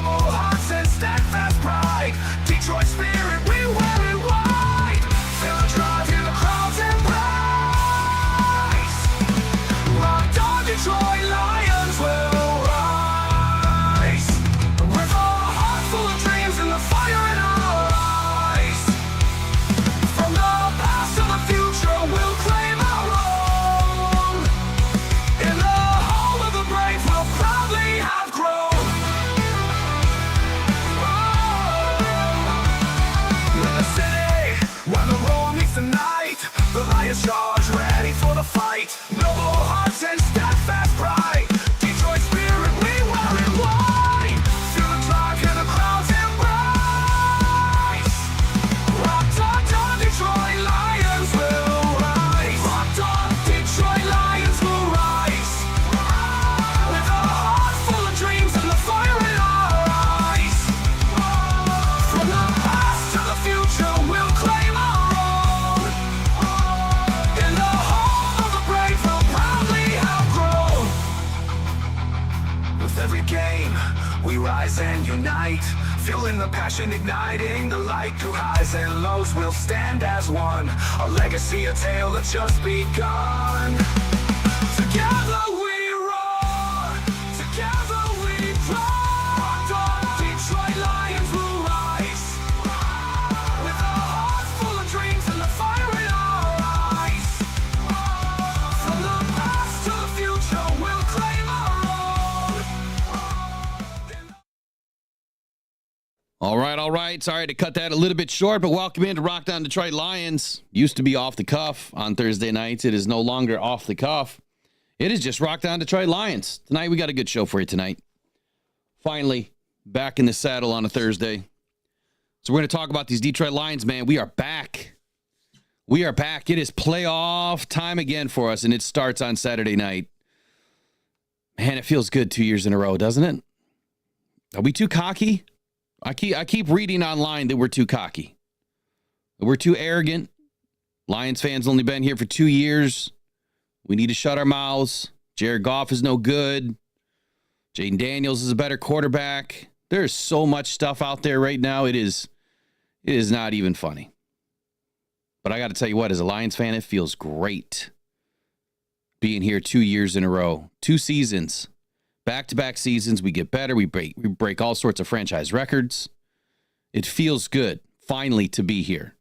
noble hearts and steadfast pride. Detroit spirit, we wear it white. Feel the drive, hear the crowds embrace. Rock on, Detroit Lions will rise. With a heart full of dreams and the fire in our eyes. From the past to the future, we'll claim our own. In the home of the brave, we'll proudly have grown. In the city, where the roar meets the night, the Lions charge, ready for the fight. Noble hearts and steadfast pride. Detroit spirit, we wear it white. Feel the drive, hear the crowds embrace. Rocked on, Detroit Lions will rise. Rocked on, Detroit Lions will rise. With a heart full of dreams and the fire in our eyes. From the past to the future, we'll claim our own. In the home of the brave, we'll proudly have grown. With every game, we rise and unite. Feeling the passion igniting the light. Through highs and lows, we'll stand as one. Our legacy, a tale that's just begun. Together we roar. Together we roar. Detroit Lions will rise. With a heart full of dreams and the fire in our eyes. From the past to the future, we'll claim our own. All right. Sorry to cut that a little bit short, but welcome into Rock Down Detroit Lions. Used to be off the cuff on Thursday nights. It is no longer off the cuff. It is just Rock Down Detroit Lions. Tonight, we got a good show for you tonight. Finally, back in the saddle on a Thursday. So we're going to talk about these Detroit Lions, man. We are back. We are back. It is playoff time again for us, and it starts on Saturday night. Man, it feels good 2 years in a row, doesn't it? Are we too cocky? I keep reading online that we're too cocky. We're too arrogant. Lions fans only been here for 2 years. We need to shut our mouths. Jared Goff is no good. Jaden Daniels is a better quarterback. There's so much stuff out there right now. It is not even funny. But I got to tell you what, as a Lions fan, it feels great being here 2 years in a row. 2 seasons. Back-to-back seasons, we get better. We break all sorts of franchise records. It feels good, finally, to be here.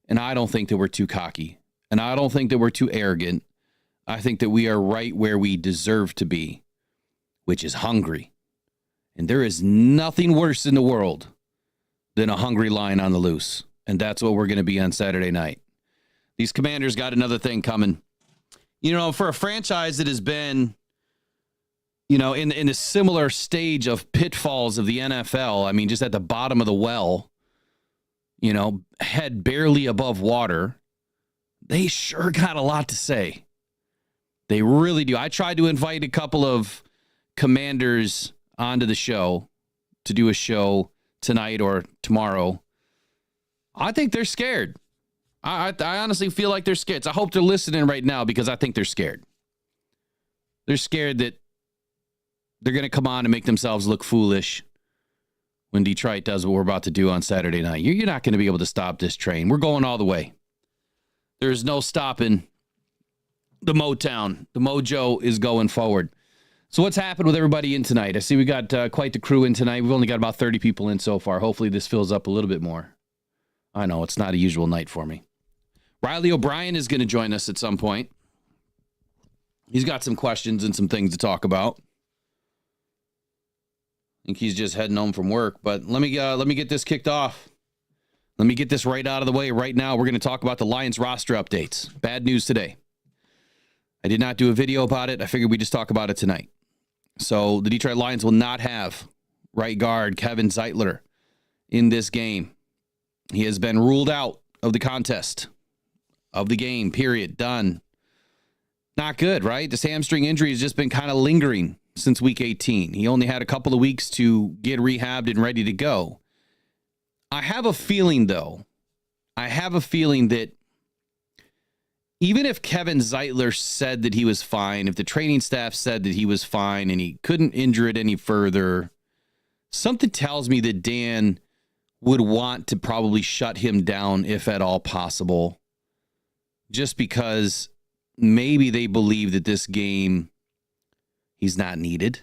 And I don't think that we're too cocky. And I don't think that we're too arrogant. I think that we are right where we deserve to be, which is hungry. And there is nothing worse in the world than a hungry lion on the loose. And that's what we're going to be on Saturday night. These Commanders got another thing coming. You know, for a franchise that has been, you know, in a similar stage of pitfalls of the NFL, I mean, just at the bottom of the well, you know, head barely above water, they sure got a lot to say. They really do. I tried to invite a couple of Commanders onto the show to do a show tonight or tomorrow. I think they're scared. I honestly feel like they're scared. So I hope they're listening right now because I think they're scared. They're scared that they're going to come on and make themselves look foolish when Detroit does what we're about to do on Saturday night. You're not going to be able to stop this train. We're going all the way. There's no stopping the Motown. The mojo is going forward. So what's happened with everybody in tonight? I see we got quite the crew in tonight. We've only got about 30 people in so far. Hopefully this fills up a little bit more. I know, it's not a usual night for me. Riley O'Brien is going to join us at some point. He's got some questions and some things to talk about. I think he's just heading home from work. But let me get this kicked off. Let me get this right out of the way right now. We're going to talk about the Lions roster updates. Bad news today. I did not do a video about it. I figured we'd just talk about it tonight. So the Detroit Lions will not have right guard Kevin Zeitler in this game. He has been ruled out of the contest, of the game, period. Done. Not good, right? This hamstring injury has just been kind of lingering since week 18. He only had a couple of weeks to get rehabbed and ready to go. I have a feeling, though, that even if Kevin Zeitler said that he was fine, if the training staff said that he was fine and he couldn't injure it any further, something tells me that Dan would want to probably shut him down if at all possible, just because maybe they believe that this game he's not needed.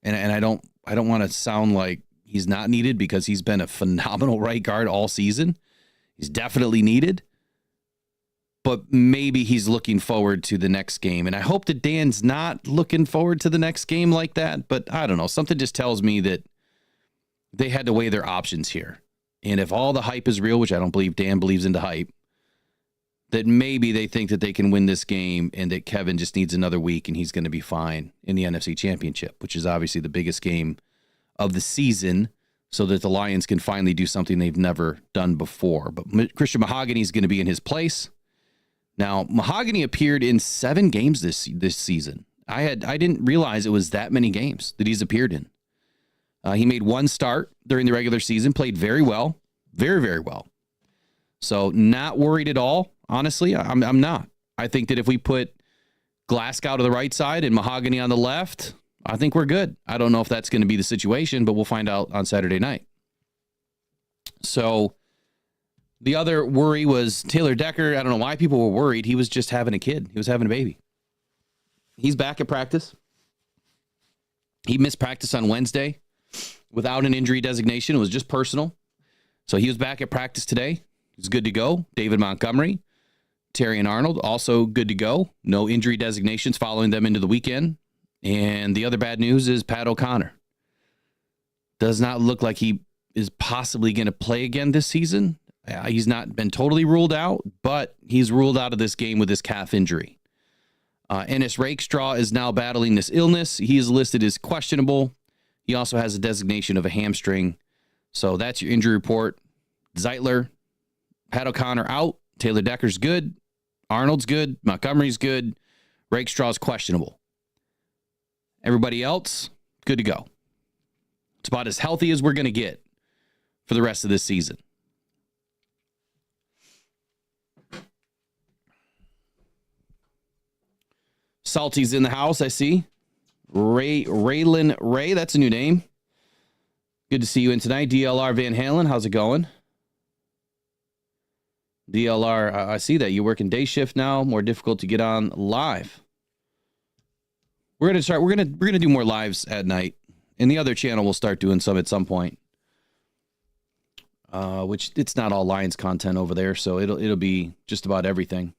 And I don't want to sound like he's not needed, because he's been a phenomenal right guard all season. He's definitely needed. But maybe he's looking forward to the next game. And I hope that Dan's not looking forward to the next game like that. But I don't know. Something just tells me that they had to weigh their options here. And if all the hype is real, which I don't believe Dan believes into hype, that maybe they think that they can win this game and that Kevin just needs another week and he's going to be fine in the NFC Championship, which is obviously the biggest game of the season, so that the Lions can finally do something they've never done before. But Christian Mahogany is going to be in his place. Now, Mahogany appeared in 7 games this season. I didn't realize it was that many games that he's appeared in. He made 1 start during the regular season, played very well, very, very well. So not worried at all. Honestly, I'm not. I think that if we put Glasgow to the right side and Mahogany on the left, I think we're good. I don't know if that's going to be the situation, but we'll find out on Saturday night. So the other worry was Taylor Decker. I don't know why people were worried. He was just having a kid. He was having a baby. He's back at practice. He missed practice on Wednesday without an injury designation. It was just personal. So he was back at practice today. He's good to go. David Montgomery, Terry and Arnold, also good to go. No injury designations following them into the weekend. And the other bad news is Pat O'Connor. Does not look like he is possibly going to play again this season. He's not been totally ruled out, but he's ruled out of this game with his calf injury. Ennis Rakestraw is now battling this illness. He is listed as questionable. He also has a designation of a hamstring. So that's your injury report. Zeitler, Pat O'Connor out. Taylor Decker's good. Arnold's good. Montgomery's good. Rakestraw's questionable. Everybody else, good to go. It's about as healthy as we're going to get for the rest of this season. Salty's in the house, I see. Raylan Ray, that's a new name. Good to see you in tonight. DLR Van Halen, how's it going? DLR, I see that you're working day shift now. More difficult to get on live. We're gonna start. We're gonna do more lives at night, and the other channel will start doing some at some point. Which it's not all Lions content over there, so it'll be just about everything.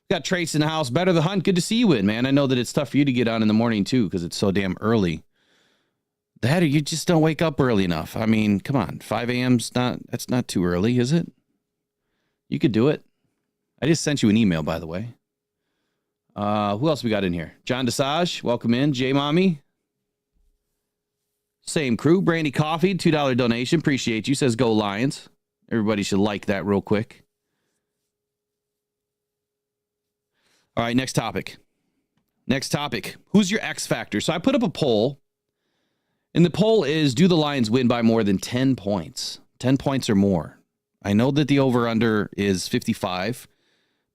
Got Trace in the house. Better the Hunt. Good to see you in, man. I know that it's tough for you to get on in the morning too, because it's so damn early. That or you just don't wake up early enough. I mean, come on, 5 a.m.'s that's not too early, is it? You could do it. I just sent you an email, by the way. Who else we got in here? John Desage, welcome in. J Mommy. Same crew. Brandy Coffee, $2 donation. Appreciate you. Says go Lions. Everybody should like that real quick. All right, next topic. Next topic. Who's your X factor? So I put up a poll, and the poll is, do the Lions win by more than 10 points? 10 points or more. I know that the over-under is 55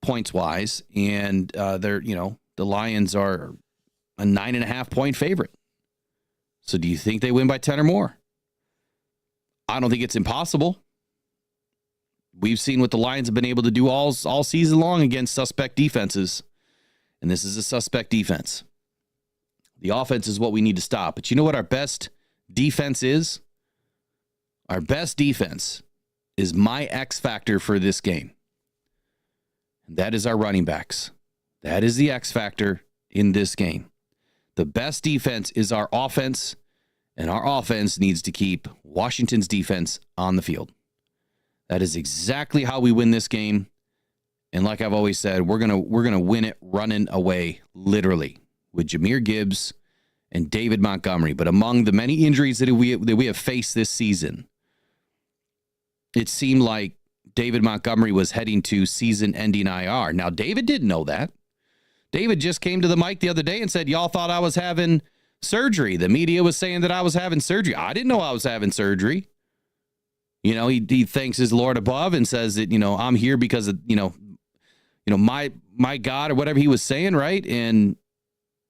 points-wise, and the Lions are a 9.5-point favorite. So do you think they win by 10 or more? I don't think it's impossible. We've seen what the Lions have been able to do all season long against suspect defenses, and this is a suspect defense. The offense is what we need to stop. But you know what our best defense is? Our best defense is my X factor for this game. And that is our running backs. That is the X factor in this game. The best defense is our offense, and our offense needs to keep Washington's defense on the field. That is exactly how we win this game. And like I've always said, we're gonna win it running away, literally, with Jahmyr Gibbs and David Montgomery. But among the many injuries that we have faced this season, it seemed like David Montgomery was heading to season-ending IR. Now, David didn't know that. David just came to the mic the other day and said, y'all thought I was having surgery. The media was saying that I was having surgery. I didn't know I was having surgery. You know, he thanks his Lord above and says that, I'm here because of, my God or whatever he was saying, right? And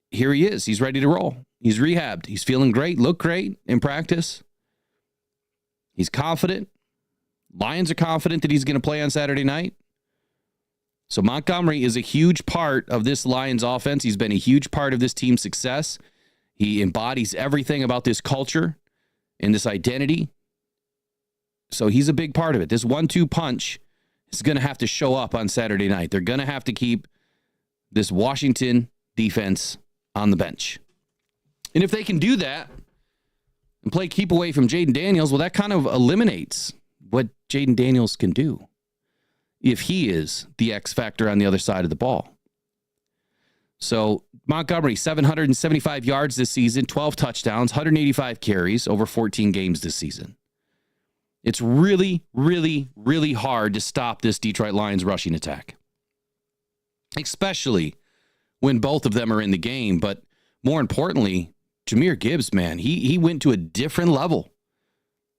here he is. He's ready to roll. He's rehabbed. He's feeling great, look great in practice. He's confident. Lions are confident that he's going to play on Saturday night. So Montgomery is a huge part of this Lions offense. He's been a huge part of this team's success. He embodies everything about this culture and this identity. So he's a big part of it. This 1-2 punch is going to have to show up on Saturday night. They're going to have to keep this Washington defense on the bench. And if they can do that and play keep away from Jaden Daniels, well, that kind of eliminates what Jaden Daniels can do if he is the X factor on the other side of the ball. So Montgomery, 775 yards this season, 12 touchdowns, 185 carries over 14 games this season. It's really, really, really hard to stop this Detroit Lions rushing attack, especially when both of them are in the game. But more importantly, Jahmyr Gibbs, man, he went to a different level.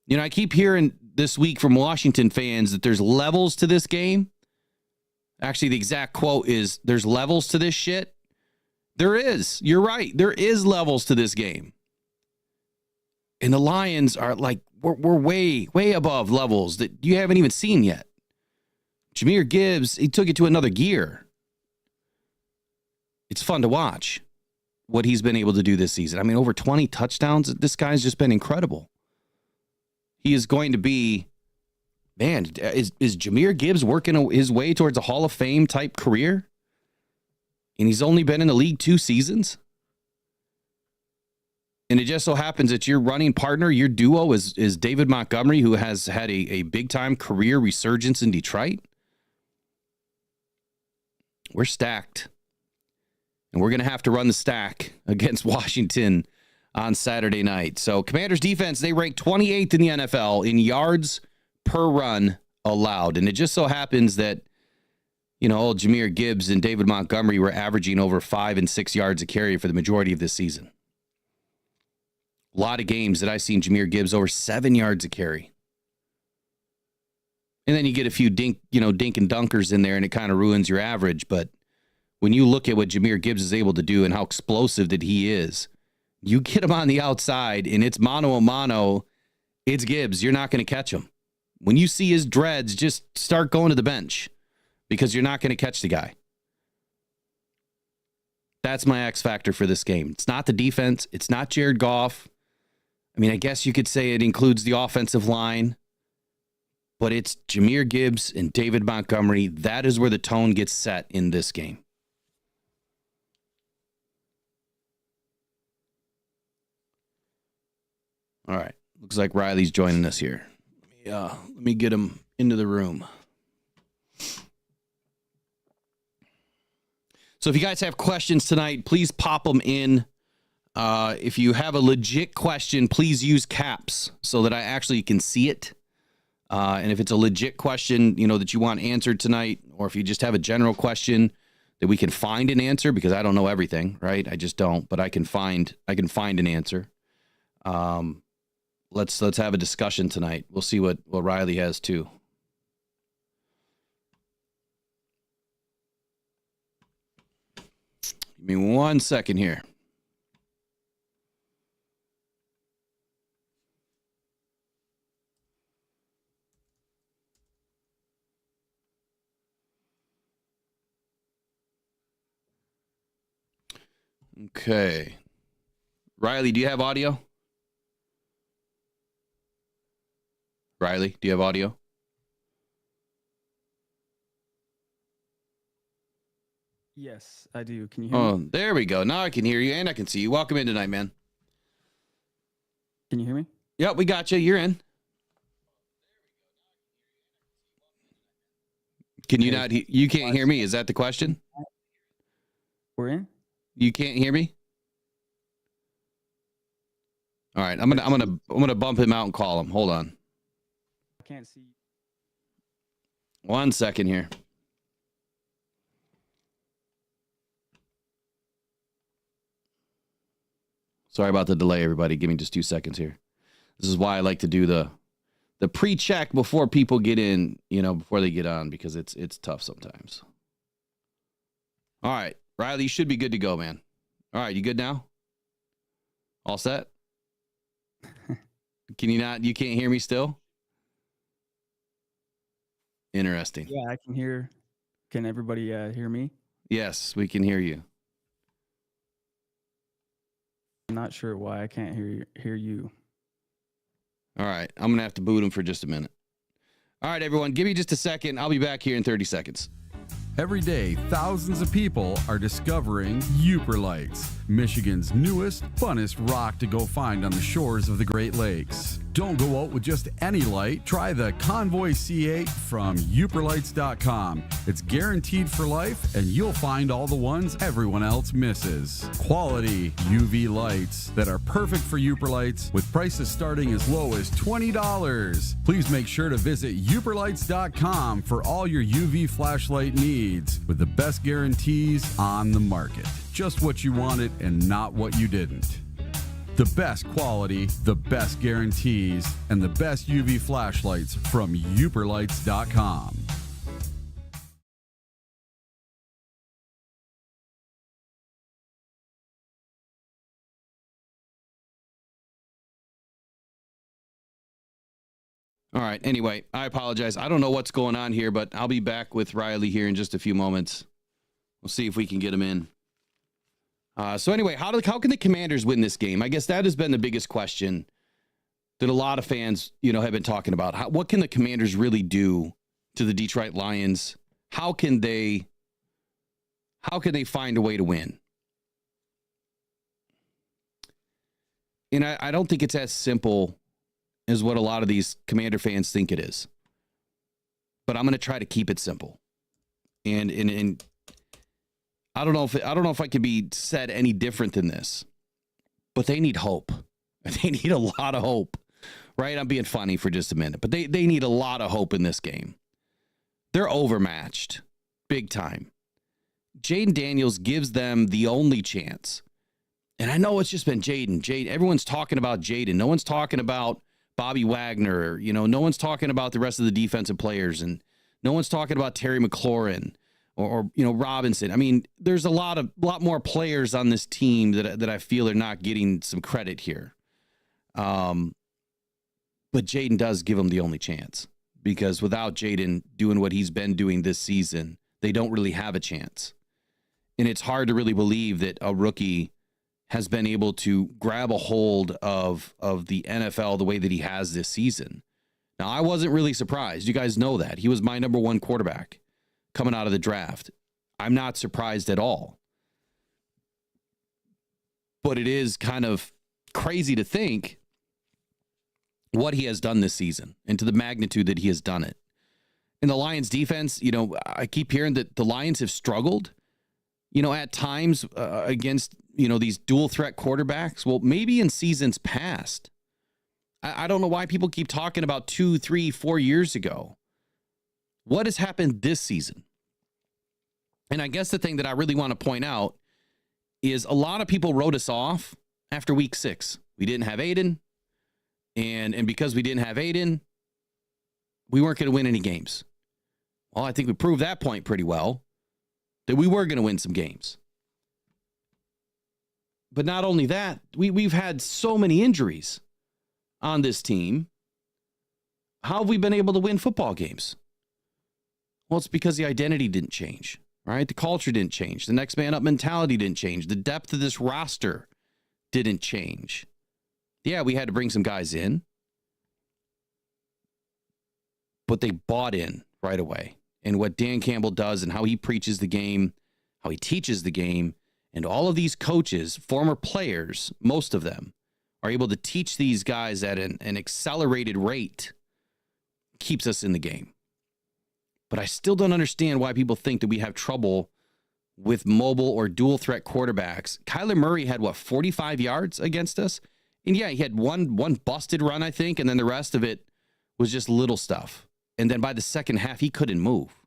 You know, I keep hearing this week from Washington fans that there's levels to this game. Actually, the exact quote is, there's levels to this shit. There is. You're right. There is levels to this game. And the Lions are like, we're way, way above levels that you haven't even seen yet. Jahmyr Gibbs, he took it to another gear. It's fun to watch what he's been able to do this season. I mean, over 20 touchdowns. This guy's just been incredible. He is going to be, man, is Jahmyr Gibbs working his way towards a Hall of Fame type career? And he's only been in the league 2 seasons? And it just so happens that your running partner, your duo, is David Montgomery, who has had a big-time career resurgence in Detroit. We're stacked. And we're going to have to run the stack against Washington on Saturday night. So Commanders defense, they rank 28th in the NFL in yards per run allowed. And it just so happens that, you know, old Jahmyr Gibbs and David Montgomery were averaging over 5 and 6 yards a carry for the majority of this season. A lot of games that I've seen Jahmyr Gibbs over 7 yards a carry. And then you get a few dink and dunkers in there and it kind of ruins your average. But when you look at what Jahmyr Gibbs is able to do and how explosive that he is, you get him on the outside and it's mano a mano, it's Gibbs. You're not going to catch him. When you see his dreads, just start going to the bench because you're not going to catch the guy. That's my X factor for this game. It's not the defense. It's not Jared Goff. I mean, I guess you could say it includes the offensive line, but it's Jahmyr Gibbs and David Montgomery. That is where the tone gets set in this game. All right. Looks like Riley's joining us here. Let me get him into the room. So if you guys have questions tonight, please pop them in. If you have a legit question, please use caps so that I actually can see it. And if it's a legit question, you know, that you want answered tonight, or if you just have a general question that we can find an answer, because I don't know everything, right? I just don't, but I can find an answer. Let's have a discussion tonight. We'll see what Riley has too. Give me 1 second here. Okay. Riley, do you have audio? Riley, do you have audio? Yes, I do. Can you hear me? Oh, there we go. Now I can hear you and I can see you. Welcome in tonight, man. Can you hear me? Yep, we got you. You're in. Can you not? You can't hear me. Is that the question? We're in? You can't hear me? All right, I'm gonna bump him out and call him. Hold on. I can't see. 1 second here. Sorry about the delay, everybody. Give me just 2 seconds here. This is why I like to do the pre-check before people get in, you know, before they get on, because it's tough sometimes. All right, Riley, you should be good to go, man. All right, you good now? All set? Can you not? You can't hear me still? Interesting. Yeah, I can hear. Can everybody hear me? Yes, we can hear you. I'm not sure why I can't hear you. All right. I'm going to have to boot him for just a minute. All right, everyone. Give me just a second. I'll be back here in 30 seconds. Every day, thousands of people are discovering Uper Lights, Michigan's newest, funnest rock to go find on the shores of the Great Lakes. Don't go out with just any light. Try the Convoy C8 from uperlights.com. It's guaranteed for life, and you'll find all the ones everyone else misses. Quality UV lights that are perfect for Uper Lights with prices starting as low as $20. Please make sure to visit uperlights.com for all your UV flashlight needs with the best guarantees on the market. Just what you wanted and not what you didn't. The best quality, the best guarantees, and the best UV flashlights from uperlights.com. All right. Anyway, I apologize. I don't know what's going on here, but I'll be back with Riley here in just a few moments. We'll see if we can get him in. So anyway, how can the Commanders win this game? I guess that has been the biggest question that a lot of fans, have been talking about. What can the Commanders really do to the Detroit Lions? How can they find a way to win? And I don't think it's as simple as what a lot of these Commander fans think it is. But I'm going to try to keep it simple. And I don't know if I could be said any different than this, but they need hope. They need a lot of hope, right? I'm being funny for just a minute, but they need a lot of hope in this game. They're overmatched big time. Jaden Daniels gives them the only chance. And I know it's just been Jaden. Everyone's talking about Jaden. No one's talking about Bobby Wagner. No one's talking about the rest of the defensive players, and no one's talking about Terry McLaurin. Or Robinson. I mean, there's a lot more players on this team that I feel are not getting some credit here. But Jaden does give them the only chance, because without Jaden doing what he's been doing this season, they don't really have a chance. And it's hard to really believe that a rookie has been able to grab a hold of the NFL the way that he has this season. Now, I wasn't really surprised. You guys know that. He was my number one quarterback coming out of the draft. I'm not surprised at all. But it is kind of crazy to think what he has done this season and to the magnitude that he has done it. In the Lions defense, I keep hearing that the Lions have struggled, at times against, these dual threat quarterbacks. Well, maybe in seasons past. I don't know why people keep talking about 2, 3, 4 years ago. What has happened this season? And I guess the thing that I really want to point out is a lot of people wrote us off after week 6. We didn't have Aiden. And because we didn't have Aiden, we weren't going to win any games. Well, I think we proved that point pretty well, that we were going to win some games. But not only that, we've had so many injuries on this team. How have we been able to win football games? Well, it's because the identity didn't change, right? The culture didn't change. The next man up mentality didn't change. The depth of this roster didn't change. Yeah, we had to bring some guys in, but they bought in right away. And what Dan Campbell does and how he preaches the game, how he teaches the game, and all of these coaches, former players, most of them, are able to teach these guys at an accelerated rate, keeps us in the game. But I still don't understand why people think that we have trouble with mobile or dual threat quarterbacks. Kyler Murray had, 45 yards against us? And yeah, he had one busted run, I think, and then the rest of it was just little stuff. And then by the second half, he couldn't move.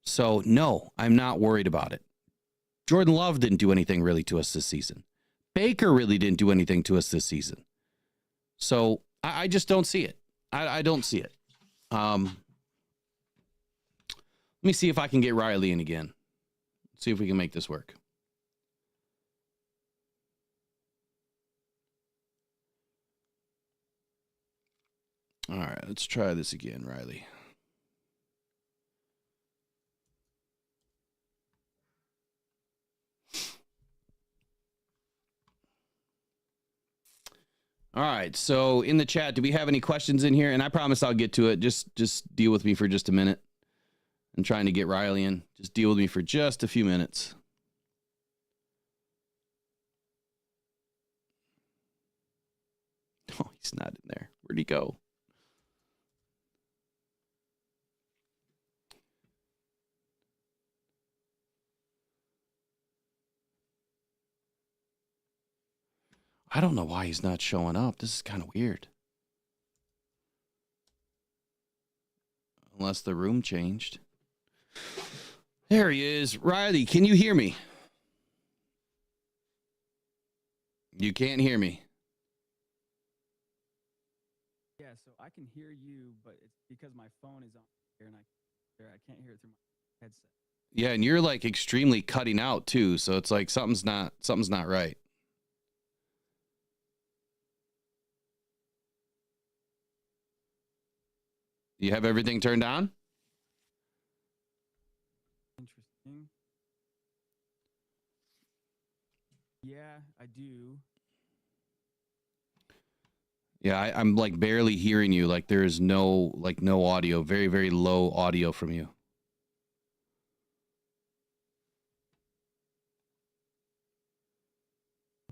So, no, I'm not worried about it. Jordan Love didn't do anything really to us this season. Baker really didn't do anything to us this season. So, I just don't see it. I don't see it. Let me see if I can get Riley in again. See if we can make this work. All right, let's try this again, Riley. All right, so in the chat, do we have any questions in here? And I promise I'll get to it. Just deal with me for just a minute. I'm trying to get Riley in. Just deal with me for just a few minutes. Oh, he's not in there. Where'd he go? I don't know why he's not showing up. This is kind of weird. Unless the room changed. There he is. Riley, can you hear me? You can't hear me. Yeah, so I can hear you, but it's because my phone is on here and I can't hear it through my headset. Yeah, and you're like extremely cutting out too, so it's like something's not right. You have everything turned on? Interesting. Yeah, I do. Yeah, I'm like barely hearing you. Like there is no audio. Very, very low audio from you.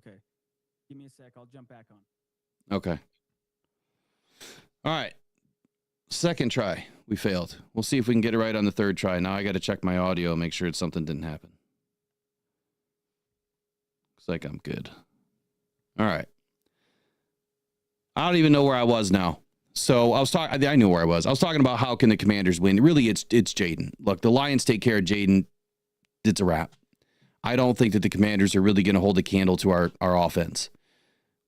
Okay. Give me a sec. I'll jump back on. Okay. All right. Second try. We failed. We'll see if we can get it right on the third try. Now I got to check my audio and make sure something didn't happen. Looks like I'm good. All right. I don't even know where I was now. So I was talking. I knew where I was. I was talking about how can the Commanders win. Really, it's Jaden. Look, the Lions take care of Jaden. It's a wrap. I don't think that the Commanders are really going to hold a candle to our offense.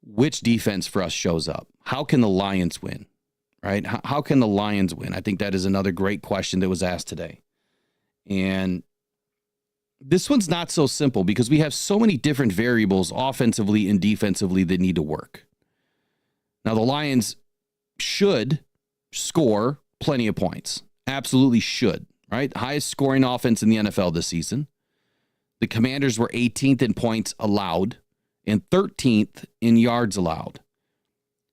Which defense for us shows up? How can the Lions win? Right? How can the Lions win? I think that is another great question that was asked today. And this one's not so simple because we have so many different variables offensively and defensively that need to work. Now, the Lions should score plenty of points. Absolutely should, right? Highest scoring offense in the NFL this season. The Commanders were 18th in points allowed and 13th in yards allowed.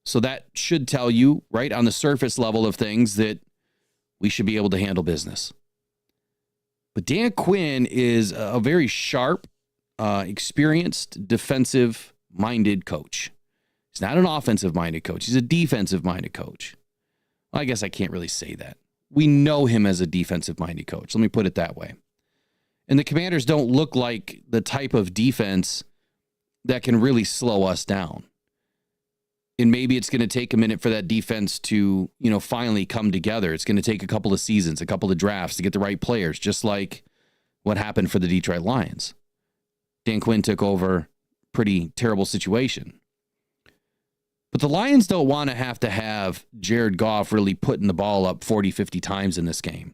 So that should tell you, right, on the surface level of things, that we should be able to handle business. But Dan Quinn is a very sharp, experienced, defensive-minded coach. He's not an offensive-minded coach. He's a defensive-minded coach. Well, I guess I can't really say that. We know him as a defensive-minded coach. Let me put it that way. And the Commanders don't look like the type of defense that can really slow us down. And maybe it's going to take a minute for that defense to, finally come together. It's going to take a couple of seasons, a couple of drafts to get the right players, just like what happened for the Detroit Lions. Dan Quinn took over, pretty terrible situation. But the Lions don't want to have Jared Goff really putting the ball up 40, 50 times in this game.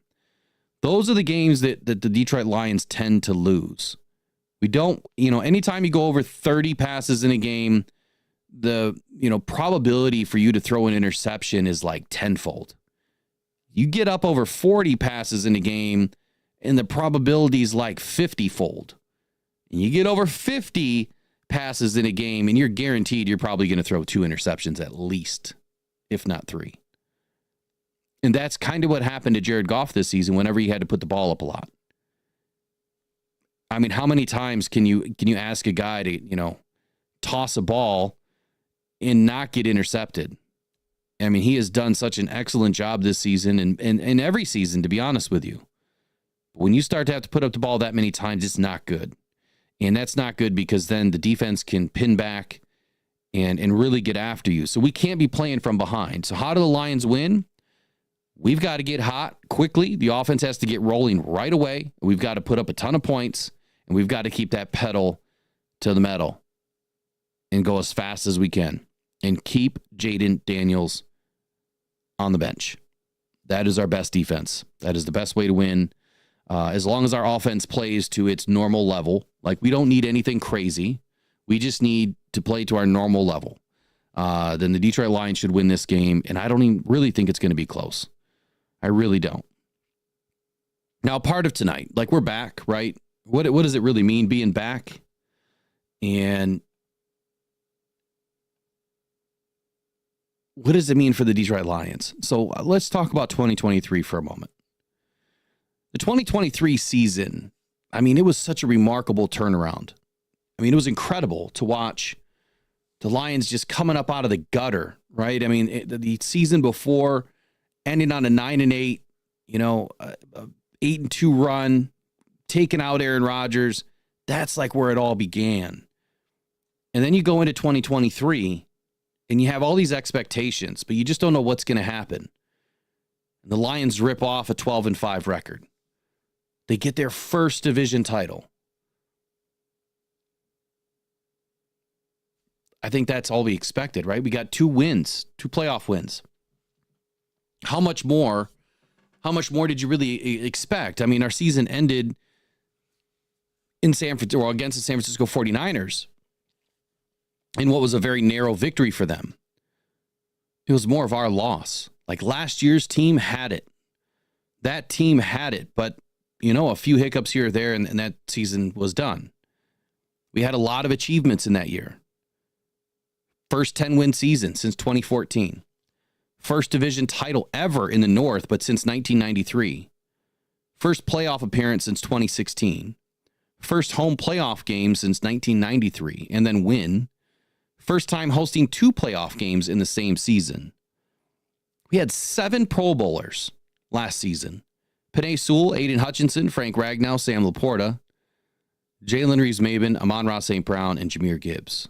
Those are the games that the Detroit Lions tend to lose. We don't, anytime you go over 30 passes in a game, the probability for you to throw an interception is like tenfold. You get up over 40 passes in a game and the probability is like 50-fold. And you get over 50 passes in a game and you're guaranteed you're probably going to throw 2 interceptions at least, if not 3. And that's kind of what happened to Jared Goff this season whenever he had to put the ball up a lot. I mean, how many times can you ask a guy to, toss a ball and not get intercepted? I mean, he has done such an excellent job this season and every season, to be honest with you. When you start to have to put up the ball that many times, it's not good. And that's not good because then the defense can pin back and really get after you. So we can't be playing from behind. So how do the Lions win? We've got to get hot quickly. The offense has to get rolling right away. We've got to put up a ton of points, and we've got to keep that pedal to the metal and go as fast as we can and keep Jaden Daniels on the bench. That is our best defense. That is the best way to win. As long as our offense plays to its normal level, like we don't need anything crazy. We just need to play to our normal level. then the Detroit Lions should win this game. And I don't even really think it's going to be close. I really don't. Now, part of tonight, like we're back, right? What does it really mean being back? And what does it mean for the Detroit Lions? So let's talk about 2023 for a moment. The 2023 season, I mean, it was such a remarkable turnaround. I mean, it was incredible to watch the Lions just coming up out of the gutter, right? I mean, the season before ending on a 9-8, 8-2 run, taking out Aaron Rodgers. That's like where it all began. And then you go into 2023 and you have all these expectations, but you just don't know what's going to happen. And the Lions rip off a 12-5 record. They get their first division title. I think that's all we expected, right? We got 2 wins, 2 playoff wins. How much more did you really expect? I mean, our season ended in against the San Francisco 49ers in what was a very narrow victory for them. It was more of our loss. Like last year's team had it. That team had it, but a few hiccups here or there, and that season was done. We had a lot of achievements in that year. First 10-win season since 2014. First division title ever in the North, but since 1993. First playoff appearance since 2016. First home playoff game since 1993, and then win. First time hosting 2 playoff games in the same season. We had 7 Pro Bowlers last season. Penei Sewell, Aiden Hutchinson, Frank Ragnow, Sam Laporta, Jalen Reeves-Maybin, Amon-Ra St. Brown, and Jahmyr Gibbs.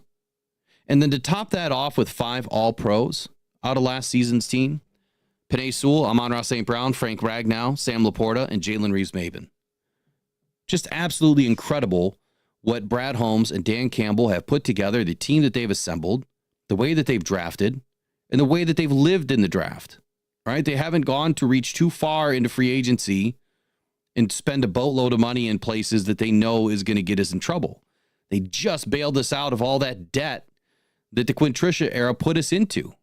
And then to top that off with 5 All-Pros out of last season's team, Penei Sewell, Amon-Ra St. Brown, Frank Ragnow, Sam Laporta, and Jalen Reeves-Maybin. Just absolutely incredible what Brad Holmes and Dan Campbell have put together, the team that they've assembled, the way that they've drafted, and the way that they've lived in the draft. Right? They haven't gone to reach too far into free agency and spend a boatload of money in places that they know is going to get us in trouble. They just bailed us out of all that debt that the Quinn Tricia era put us into.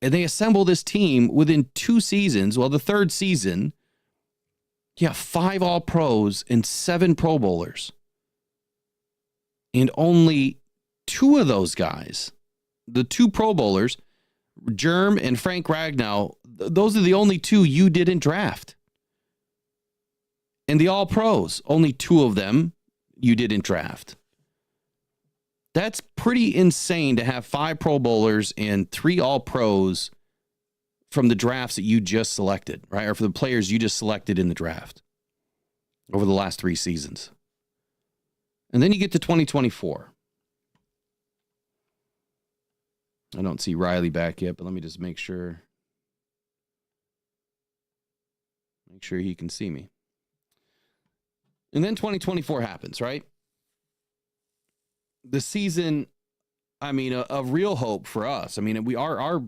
And they assemble this team within 2 seasons. Well, the third season, 5 All-Pros and 7 Pro Bowlers. And only 2 of those guys, the 2 Pro Bowlers, Germ and Frank Ragnow, those are the only 2 you didn't draft. And the All-Pros, only 2 of them you didn't draft. That's pretty insane to have 5 Pro Bowlers and 3 All-Pros from the drafts that you just selected, right? Or for the players you just selected in the draft over the last 3 seasons. And then you get to 2024. I don't see Riley back yet, but let me just make sure he can see me. And then 2024 happens, right? The season, I mean, a real hope for us. I mean, our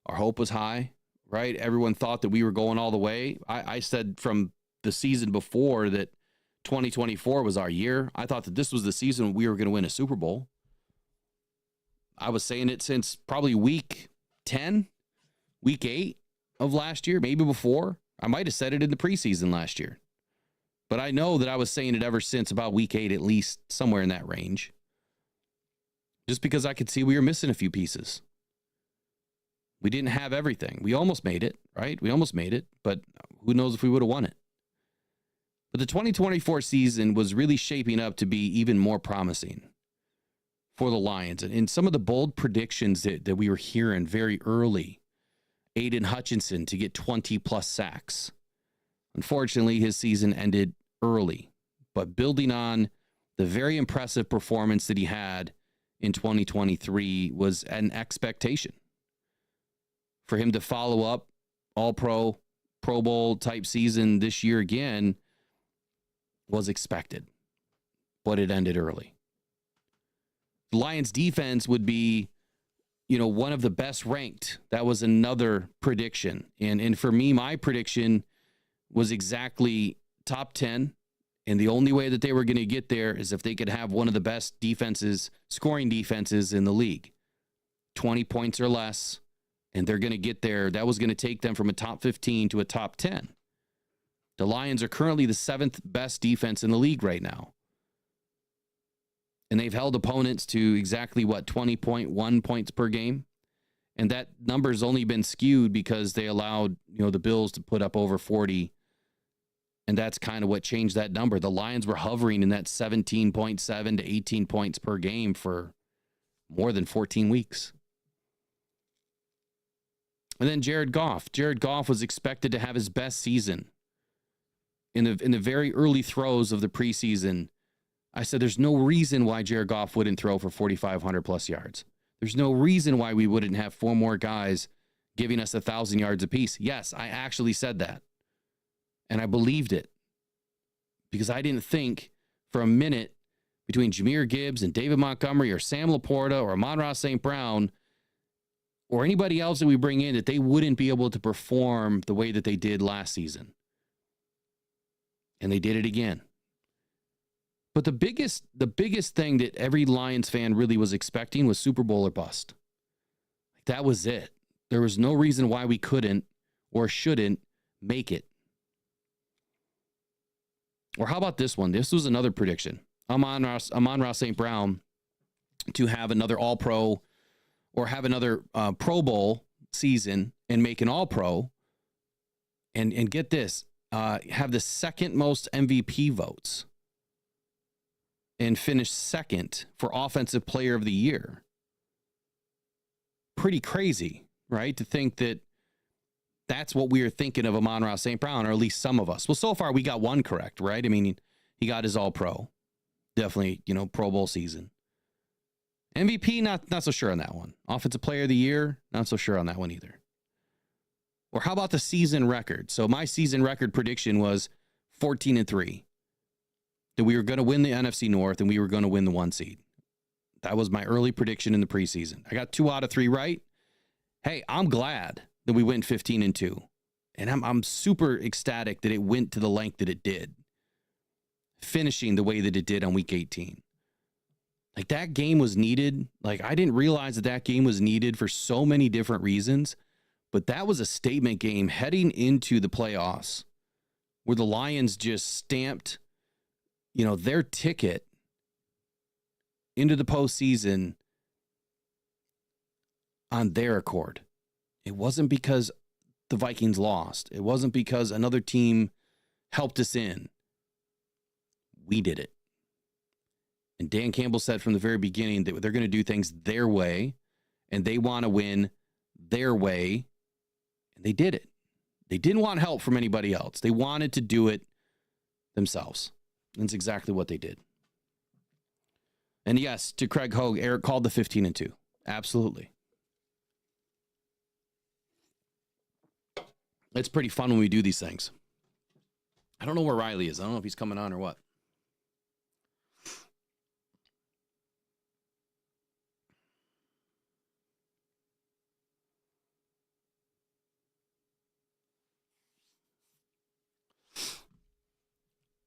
hope was high, right? Everyone thought that we were going all the way. I said from the season before that 2024 was our year. I thought that this was the season we were going to win a Super Bowl. I was saying it since probably week 10, week 8 of last year, maybe before. I might have said it in the preseason last year. But I know that I was saying it ever since about week 8, at least somewhere in that range. Just because I could see we were missing a few pieces. We didn't have everything. We almost made it, right? We almost made it, but who knows if we would have won it. But the 2024 season was really shaping up to be even more promising for the Lions. And some of the bold predictions that we were hearing very early, Aiden Hutchinson to get 20-plus sacks. Unfortunately, his season ended early, but building on the very impressive performance that he had in 2023 was an expectation. For him to follow up All-Pro, Pro Bowl type season this year again was expected, but it ended early. The Lions defense would be, one of the best ranked. That was another prediction. And for me, my prediction was exactly top 10. And the only way that they were going to get there is if they could have one of the best defenses, scoring defenses in the league. 20 points or less, and they're going to get there. That was going to take them from a top 15 to a top 10. The Lions are currently the 7th best defense in the league right now. And they've held opponents to exactly, 20.1 points per game? And that number's only been skewed because they allowed, the Bills to put up over 40. And that's kind of what changed that number. The Lions were hovering in that 17.7 to 18 points per game for more than 14 weeks. And then Jared Goff. Jared Goff was expected to have his best season. In the very early throes of the preseason, I said there's no reason why Jared Goff wouldn't throw for 4,500 plus yards. There's no reason why we wouldn't have 4 more guys giving us 1,000 yards apiece. Yes, I actually said that. And I believed it. Because I didn't think for a minute between Jahmyr Gibbs and David Montgomery or Sam Laporta or Amon-Ra St. Brown or anybody else that we bring in that they wouldn't be able to perform the way that they did last season. And they did it again. But the biggest thing that every Lions fan really was expecting was Super Bowl or bust. That was it. There was no reason why we couldn't or shouldn't make it. Or how about this one? This was another prediction. Amon-Ra St. Brown to have another All-Pro or have another Pro Bowl season and make an All-Pro. And get this, have the second most MVP votes and finish second for Offensive Player of the Year. Pretty crazy, right? To think that that's what we were thinking of Amon-Ra St. Brown, or at least some of us. Well, so far we got one correct, right? I mean, he got his All-Pro. Definitely, Pro Bowl season. MVP, not so sure on that one. Offensive Player of the Year, not so sure on that one either. Or how about the season record? So my season record prediction was 14-3. That we were going to win the NFC North and we were going to win the 1 seed. That was my early prediction in the preseason. I got 2 out of 3 right. Hey, I'm glad that we went 15-2. And I'm super ecstatic that it went to the length that it did. Finishing the way that it did on week 18. Like, that game was needed. Like, I didn't realize that game was needed for so many different reasons. But that was a statement game heading into the playoffs where the Lions just stamped their ticket into the postseason on their accord. It wasn't because the Vikings lost. It wasn't because another team helped us in. We did it. And Dan Campbell said from the very beginning that they're going to do things their way, and they want to win their way, and they did it. They didn't want help from anybody else. They wanted to do it themselves. That's exactly what they did. And yes, to Craig Hogue, Eric called the 15-2. Absolutely. It's pretty fun when we do these things. I don't know where Riley is. I don't know if he's coming on or what.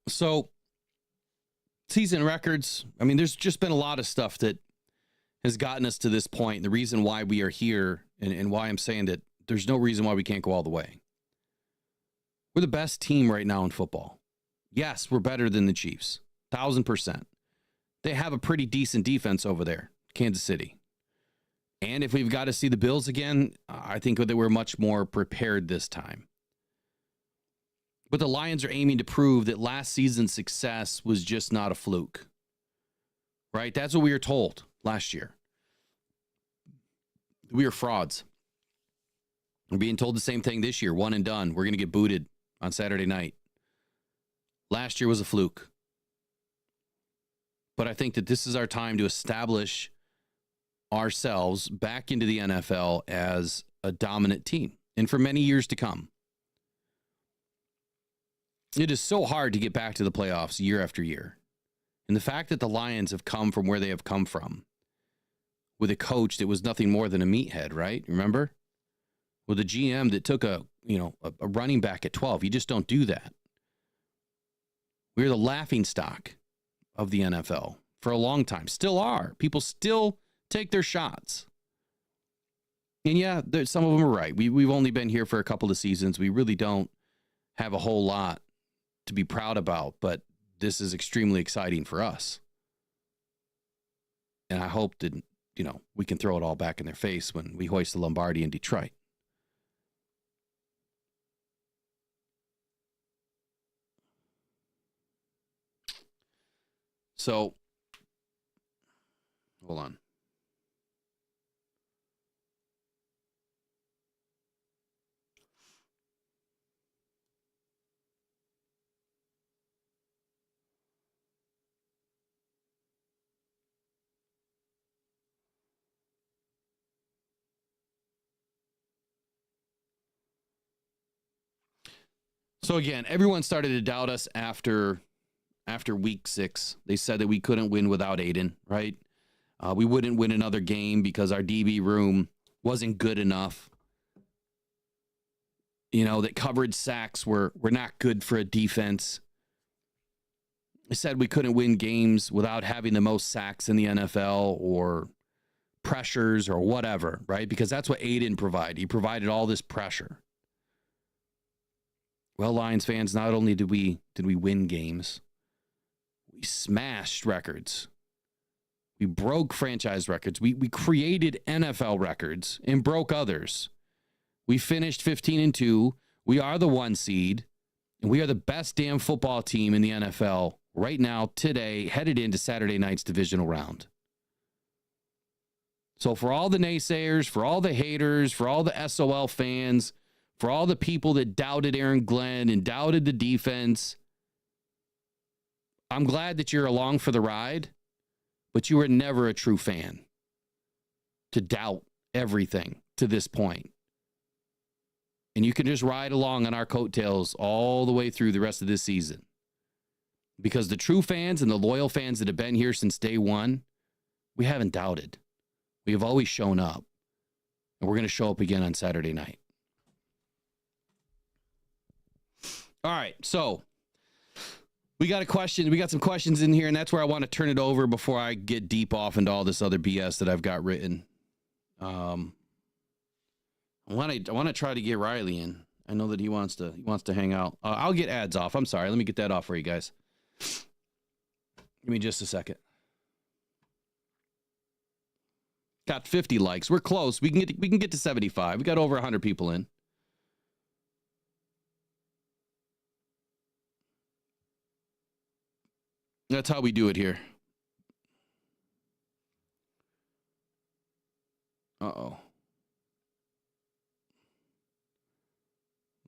So, season records, I mean, there's just been a lot of stuff that has gotten us to this point. The reason why we are here and why I'm saying that there's no reason why we can't go all the way. We're the best team right now in football. Yes, we're better than the Chiefs. 1,000%. They have a pretty decent defense over there, Kansas City. And if we've got to see the Bills again, I think that we're much more prepared this time. But the Lions are aiming to prove that last season's success was just not a fluke. Right? That's what we were told last year. We are frauds. We're being told the same thing this year. One and done. We're going to get booted on Saturday night. Last year was a fluke. But I think that this is our time to establish ourselves back into the NFL as a dominant team. And for many years to come. It is so hard to get back to the playoffs year after year. And the fact that the Lions have come from where they have come from with a coach that was nothing more than a meathead, right? Remember? With a GM that took a running back at 12. You just don't do that. We're the laughingstock of the NFL for a long time. Still are. People still take their shots. And yeah, some of them are right. We've only been here for a couple of seasons. We really don't have a whole lot to be proud about, but this is extremely exciting for us. And I hope that, we can throw it all back in their face when we hoist the Lombardi in Detroit. So, hold on. So again, everyone started to doubt us after week 6. They said that we couldn't win without Aiden, right? We wouldn't win another game because our DB room wasn't good enough. That coverage sacks were not good for a defense. They said we couldn't win games without having the most sacks in the NFL or pressures or whatever, right? Because that's what Aiden provided. He provided all this pressure. Well, Lions fans, not only did we win games, we smashed records. We broke franchise records. We created NFL records and broke others. We finished 15-2. We are the 1 seed, and we are the best damn football team in the NFL right now, today, headed into Saturday night's divisional round. So for all the naysayers, for all the haters, for all the SOL fans, for all the people that doubted Aaron Glenn and doubted the defense, I'm glad that you're along for the ride, but you were never a true fan to doubt everything to this point. And you can just ride along on our coattails all the way through the rest of this season. Because the true fans and the loyal fans that have been here since day one, we haven't doubted. We have always shown up. And we're going to show up again on Saturday night. All right, so we got a question. We got some questions in here, and that's where I want to turn it over before I get deep off into all this other BS that I've got written. I want to try to get Riley in. I know that he wants to hang out. I'll get ads off. I'm sorry. Let me get that off for you guys. Give me just a second. Got 50 likes. We're close. We can get to 75. We got over 100 people in. That's how we do it here. Uh-oh.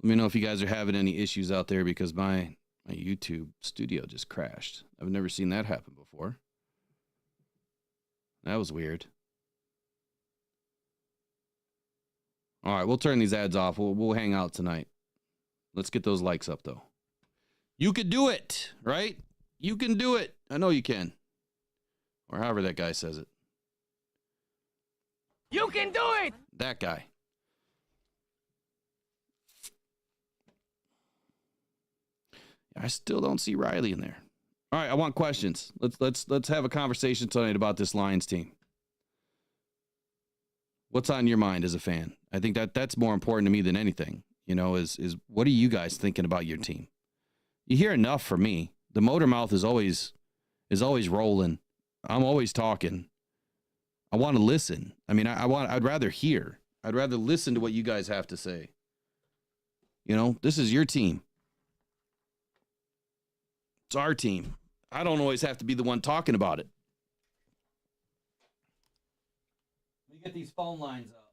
Let me know if you guys are having any issues out there because my YouTube studio just crashed. I've never seen that happen before. That was weird. All right, we'll turn these ads off. We'll hang out tonight. Let's get those likes up, though. You could do it, right? You can do it. I know you can. Or however that guy says it. You can do it! That guy. I still don't see Riley in there. All right, I want questions. Let's have a conversation tonight about this Lions team. What's on your mind as a fan? I think that's more important to me than anything. Is what are you guys thinking about your team? You hear enough from me. The motor mouth is always rolling. I'm always talking. I want to listen. I mean, I'd rather hear. I'd rather listen to what you guys have to say. This is your team. It's our team. I don't always have to be the one talking about it. Let me get these phone lines up.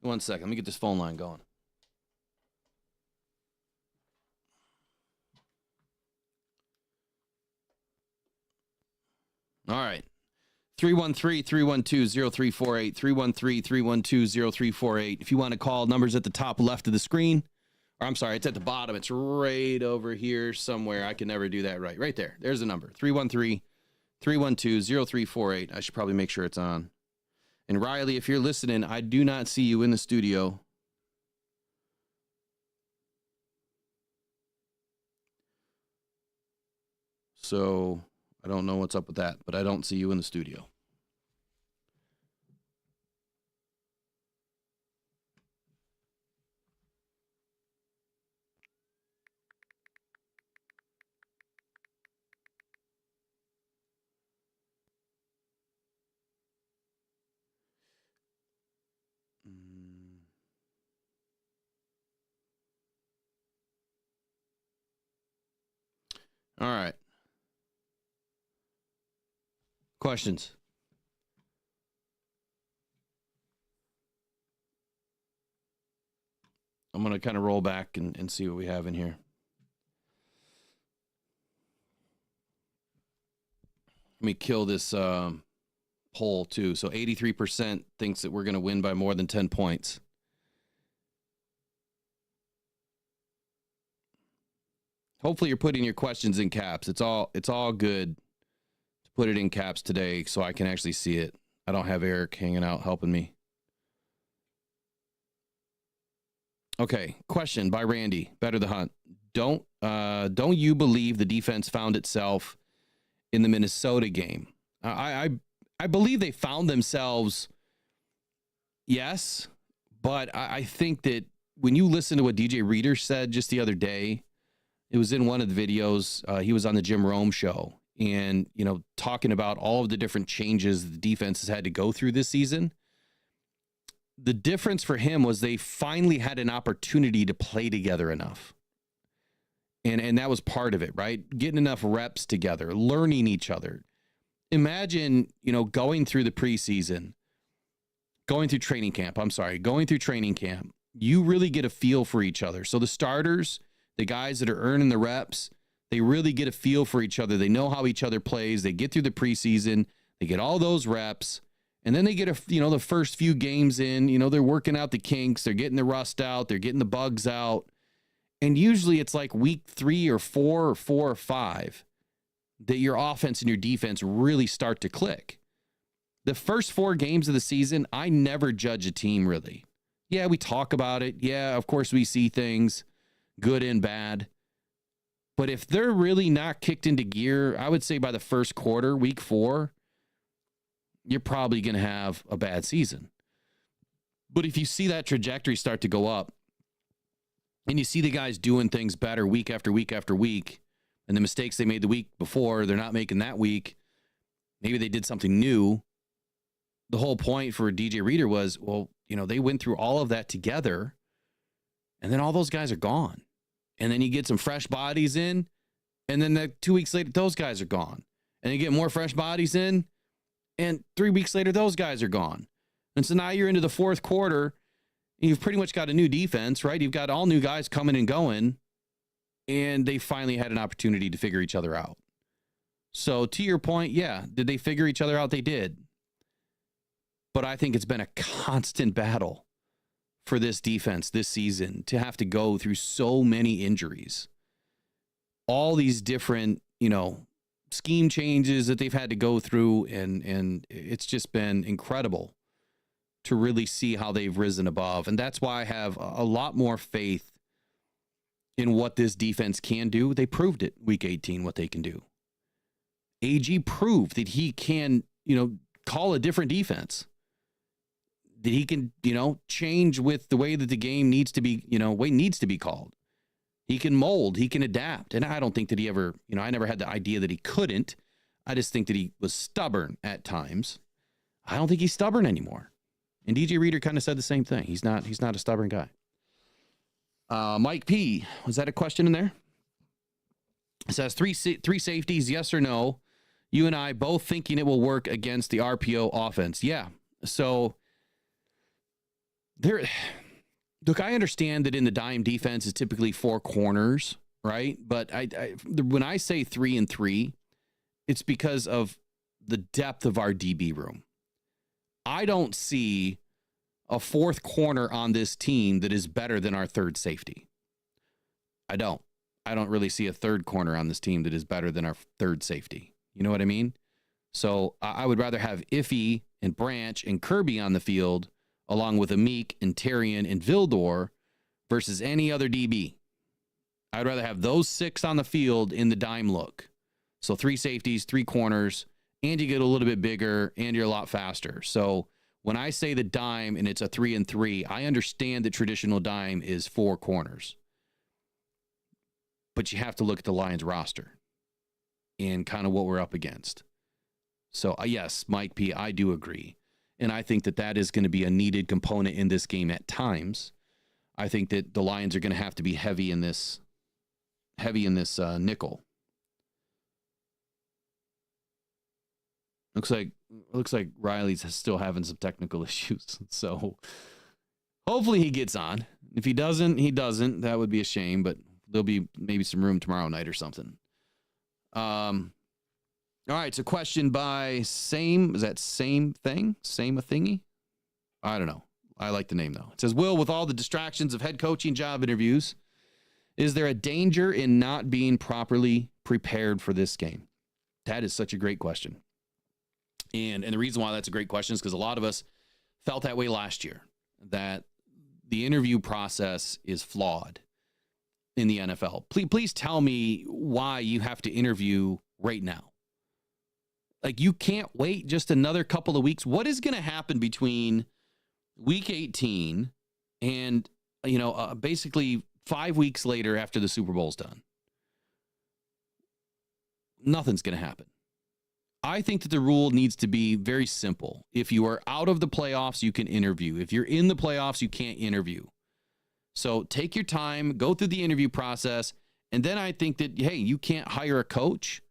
1 second. Let me get this phone line going. All right. 313-312-0348. 313-312-0348. If you want to call, numbers at the top left of the screen. Or I'm sorry, it's at the bottom. It's right over here somewhere. I can never do that right. Right there. There's the number. 313-312-0348. I should probably make sure it's on. And Riley, if you're listening, I do not see you in the studio. So I don't know what's up with that, but I don't see you in the studio. All right. Questions? I'm going to kind of roll back and see what we have in here. Let me kill this poll too. So 83% thinks that we're going to win by more than 10 points. Hopefully you're putting your questions in caps. It's all good to put it in caps today so I can actually see it. I don't have Eric hanging out helping me. Okay, question by Randy. Better the Hunt. Don't you believe the defense found itself in the Minnesota game? I believe they found themselves, yes, but I think that when you listen to what DJ Reader said just the other day, it was in one of the videos. He was on the Jim Rome show and, talking about all of the different changes the defense has had to go through this season. The difference for him was they finally had an opportunity to play together enough. And that was part of it, right? Getting enough reps together, learning each other. Imagine, going through the preseason, going through training camp. You really get a feel for each other. So the starters, the guys that are earning the reps, they really get a feel for each other. They know how each other plays. They get through the preseason. They get all those reps. And then they get the first few games in, they're working out the kinks. They're getting the rust out. They're getting the bugs out. And usually it's like week 3 or 4 or 4 or 5 that your offense and your defense really start to click. The first 4 games of the season, I never judge a team really. Yeah, we talk about it. Yeah, of course we see things, good and bad. But if they're really not kicked into gear, I would say by the first quarter, week 4, you're probably going to have a bad season. But if you see that trajectory start to go up and you see the guys doing things better week after week after week, and the mistakes they made the week before, they're not making that week, maybe they did something new. The whole point for DJ Reader was, they went through all of that together, and then all those guys are gone. And then you get some fresh bodies in, and then 2 weeks later, those guys are gone. And you get more fresh bodies in, and 3 weeks later, those guys are gone. And so now you're into the fourth quarter, and you've pretty much got a new defense, right? You've got all new guys coming and going, and they finally had an opportunity to figure each other out. So to your point, yeah, did they figure each other out? They did. But I think it's been a constant battle for this defense this season to have to go through so many injuries. All these different, scheme changes that they've had to go through, and it's just been incredible to really see how they've risen above. And that's why I have a lot more faith in what this defense can do. They proved it week 18, what they can do. AG proved that he can, call a different defense, that he can, change with the way that the game needs to be, way needs to be called. He can mold, he can adapt. And I don't think that he ever, I never had the idea that he couldn't. I just think that he was stubborn at times. I don't think he's stubborn anymore. And DJ Reader kind of said the same thing. He's not a stubborn guy. Mike P, was that a question in there? It says three safeties, yes or no? You and I both thinking it will work against the RPO offense. Yeah. So look, I understand that in the dime defense is typically 4 corners, right? But when I say 3 and 3, it's because of the depth of our DB room. I don't see a 4th corner on this team that is better than our 3rd safety. I don't really see a 3rd corner on this team that is better than our 3rd safety. You know what I mean? So I would rather have Iffy and Branch and Kirby on the field along with Amik and Terrian and Vildor versus any other DB. I'd rather have those 6 on the field in the dime look. So 3 safeties, 3 corners, and you get a little bit bigger and you're a lot faster. So when I say the dime and it's a 3 and 3, I understand that traditional dime is 4 corners. But you have to look at the Lions roster and kind of what we're up against. So yes, Mike P, I do agree. And I think that is going to be a needed component in this game at times. I think that the Lions are going to have to be heavy in this nickel. Looks like Riley's still having some technical issues. So hopefully he gets on. If he doesn't, he doesn't. That would be a shame, but there'll be maybe some room tomorrow night or something. All right, so question by Same. Is that Same Thing? Same a Thingy? I don't know. I like the name, though. It says, Will, with all the distractions of head coaching job interviews, is there a danger in not being properly prepared for this game? That is such a great question. And the reason why that's a great question is because a lot of us felt that way last year, that the interview process is flawed in the NFL. Please tell me why you have to interview right now. Like, you can't wait just another couple of weeks. What is going to happen between week 18 and, basically 5 weeks later after the Super Bowl's done? Nothing's going to happen. I think that the rule needs to be very simple. If you are out of the playoffs, you can interview. If you're in the playoffs, you can't interview. So take your time, go through the interview process, and then I think that, hey, you can't hire a coach,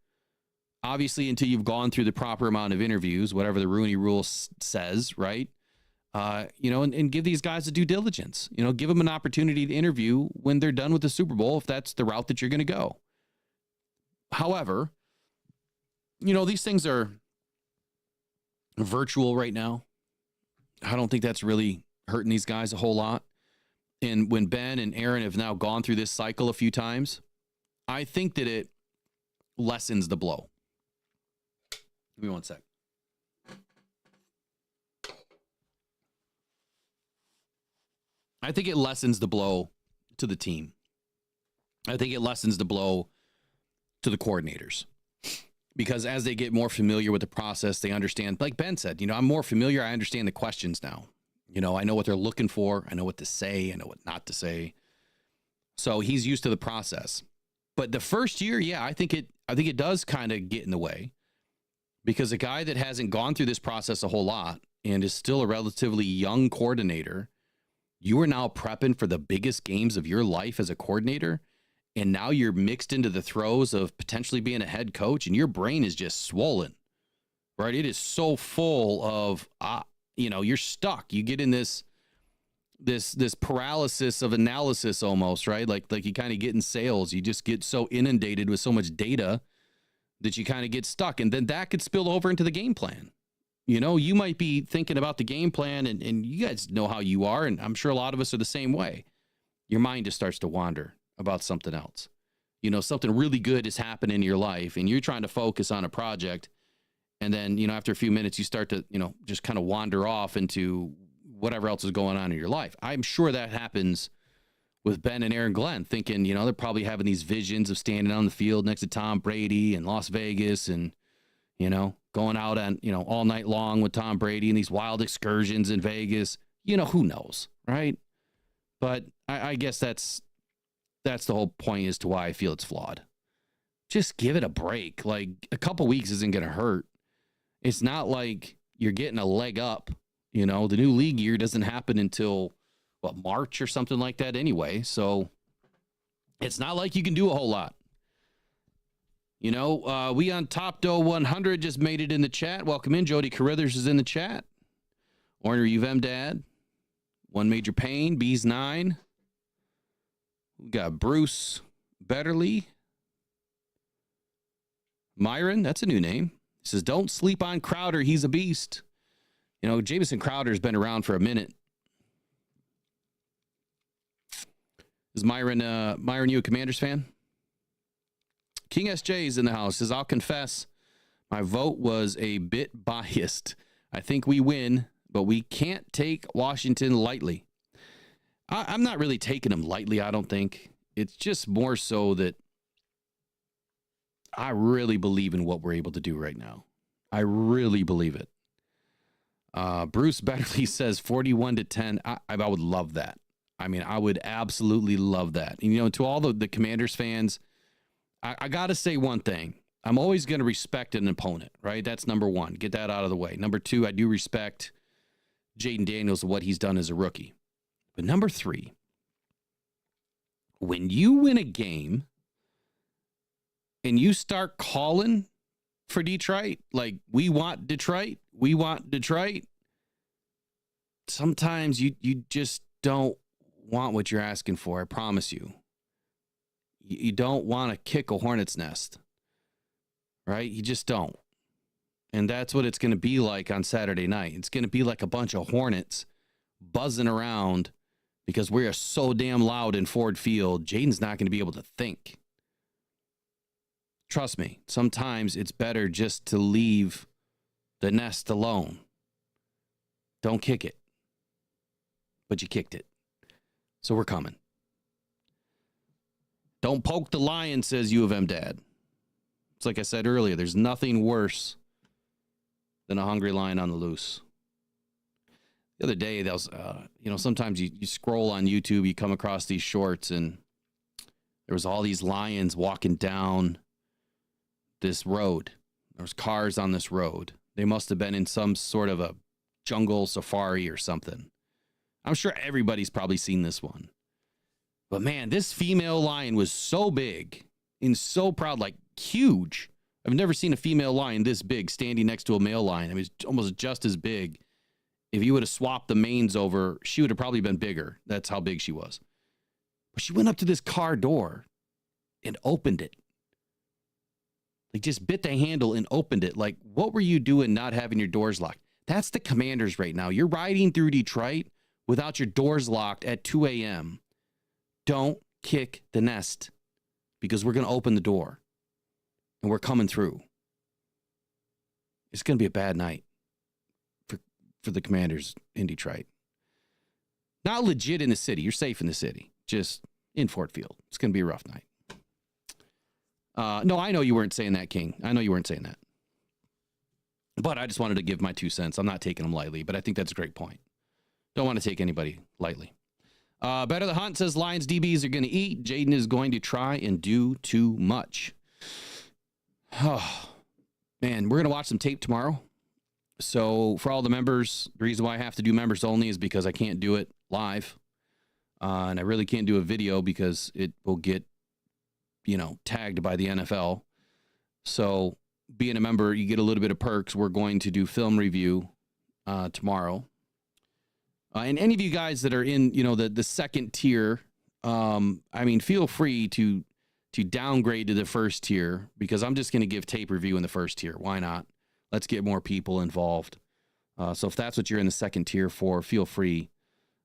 obviously, until you've gone through the proper amount of interviews, whatever the Rooney Rule says, right? And give these guys a due diligence. Give them an opportunity to interview when they're done with the Super Bowl, if that's the route that you're going to go. However, these things are virtual right now. I don't think that's really hurting these guys a whole lot. And when Ben and Aaron have now gone through this cycle a few times, I think that it lessens the blow. Give me one sec. I think it lessens the blow to the team. I think it lessens the blow to the coordinators. Because as they get more familiar with the process, they understand, like Ben said, I'm more familiar. I understand the questions now. I know what they're looking for. I know what to say. I know what not to say. So he's used to the process. But the first year, yeah, I think it does kind of get in the way, because a guy that hasn't gone through this process a whole lot and is still a relatively young coordinator, you are now prepping for the biggest games of your life as a coordinator. And now you're mixed into the throes of potentially being a head coach, and your brain is just swollen, right? It is so full of, you're stuck. You get in this paralysis of analysis almost, right? Like you kind of get in sales. You just get so inundated with so much data that you kind of get stuck. And then that could spill over into the game plan. You might be thinking about the game plan, and you guys know how you are, and I'm sure a lot of us are the same way. Your mind just starts to wander about something else. Something really good is happening in your life, and you're trying to focus on a project. And then, after a few minutes, you start to, just kind of wander off into whatever else is going on in your life. I'm sure that happens with Ben and Aaron Glenn, thinking, they're probably having these visions of standing on the field next to Tom Brady in Las Vegas and, going out on, all night long with Tom Brady and these wild excursions in Vegas. Who knows, right? But I guess that's the whole point as to why I feel it's flawed. Just give it a break. Like, a couple weeks isn't going to hurt. It's not like you're getting a leg up. The new league year doesn't happen until, March or something like that anyway. So it's not like you can do a whole lot. We on Top Doe 100 just made it in the chat. Welcome in. Jody Carruthers is in the chat. Orner UVM Dad. One Major Pain. Bees 9. We got Bruce Betterly. Myron, that's a new name. He says, don't sleep on Crowder. He's a beast. Jamison Crowder's been around for a minute. Is Myron you a Commanders fan? King SJ is in the house. Says, I'll confess, my vote was a bit biased. I think we win, but we can't take Washington lightly. I'm not really taking them lightly, I don't think. It's just more so that I really believe in what we're able to do right now. I really believe it. Bruce Betterly says 41-10. I would love that. I mean, I would absolutely love that. And, to all the Commanders fans, I got to say one thing. I'm always going to respect an opponent, right? That's number one. Get that out of the way. Number two, I do respect Jaden Daniels and what he's done as a rookie. But number three, when you win a game and you start calling for Detroit. Like, we want Detroit. We want Detroit. Sometimes you just don't want what you're asking for. I promise you. You don't want to kick a hornet's nest, right? You just don't. And that's what it's going to be like on Saturday night. It's going to be like a bunch of hornets buzzing around because we are so damn loud in Ford Field. Jaden's not going to be able to think. Trust me, sometimes it's better just to leave the nest alone. Don't kick it. But you kicked it. So we're coming. Don't poke the lion, says U of M dad. It's like I said earlier, there's nothing worse than a hungry lion on the loose. The other day, that was, sometimes you scroll on YouTube, you come across these shorts, and there was all these lions walking down this road. There was cars on this road. They must have been in some sort of a jungle safari or something. I'm sure everybody's probably seen this one. But man, this female lion was so big and so proud, like huge. I've never seen a female lion this big standing next to a male lion. I mean, it's almost just as big. If you would have swapped the manes over, she would have probably been bigger. That's how big she was. But she went up to this car door and opened it. Like, just bit the handle and opened it. Like, what were you doing not having your doors locked? That's the Commanders right now. You're riding through Detroit without your doors locked at 2 a.m. Don't kick the nest because we're going to open the door and we're coming through. It's going to be a bad night for the Commanders in Detroit. Not legit in the city. You're safe in the city. Just in Ford Field. It's going to be a rough night. No, I know you weren't saying that, King. I know you weren't saying that. But I just wanted to give my 2 cents. I'm not taking them lightly, but I think that's a great point. Don't want to take anybody lightly. Better the Hunt says Lions DBs are going to eat. Jaden is going to try and do too much. Oh, man, we're going to watch some tape tomorrow. So for all the members, the reason why I have to do members only is because I can't do it live. And I really can't do a video because it will get, tagged by the NFL. So being a member, you get a little bit of perks. We're going to do film review tomorrow. And any of you guys that are in, the second tier, feel free to downgrade to the first tier because I'm just going to give tape review in the first tier. Why not? Let's get more people involved. So if that's what you're in the second tier for, feel free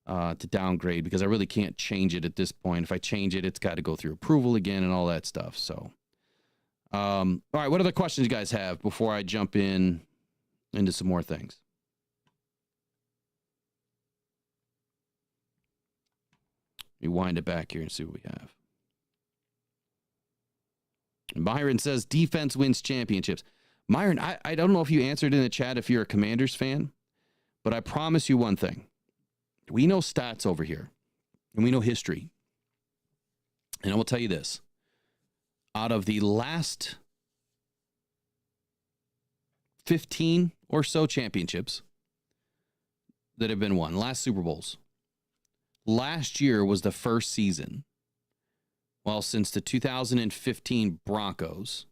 to downgrade because I really can't change it at this point. If I change it, it's got to go through approval again and all that stuff. So, all right, what other questions you guys have before I jump into some more things? Let me wind it back here and see what we have. And Myron says defense wins championships. Myron, I don't know if you answered in the chat if you're a Commanders fan, but I promise you one thing. We know stats over here, and we know history. And I will tell you this. Out of the last 15 or so championships that have been won, last Super Bowls, last year was the first season, well, since the 2015 Broncos,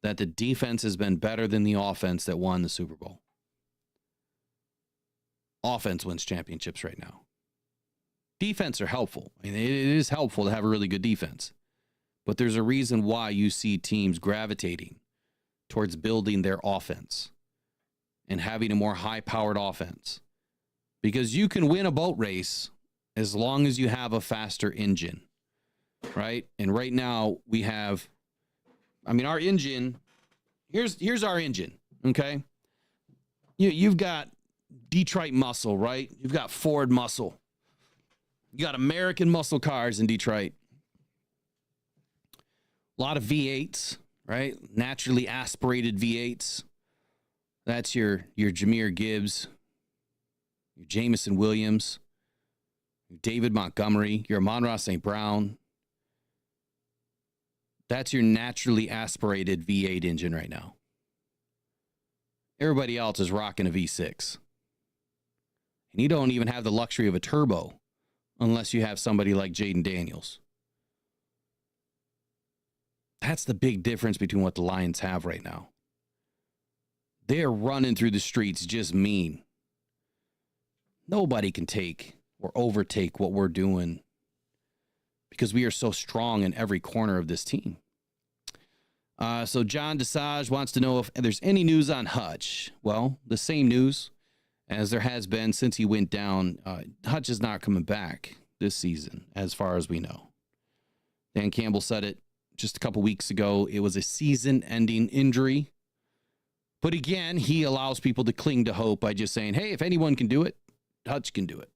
that the defense has been better than the offense that won the Super Bowl. Offense wins championships right now. Defense are helpful. I mean, it is helpful to have a really good defense. But there's a reason why you see teams gravitating towards building their offense and having a more high-powered offense. Because you can win a boat race as long as you have a faster engine, right? And right now we have, our engine, here's our engine, okay? You've got Detroit muscle, right? You've got Ford muscle. You got American muscle cars in Detroit. A lot of V8s, right? Naturally aspirated V8s. That's your Jahmyr Gibbs, your Jamison Williams, your David Montgomery, your Amon-Ra St. Brown. That's your naturally aspirated V8 engine right now. Everybody else is rocking a V6. And you don't even have the luxury of a turbo unless you have somebody like Jaden Daniels. That's the big difference between what the Lions have right now. They're running through the streets just mean. Nobody can take or overtake what we're doing because we are so strong in every corner of this team. So John Desage wants to know if there's any news on Hutch. Well, the same news as there has been since he went down. Hutch is not coming back this season, as far as we know. Dan Campbell said it just a couple weeks ago. It was a season-ending injury. But again, he allows people to cling to hope by just saying, hey, if anyone can do it, Hutch can do it.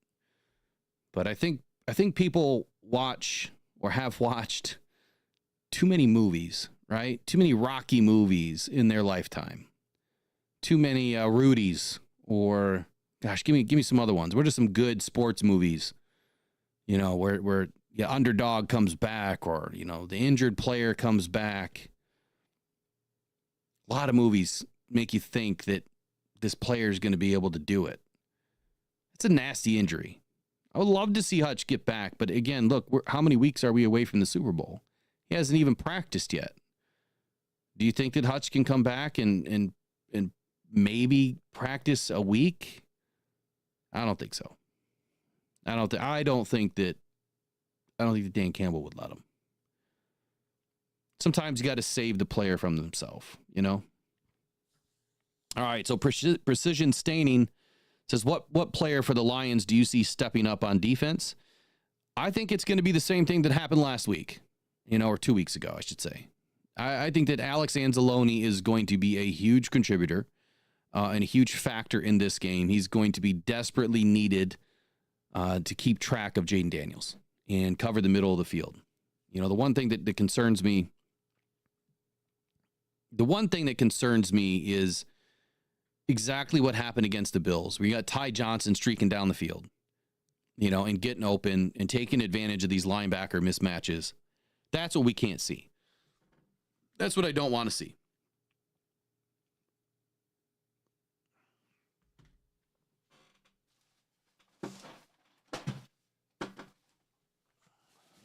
But I think people watch or have watched too many movies, right? Too many Rocky movies in their lifetime. Too many Rudies, or gosh, give me some other ones. What are some good sports movies? You know, where the underdog comes back, or you know, the injured player comes back. A lot of movies make you think that this player is going to be able to do it. It's a nasty injury. I would love to see Hutch get back, but again, look, how many weeks are we away from the Super Bowl? He hasn't even practiced yet. Do you think that Hutch can come back and maybe practice a week? I don't think so. I don't think that Dan Campbell would let him. Sometimes you got to save the player from themselves, you know? All right, so Precision Staining says, what player for the Lions do you see stepping up on defense? I think it's going to be the same thing that happened last week, you know, or 2 weeks ago, I should say. I think that Alex Anzalone is going to be a huge contributor and a huge factor in this game. He's going to be desperately needed to keep track of Jaden Daniels and cover the middle of the field. You know, the one thing that concerns me is exactly what happened against the Bills. We got Ty Johnson streaking down the field, you know, and getting open and taking advantage of these linebacker mismatches. That's what we can't see. That's what I don't want to see.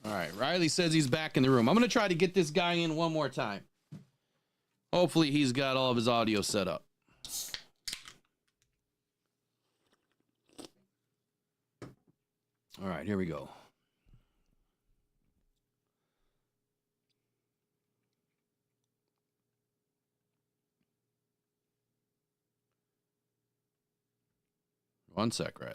All right, Riley says he's back in the room. I'm going to try to get this guy in one more time. Hopefully he's got all of his audio set up. All right, here we go. One sec, Riley.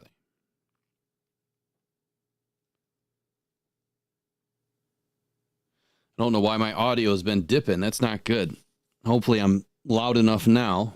I don't know why my audio has been dipping. That's not good. Hopefully I'm loud enough now.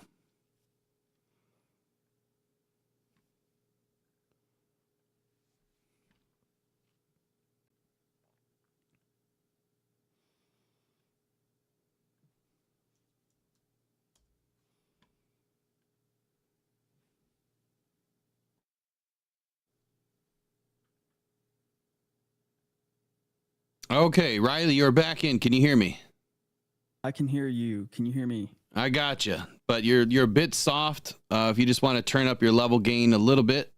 Okay, Riley, you're back in. Can you hear me? I can hear you. Can you hear me? I gotcha, but you're a bit soft. If you just want to turn up your level gain a little bit.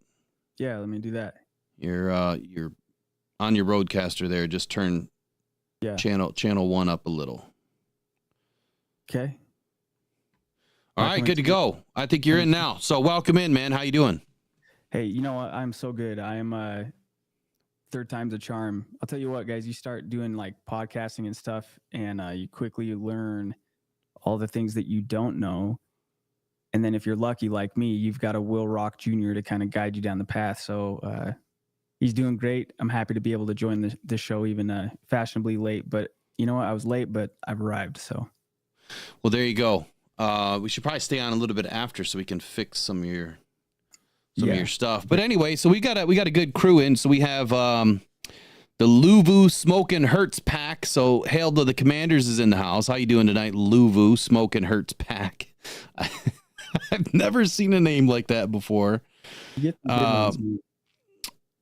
Yeah, let me do that. You're on your roadcaster there. Just turn channel 1 up a little. Okay. All right, good to go. I think you're in now. So welcome in, man. How you doing? Hey, you know what? I'm so good. I am third time's a charm. I'll tell you what, guys, you start doing like podcasting and stuff, and you quickly learn all the things that you don't know. And then if you're lucky like me, you've got a Will Rock Jr. to kind of guide you down the path. So he's doing great. I'm happy to be able to join the show even fashionably late. But you know what? I was late, but I've arrived. So, well, there you go. We should probably stay on a little bit after so we can fix some of your stuff. But anyway, so we got a good crew in. So we have the Luvu Smokin' Hurts pack. So Hail to the Commanders is in the house. How you doing tonight, Luvu Smokin' Hurts pack? I've never seen a name like that before.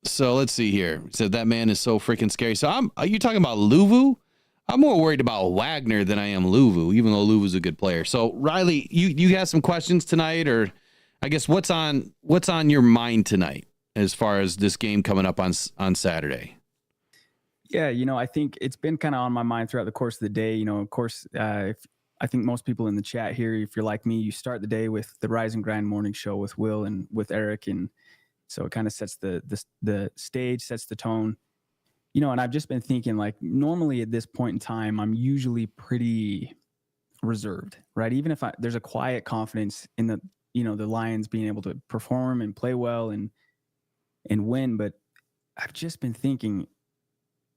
So let's see here. So that man is so freaking scary. So are you talking about Luvu? I'm more worried about Wagner than I am Luvu, even though Luvu's a good player. So Riley, you got some questions tonight, or I guess what's on your mind tonight as far as this game coming up on Saturday? Yeah, you know, I think it's been kind of on my mind throughout the course of the day. You know, of course, if I think most people in the chat here, if you're like me, you start the day with the Rise and Grind morning show with Will and with Eric, and so it kind of sets the stage, sets the tone. And I've just been thinking, like, normally at this point in time, I'm usually pretty reserved, right? Even if there's a quiet confidence in the Lions being able to perform and play well and win, but I've just been thinking,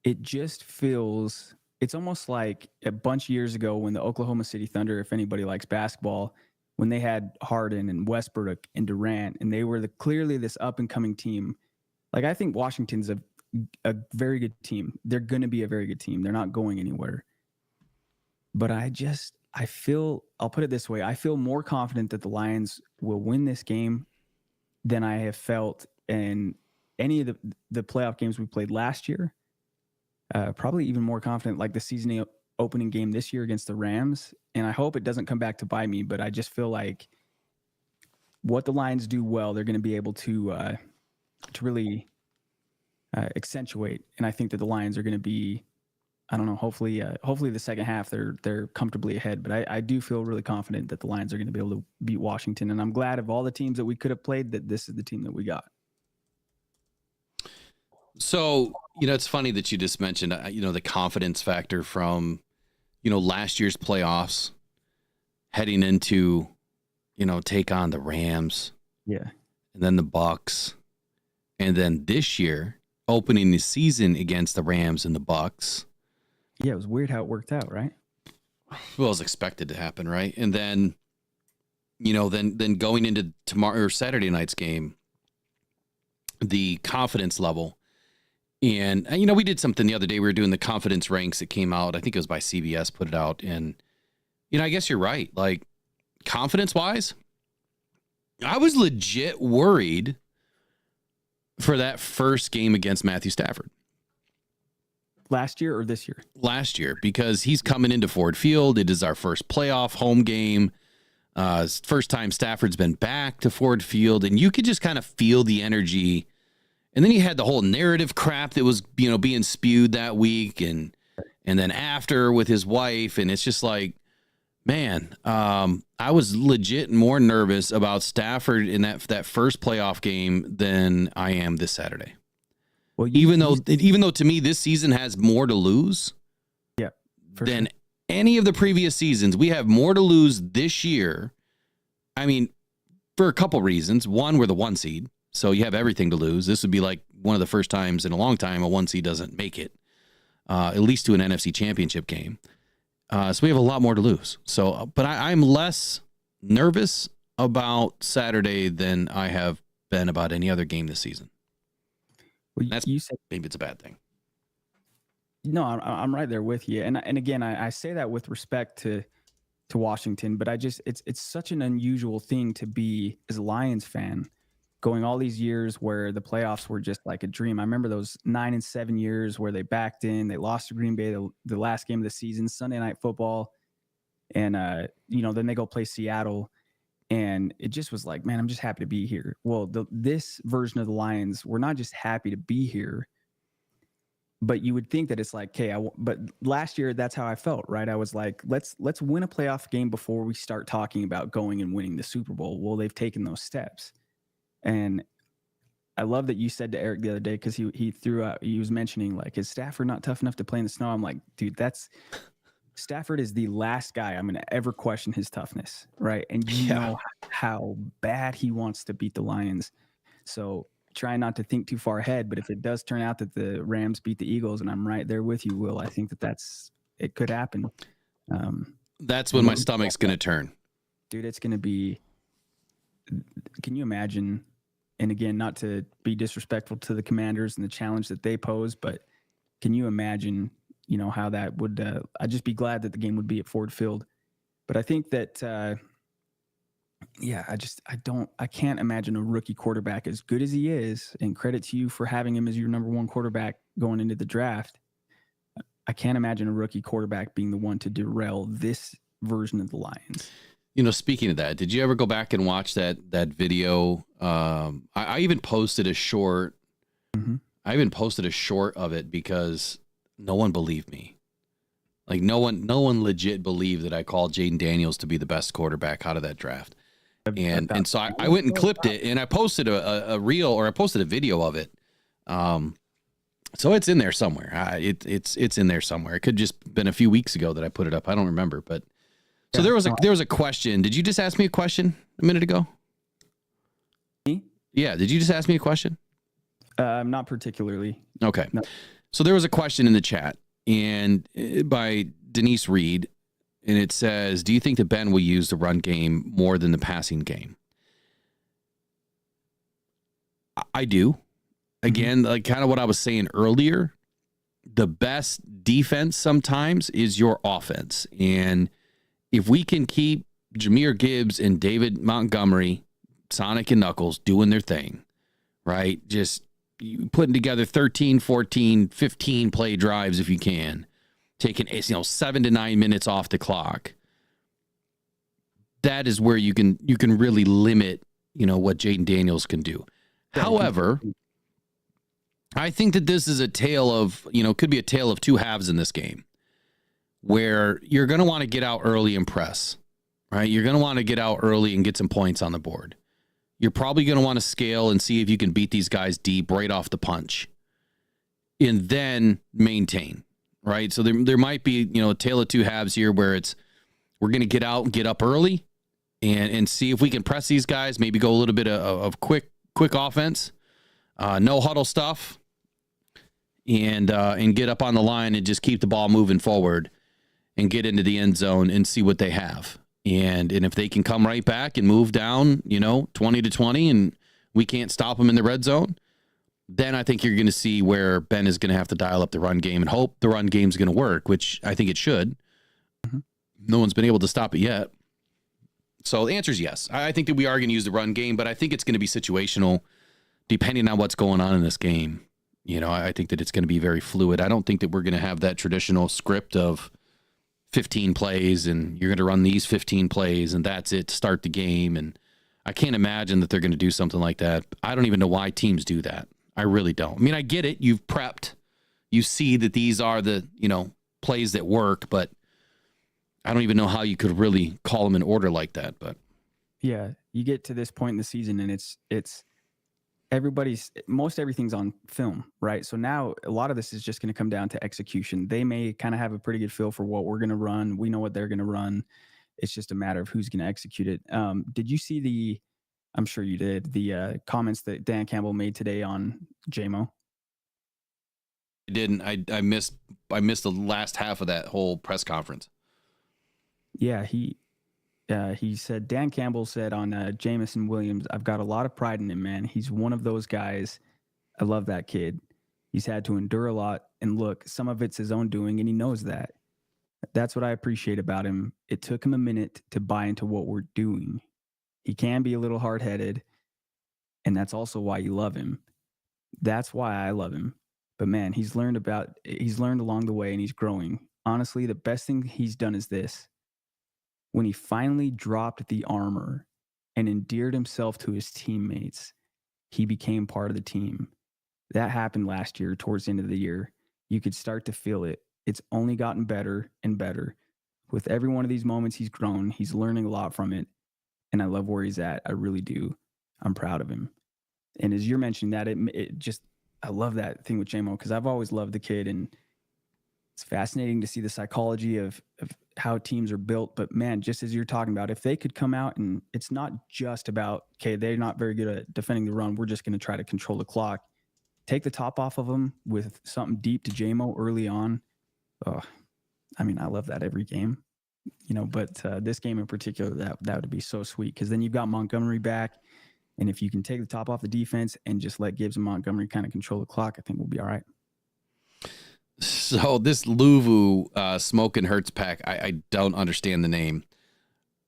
it just feels, it's almost like a bunch of years ago when the Oklahoma City Thunder, if anybody likes basketball, when they had Harden and Westbrook and Durant, and they were clearly this up and coming team. Like, I think Washington's a very good team. They're going to be a very good team. They're not going anywhere. But I feel, I'll put it this way, I feel more confident that the Lions will win this game than I have felt in any of the playoff games we played last year. Probably even more confident, like the season opening game this year against the Rams. And I hope it doesn't come back to bite me, but I just feel like what the Lions do well, they're going to be able to really accentuate. And I think that the Lions are going to be, I don't know, hopefully the second half they're comfortably ahead. But I do feel really confident that the Lions are going to be able to beat Washington. And I'm glad of all the teams that we could have played that this is the team that we got. So, it's funny that you just mentioned, the confidence factor from, last year's playoffs heading into, take on the Rams. Yeah. And then the Bucks. And then this year, opening the season against the Rams and the Bucks. Yeah, it was weird how it worked out, right? Well, it was expected to happen, right? And then, then going into tomorrow or Saturday night's game, the confidence level. And, we did something the other day. We were doing the confidence ranks. It came out, I think it was by CBS, put it out. And, I guess you're right. Like, confidence-wise, I was legit worried for that first game against Matthew Stafford. Last year or this year? Last year, because he's coming into Ford Field. It is our first playoff home game. First time Stafford's been back to Ford Field. And you could just kind of feel the energy. And then you had the whole narrative crap that was, being spewed that week, and then after with his wife, and it's just like, man, I was legit more nervous about Stafford in that first playoff game than I am this Saturday. Well, even though to me this season has more to lose, than any of the previous seasons, we have more to lose this year. I mean, for a couple reasons. One, we're the 1 seed. So you have everything to lose. This would be like one of the first times in a long time a 1 seed doesn't make it, at least to an NFC championship game. So we have a lot more to lose. So, but I'm less nervous about Saturday than I have been about any other game this season. Well, you said maybe it's a bad thing. No, I'm right there with you. And again, I say that with respect to Washington, but it's such an unusual thing to be as a Lions fan, going all these years where the playoffs were just like a dream. I remember those 9 and 7 years where they backed in, they lost to Green Bay the last game of the season, Sunday Night Football. And, then they go play Seattle. And it just was like, man, I'm just happy to be here. Well, this version of the Lions, we're not just happy to be here, but you would think that it's like, okay, but last year, that's how I felt, right? I was like, let's win a playoff game before we start talking about going and winning the Super Bowl. Well, they've taken those steps. And I love that you said to Eric the other day, because he was mentioning, like, is Stafford not tough enough to play in the snow? I'm like, dude, Stafford is the last guy I'm going to ever question his toughness, right? And you know how bad he wants to beat the Lions. So try not to think too far ahead, but if it does turn out that the Rams beat the Eagles, and I'm right there with you, Will, I think it could happen. That's when my stomach's going to turn. Dude, it's going to be, can you imagine? And again, not to be disrespectful to the Commanders and the challenge that they pose, but can you imagine, how that would, I'd just be glad that the game would be at Ford Field. But I think that, I can't imagine a rookie quarterback as good as he is, and credit to you for having him as your number one quarterback going into the draft. I can't imagine a rookie quarterback being the one to derail this version of the Lions. Speaking of that, did you ever go back and watch that video? I even posted a short. Mm-hmm. I even posted a short of it because no one believed me. Like no one legit believed that I called Jaden Daniels to be the best quarterback out of that draft. And so I went and clipped it, and I posted a reel, or I posted a video of it. So it's in there somewhere. It's in there somewhere. It could just been a few weeks ago that I put it up. I don't remember, but so there was a question. Did you just ask me a question a minute ago? Me? Yeah. Did you just ask me a question? Not particularly. Okay. No. So there was a question in the chat, and by Denise Reed, and it says, "Do you think that Ben will use the run game more than the passing game?" I do. Again, like kind of what I was saying earlier, the best defense sometimes is your offense. And if we can keep Jahmyr Gibbs and David Montgomery, Sonic and Knuckles doing their thing, right? Just putting together 13, 14, 15 play drives if you can, taking 7 to 9 minutes off the clock. That is where you can really limit, what Jaden Daniels can do. However, I think that this is a tale of, could be a tale of two halves in this game, where you're going to want to get out early and press, right? You're going to want to get out early and get some points on the board. You're probably going to want to scale and see if you can beat these guys deep right off the punch and then maintain, right? So there might be, a tale of two halves here where we're going to get out and get up early and see if we can press these guys, maybe go a little bit of quick offense, no huddle stuff, and get up on the line and just keep the ball moving forward and get into the end zone and see what they have. And if they can come right back and move down, 20-20, and we can't stop them in the red zone, then I think you're going to see where Ben is going to have to dial up the run game and hope the run game's going to work, which I think it should. Mm-hmm. No one's been able to stop it yet. So the answer is yes. I think that we are going to use the run game, but I think it's going to be situational depending on what's going on in this game. I think that it's going to be very fluid. I don't think that we're going to have that traditional script of 15 plays and you're going to run these 15 plays and that's it to start the game. And I can't imagine that they're going to do something like that. I don't even know why teams do that. I really don't. I mean, I get it. You've prepped. You see that these are the, plays that work, but I don't even know how you could really call them in order like that. But yeah, you get to this point in the season and it's most everything's on film, right? So now a lot of this is just going to come down to execution. They may kind of have a pretty good feel for what we're going to run. We know what they're going to run. It's just a matter of who's going to execute it. Did you see I'm sure you did, the comments that Dan Campbell made today on JMO? I didn't. I missed the last half of that whole press conference. Yeah, he said, Dan Campbell said on Jamison Williams, "I've got a lot of pride in him, man. He's one of those guys. I love that kid. He's had to endure a lot. And look, some of it's his own doing, and he knows that. That's what I appreciate about him. It took him a minute to buy into what we're doing. He can be a little hard-headed, and that's also why you love him. That's why I love him. But man, he's learned along the way, and he's growing. Honestly, the best thing he's done is this. When he finally dropped the armor and endeared himself to his teammates, he became part of the team. That happened last year, towards the end of the year. You could start to feel it. It's only gotten better and better. With every one of these moments, he's grown. He's learning a lot from it. And I love where he's at. I really do. I'm proud of him. And as you're mentioning that, I love that thing with JMO because I've always loved the kid, and it's fascinating to see the psychology of how teams are built. But man, just as you're talking about, if they could come out and it's not just about, okay, they're not very good at defending the run, we're just going to try to control the clock. Take the top off of them with something deep to JMO early on. I love that every game. But this game in particular, that would be so sweet because then you've got Montgomery back, and if you can take the top off the defense and just let Gibbs and Montgomery kind of control the clock, I think we'll be all right. So this Luvu Smoke and Hurts pack, I don't understand the name.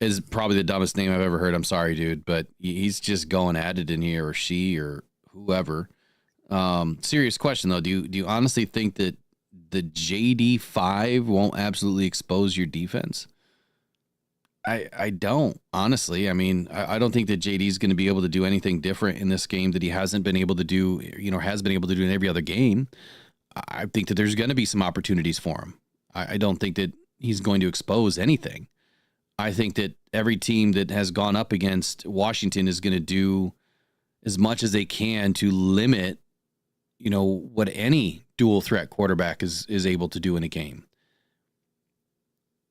Is probably the dumbest name I've ever heard. I'm sorry, dude, but he's just going at it in here, or she, or whoever. Serious question though. Do you honestly think that the JD5 won't absolutely expose your defense? I don't, honestly. I mean, I don't think that JD is going to be able to do anything different in this game that he hasn't been able to do, has been able to do in every other game. I think that there's going to be some opportunities for him. I don't think that he's going to expose anything. I think that every team that has gone up against Washington is going to do as much as they can to limit, what any dual threat quarterback is able to do in a game.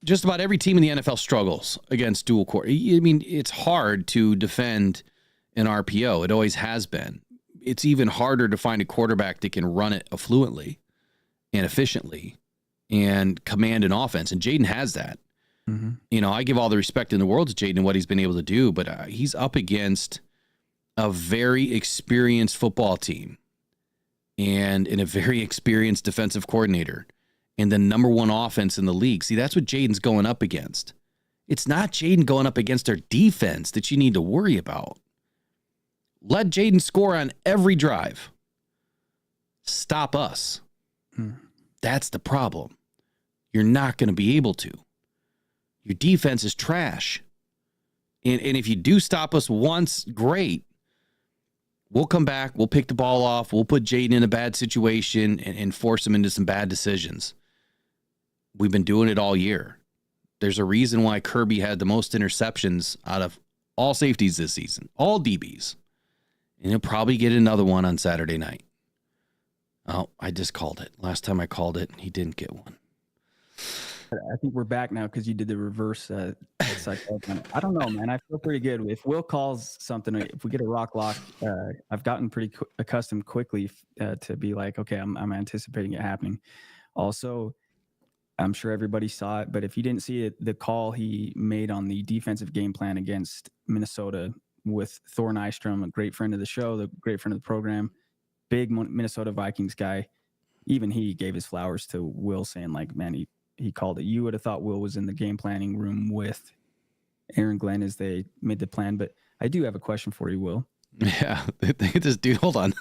Just about every team in the NFL struggles against dual quarter. I mean, it's hard to defend an RPO. It always has been. It's even harder to find a quarterback that can run it fluently and efficiently and command an offense. And Jaden has that. Mm-hmm. I give all the respect in the world to Jaden and what he's been able to do, but he's up against a very experienced football team and a very experienced defensive coordinator and the number one offense in the league. See, that's what Jaden's going up against. It's not Jaden going up against our defense that you need to worry about. Let Jaden score on every drive. Stop us. That's the problem. You're not going to be able to. Your defense is trash. And if you do stop us once, great. We'll come back. We'll pick the ball off. We'll put Jaden in a bad situation and force him into some bad decisions. We've been doing it all year. There's a reason why Kirby had the most interceptions out of all safeties this season, all DBs. And he'll probably get another one on Saturday night. Oh, I just called it. Last time I called it, he didn't get one. I think we're back now because you did the reverse psychology. I don't know, man. I feel pretty good. If Will calls something, if we get a rock lock, I've gotten pretty accustomed quickly to be like, okay, I'm anticipating it happening. Also, I'm sure everybody saw it, but if you didn't see it, the call he made on the defensive game plan against Minnesota with Thor Nystrom, a great friend of the show, the great friend of the program, big Minnesota Vikings guy, even he gave his flowers to Will, saying like, man, he called it. You would have thought Will was in the game planning room with Aaron Glenn as they made the plan. But I do have a question for you, Will. Yeah, this dude, hold on.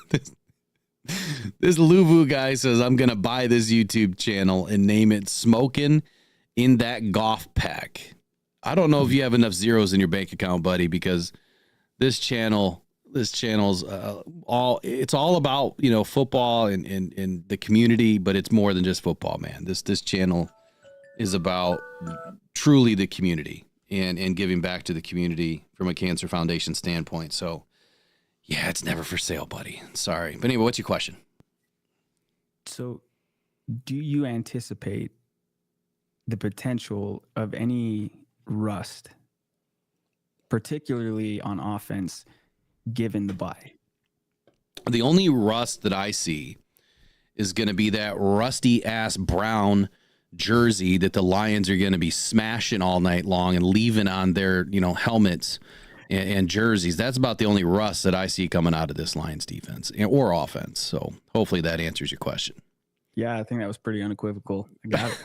This Luvu guy says, I'm going to buy this YouTube channel and name it Smokin' in That Golf Pack. I don't know if you have enough zeros in your bank account, buddy, because this channel's it's all about, football and the community, but it's more than just football, man. This channel is about truly the community and giving back to the community from a Cancer Foundation standpoint. So yeah, it's never for sale, buddy. Sorry. But anyway, what's your question? So do you anticipate the potential of any rust, particularly on offense, given the bye? The only rust that I see is going to be that rusty ass brown jersey that the Lions are going to be smashing all night long and leaving on their, helmets and jerseys. That's about the only rust that I see coming out of this Lions defense or offense. So hopefully that answers your question. Yeah, I think that was pretty unequivocal. I got it.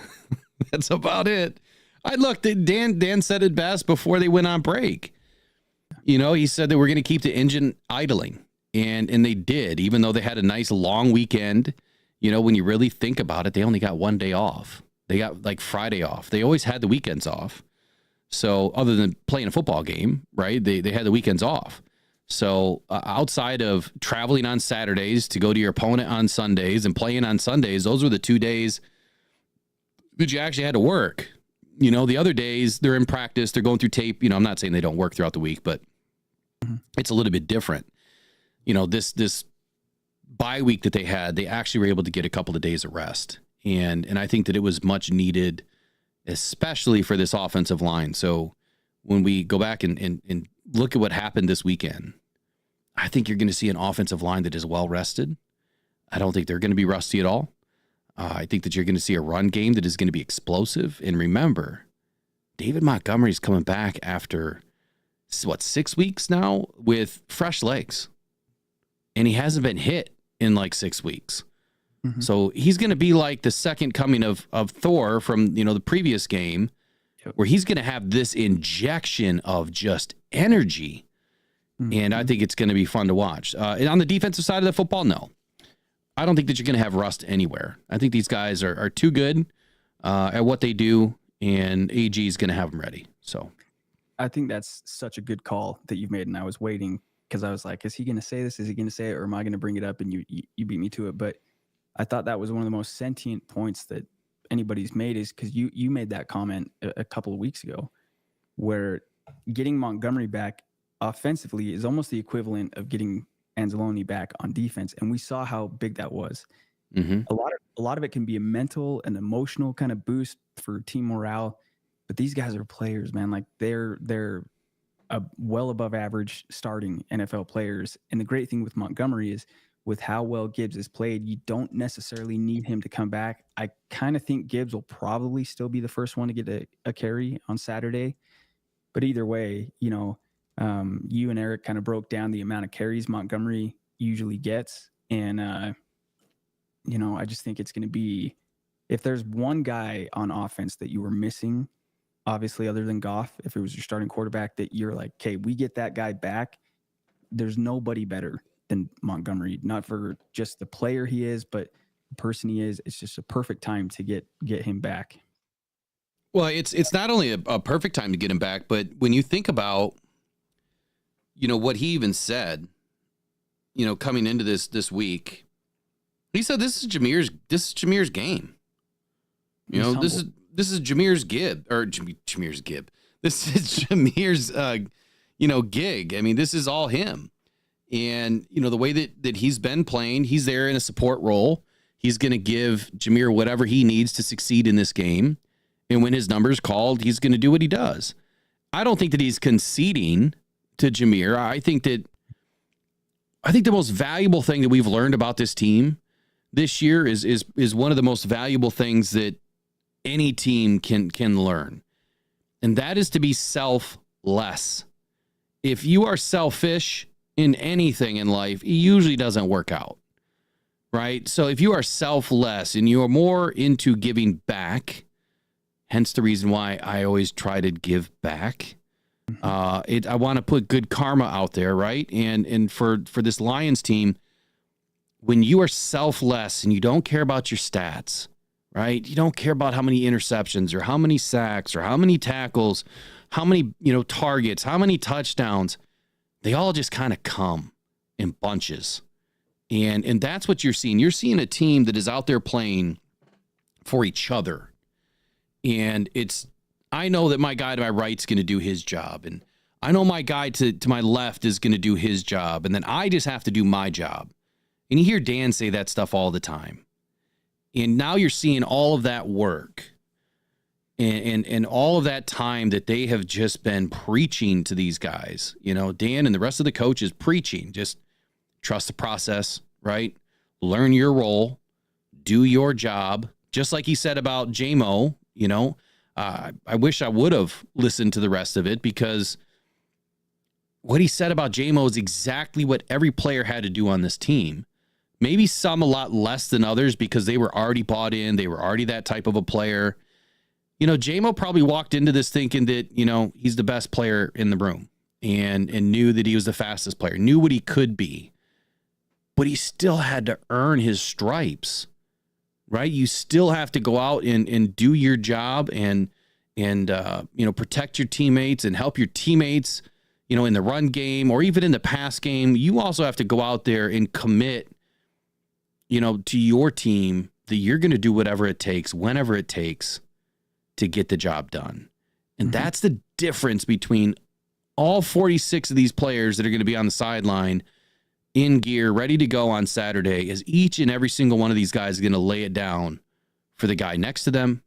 That's about it. I looked at Dan said it best before they went on break. He said that we're going to keep the engine idling, and they did, even though they had a nice long weekend. When you really think about it, they only got one day off. They got like Friday off. They always had the weekends off. So other than playing a football game, right, they had the weekends off. So outside of traveling on Saturdays to go to your opponent on Sundays and playing on Sundays, those were the 2 days that you actually had to work. The other days they're in practice, they're going through tape. I'm not saying they don't work throughout the week, but it's a little bit different. This bye week that they had, they actually were able to get a couple of days of rest. And I think that it was much needed, especially for this offensive line. So when we go back and look at what happened this weekend, I think you're going to see an offensive line that is well rested. I don't think they're going to be rusty at all. I think that you're going to see a run game that is going to be explosive. And remember, David Montgomery's coming back after, 6 weeks now with fresh legs. And he hasn't been hit in like 6 weeks. Mm-hmm. So he's going to be like the second coming of Thor from, the previous game, where he's going to have this injection of just energy. Mm-hmm. And I think it's going to be fun to watch. And on the defensive side of the football, no. I don't think that you're going to have rust anywhere. I think these guys are too good at what they do, and AG is going to have them ready. So I think that's such a good call that you've made, and I was waiting because I was like, is he going to say this? Is he going to say it, or am I going to bring it up? And you beat me to it. But I thought that was one of the most sentient points that anybody's made is because you made that comment a couple of weeks ago, where getting Montgomery back offensively is almost the equivalent of getting Anzalone back on defense, and we saw how big that was. Mm-hmm. A lot of it can be a mental and emotional kind of boost for team morale, but these guys are players, man. Like they're well above average starting NFL players. And the great thing with Montgomery is with how well Gibbs has played, you don't necessarily need him to come back. I kind of think Gibbs will probably still be the first one to get a carry on Saturday. But either way, you know, you and Eric kind of broke down the amount of carries Montgomery usually gets. And, you know, I just think it's going to be, if there's one guy on offense that you were missing, obviously other than Goff, if it was your starting quarterback, that you're like, okay, we get that guy back, there's nobody better than Montgomery, not for just the player he is, but the person he is. It's just a perfect time to get him back. Well, it's not only a perfect time to get him back, but when you think about, you know, what he even said, you know, coming into this week, he said this is Jameer's game. You know, this is Jameer's Jameer's gib. This is Jameer's you know, gig. I mean, this is all him. And, you know, the way that he's been playing, he's there in a support role. He's going to give Jameer whatever he needs to succeed in this game. And when his number's called, he's going to do what he does. I don't think that he's conceding to Jameer. I think the most valuable thing that we've learned about this team this year is one of the most valuable things that any team can learn. And that is to be selfless. If you are selfish in anything in life, it usually doesn't work out, right? So if you are selfless and you are more into giving back, hence the reason why I always try to give back. I want to put good karma out there, right? And for this Lions team, when you are selfless and you don't care about your stats, right? You don't care about how many interceptions or how many sacks or how many tackles, how many, you know, targets, how many touchdowns. They all just kind of come in bunches. And that's what you're seeing. You're seeing a team that is out there playing for each other. And I know that my guy to my right is going to do his job. And I know my guy to my left is going to do his job. And then I just have to do my job. And you hear Dan say that stuff all the time. And now you're seeing all of that work and all of that time that they have just been preaching to these guys. You know, Dan and the rest of the coaches preaching, just trust the process, right? Learn your role, do your job. Just like he said about JMO, you know, I wish I would have listened to the rest of it, because what he said about JMO is exactly what every player had to do on this team. Maybe some a lot less than others because they were already bought in. They were already that type of a player. You know, JMO probably walked into this thinking that, you know, he's the best player in the room and knew that he was the fastest player, knew what he could be, but he still had to earn his stripes, right? You still have to go out and do your job and you know, protect your teammates and help your teammates, you know, in the run game or even in the pass game. You also have to go out there and commit, you know, to your team that you're going to do whatever it takes, whenever it takes to get the job done. And that's the difference between all 46 of these players that are going to be on the sideline in gear, ready to go on Saturday, is each and every single one of these guys is going to lay it down for the guy next to them.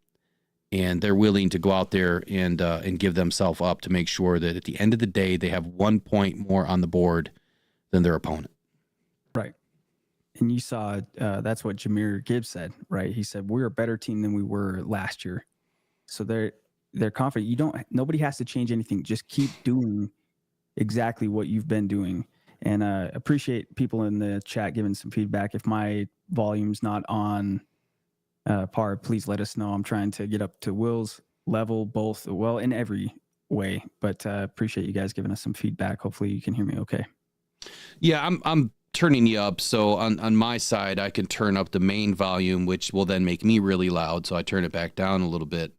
And they're willing to go out there and give themselves up to make sure that at the end of the day, they have 1 point more on the board than their opponent. Right. And you saw that's what Jahmyr Gibbs said, right? He said, we're a better team than we were last year. So they're confident. Nobody has to change anything. Just keep doing exactly what you've been doing. And appreciate people in the chat giving some feedback. If my volume's not on par, please let us know. I'm trying to get up to Will's level, both, well, in every way. But appreciate you guys giving us some feedback. Hopefully you can hear me okay. Yeah, I'm turning you up. So on my side, I can turn up the main volume, which will then make me really loud. So I turn it back down a little bit.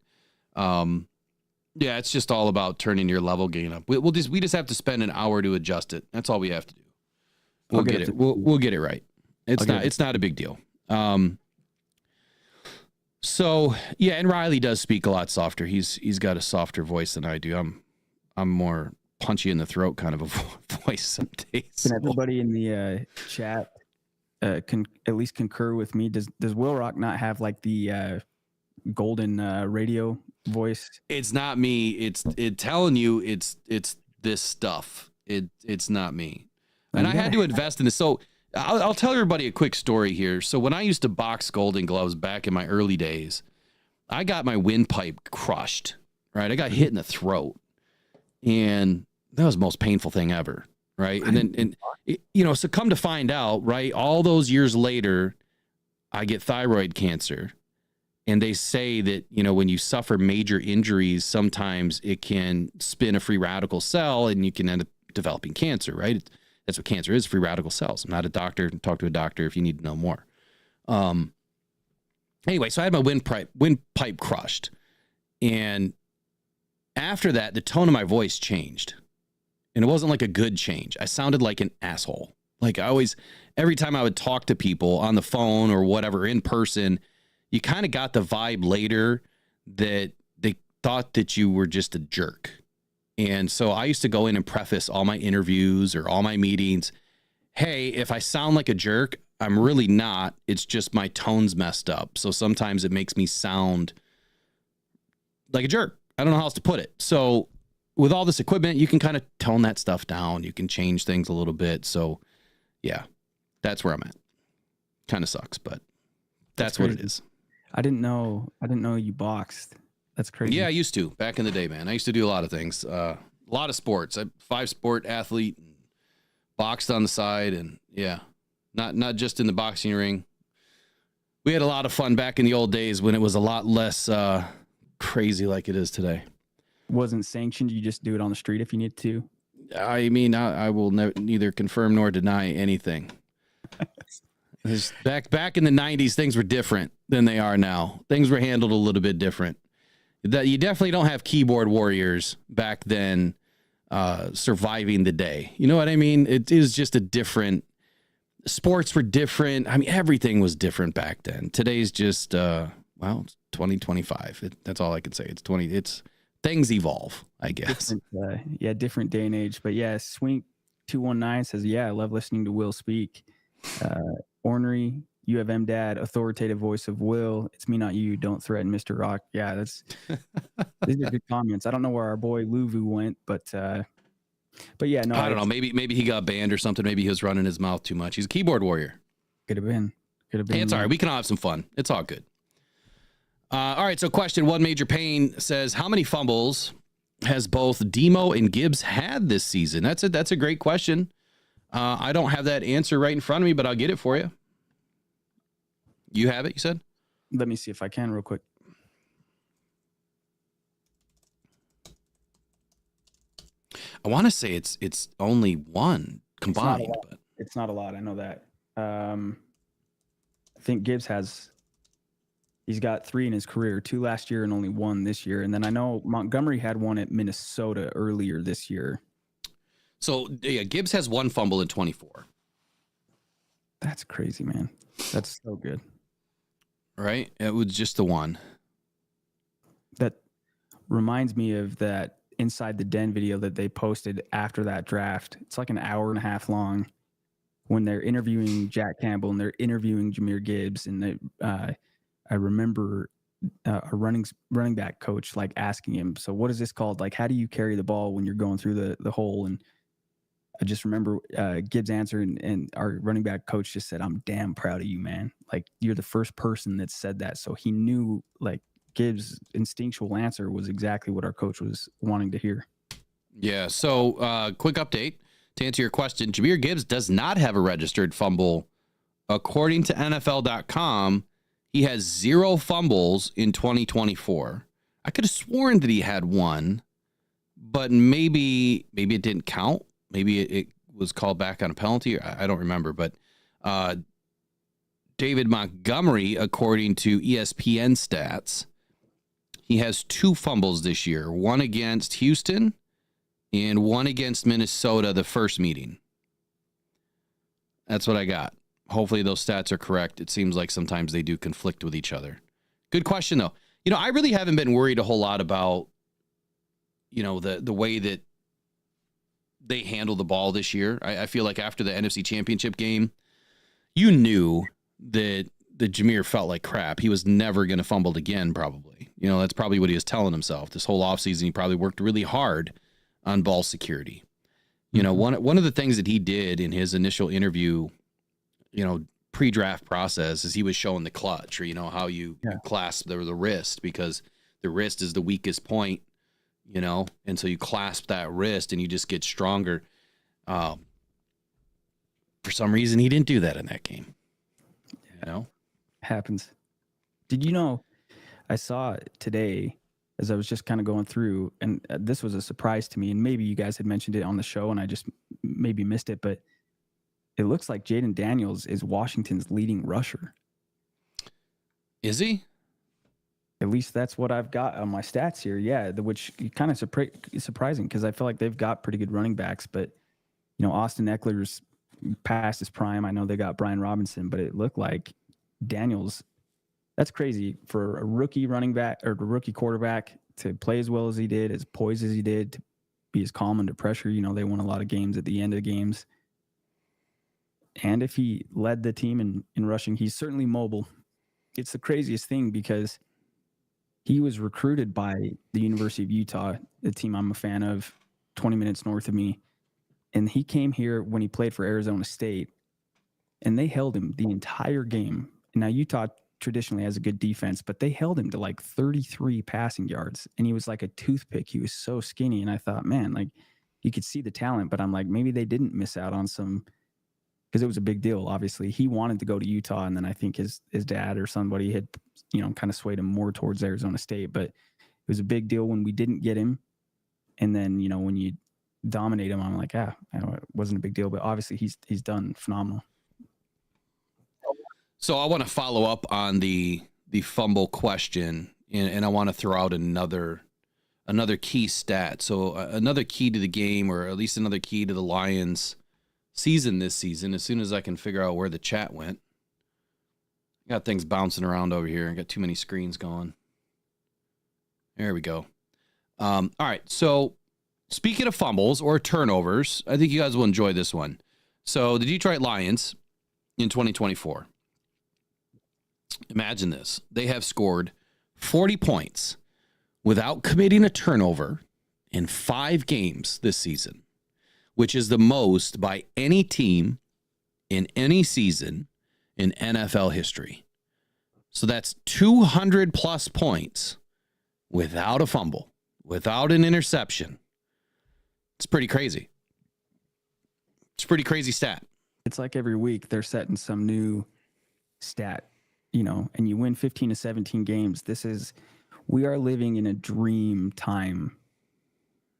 Yeah, it's just all about turning your level gain up. We just have to spend an hour to adjust it. That's all we have to do. We'll get it. We'll get it right. It's not a big deal. So yeah, and Riley does speak a lot softer. He's got a softer voice than I do. I'm more punchy in the throat kind of a voice some days. Can everybody in the chat can at least concur with me? Does Will Rock not have like the golden radio voice? It's not me. It's telling you it's this stuff. It's not me. And I had to invest in this. So I'll tell everybody a quick story here. So when I used to box Golden Gloves back in my early days, I got my windpipe crushed, right? I got hit in the throat, and that was the most painful thing ever, right? And then, so come to find out, right, all those years later, I get thyroid cancer, and they say that, when you suffer major injuries, sometimes it can spin a free radical cell, and you can end up developing cancer, right? That's what cancer is, free radical cells. I'm not a doctor. Talk to a doctor if you need to know more. Anyway, so I had my windpipe crushed. And after that, the tone of my voice changed. And it wasn't like a good change. I sounded like an asshole. Like every time I would talk to people on the phone or whatever in person, you kind of got the vibe later that they thought that you were just a jerk. And so I used to go in and preface all my interviews or all my meetings. Hey, if I sound like a jerk, I'm really not. It's just my tone's messed up. So sometimes it makes me sound like a jerk. I don't know how else to put it. So with all this equipment, you can kind of tone that stuff down. You can change things a little bit. So yeah, that's where I'm at. Kind of sucks, but that's what it is. I didn't know you boxed. That's crazy. Yeah, I used to back in the day, man. I used to do a lot of things, a lot of sports. I'm a 5-sport athlete, and boxed on the side, and yeah, not just in the boxing ring. We had a lot of fun back in the old days when it was a lot less crazy like it is today. Wasn't sanctioned. You just do it on the street if you need to. I mean, I will neither confirm nor deny anything. Back in the 90s, things were different than they are now. Things were handled a little bit different. That you definitely don't have keyboard warriors back then surviving the day. You know what I mean? It is just a different. Sports were different. I mean, everything was different back then. Today's just it's 2025. That's all I can say. It's things evolve, I guess. Different day and age. But yeah, Swink 219 says, yeah, I love listening to Will speak. Ornery, you have dad, authoritative voice of Will. It's me, not you. Don't threaten Mr. Rock. Yeah, these are good comments. I don't know where our boy Luvu went, but yeah, no. I don't know. Maybe he got banned or something. Maybe he was running his mouth too much. He's a keyboard warrior. Could have been. Hey, it's all right. We can all have some fun. It's all good. All right. So question one, Major Payne says, how many fumbles has both Demo and Gibbs had this season? That's a great question. I don't have that answer right in front of me, but I'll get it for you. You have it, you said? Let me see if I can real quick. I want to say it's only one combined. It's not a lot. I know that. I think Gibbs he's got 3 in his career, 2 last year and only 1 this year. And then I know Montgomery had 1 at Minnesota earlier this year. So yeah, Gibbs has 1 fumble in 24. That's crazy, man. That's so good. Right? It was just the 1. That reminds me of that Inside the Den video that they posted after that draft. It's like an hour and a half long when they're interviewing Jack Campbell and they're interviewing Jahmyr Gibbs. And I remember a running back coach like asking him, so what is this called? Like, how do you carry the ball when you're going through the hole? And I just remember Gibbs' answer, and our running back coach just said, I'm damn proud of you, man. Like, you're the first person that said that. So he knew, like, Gibbs' instinctual answer was exactly what our coach was wanting to hear. Yeah. So quick update to answer your question. Jahmyr Gibbs does not have a registered fumble. According to NFL.com, he has 0 fumbles in 2024. I could have sworn that he had 1, but maybe it didn't count. Maybe it was called back on a penalty. I don't remember. But David Montgomery, according to ESPN stats, he has 2 fumbles this year. 1 against Houston and 1 against Minnesota, the first meeting. That's what I got. Hopefully those stats are correct. It seems like sometimes they do conflict with each other. Good question, though. I really haven't been worried a whole lot about, the way that they handle the ball this year. I feel like after the NFC Championship game, you knew that Jameer felt like crap. He was never going to fumble again, probably. That's probably what he was telling himself. This whole offseason, he probably worked really hard on ball security. One of the things that he did in his initial interview, pre-draft process, is he was showing the clutch, or how you clasp the wrist, because the wrist is the weakest point, and so you clasp that wrist and you just get stronger. For some reason, he didn't do that in that game. Happens. Did you know, I saw today as I was just kind of going through, and this was a surprise to me, and maybe you guys had mentioned it on the show and I just maybe missed it, but it looks like Jaden Daniels is Washington's leading rusher. Is he? At least that's what I've got on my stats here. Yeah, which kind of surprising, because I feel like they've got pretty good running backs, but Austin Eckler's past his prime. I know they got Brian Robinson, but it looked like Daniels. That's crazy for a rookie running back or a rookie quarterback to play as well as he did, as poised as he did, to be as calm under pressure. They won a lot of games at the end of the games. And if he led the team in rushing, he's certainly mobile. It's the craziest thing, because he was recruited by the University of Utah, the team I'm a fan of, 20 minutes north of me. And he came here when he played for Arizona State, and they held him the entire game. Now, Utah traditionally has a good defense, but they held him to like 33 passing yards, and he was like a toothpick. He was so skinny, and I thought, man, like, you could see the talent, but I'm like, maybe they didn't miss out on some, because it was a big deal. Obviously, he wanted to go to Utah, and then I think his dad or somebody had, kind of swayed him more towards Arizona State. But it was a big deal when we didn't get him, and then when you dominate him, I'm like, it wasn't a big deal. But obviously, he's done phenomenal. So I want to follow up on the fumble question, and I want to throw out another key stat. So another key to the game, or at least another key to the Lions season this season, as soon as I can figure out where the chat went. Got things bouncing around over here. I got too many screens going. There we go. All right. So speaking of fumbles or turnovers, I think you guys will enjoy this one. So the Detroit Lions in 2024. Imagine this. They have scored 40 points without committing a turnover in 5 games this season, which is the most by any team in any season in NFL history. So that's 200 plus points without a fumble, without an interception. It's pretty crazy. It's a pretty crazy stat. It's like every week they're setting some new stat, and you win 15 to 17 games. We are living in a dream time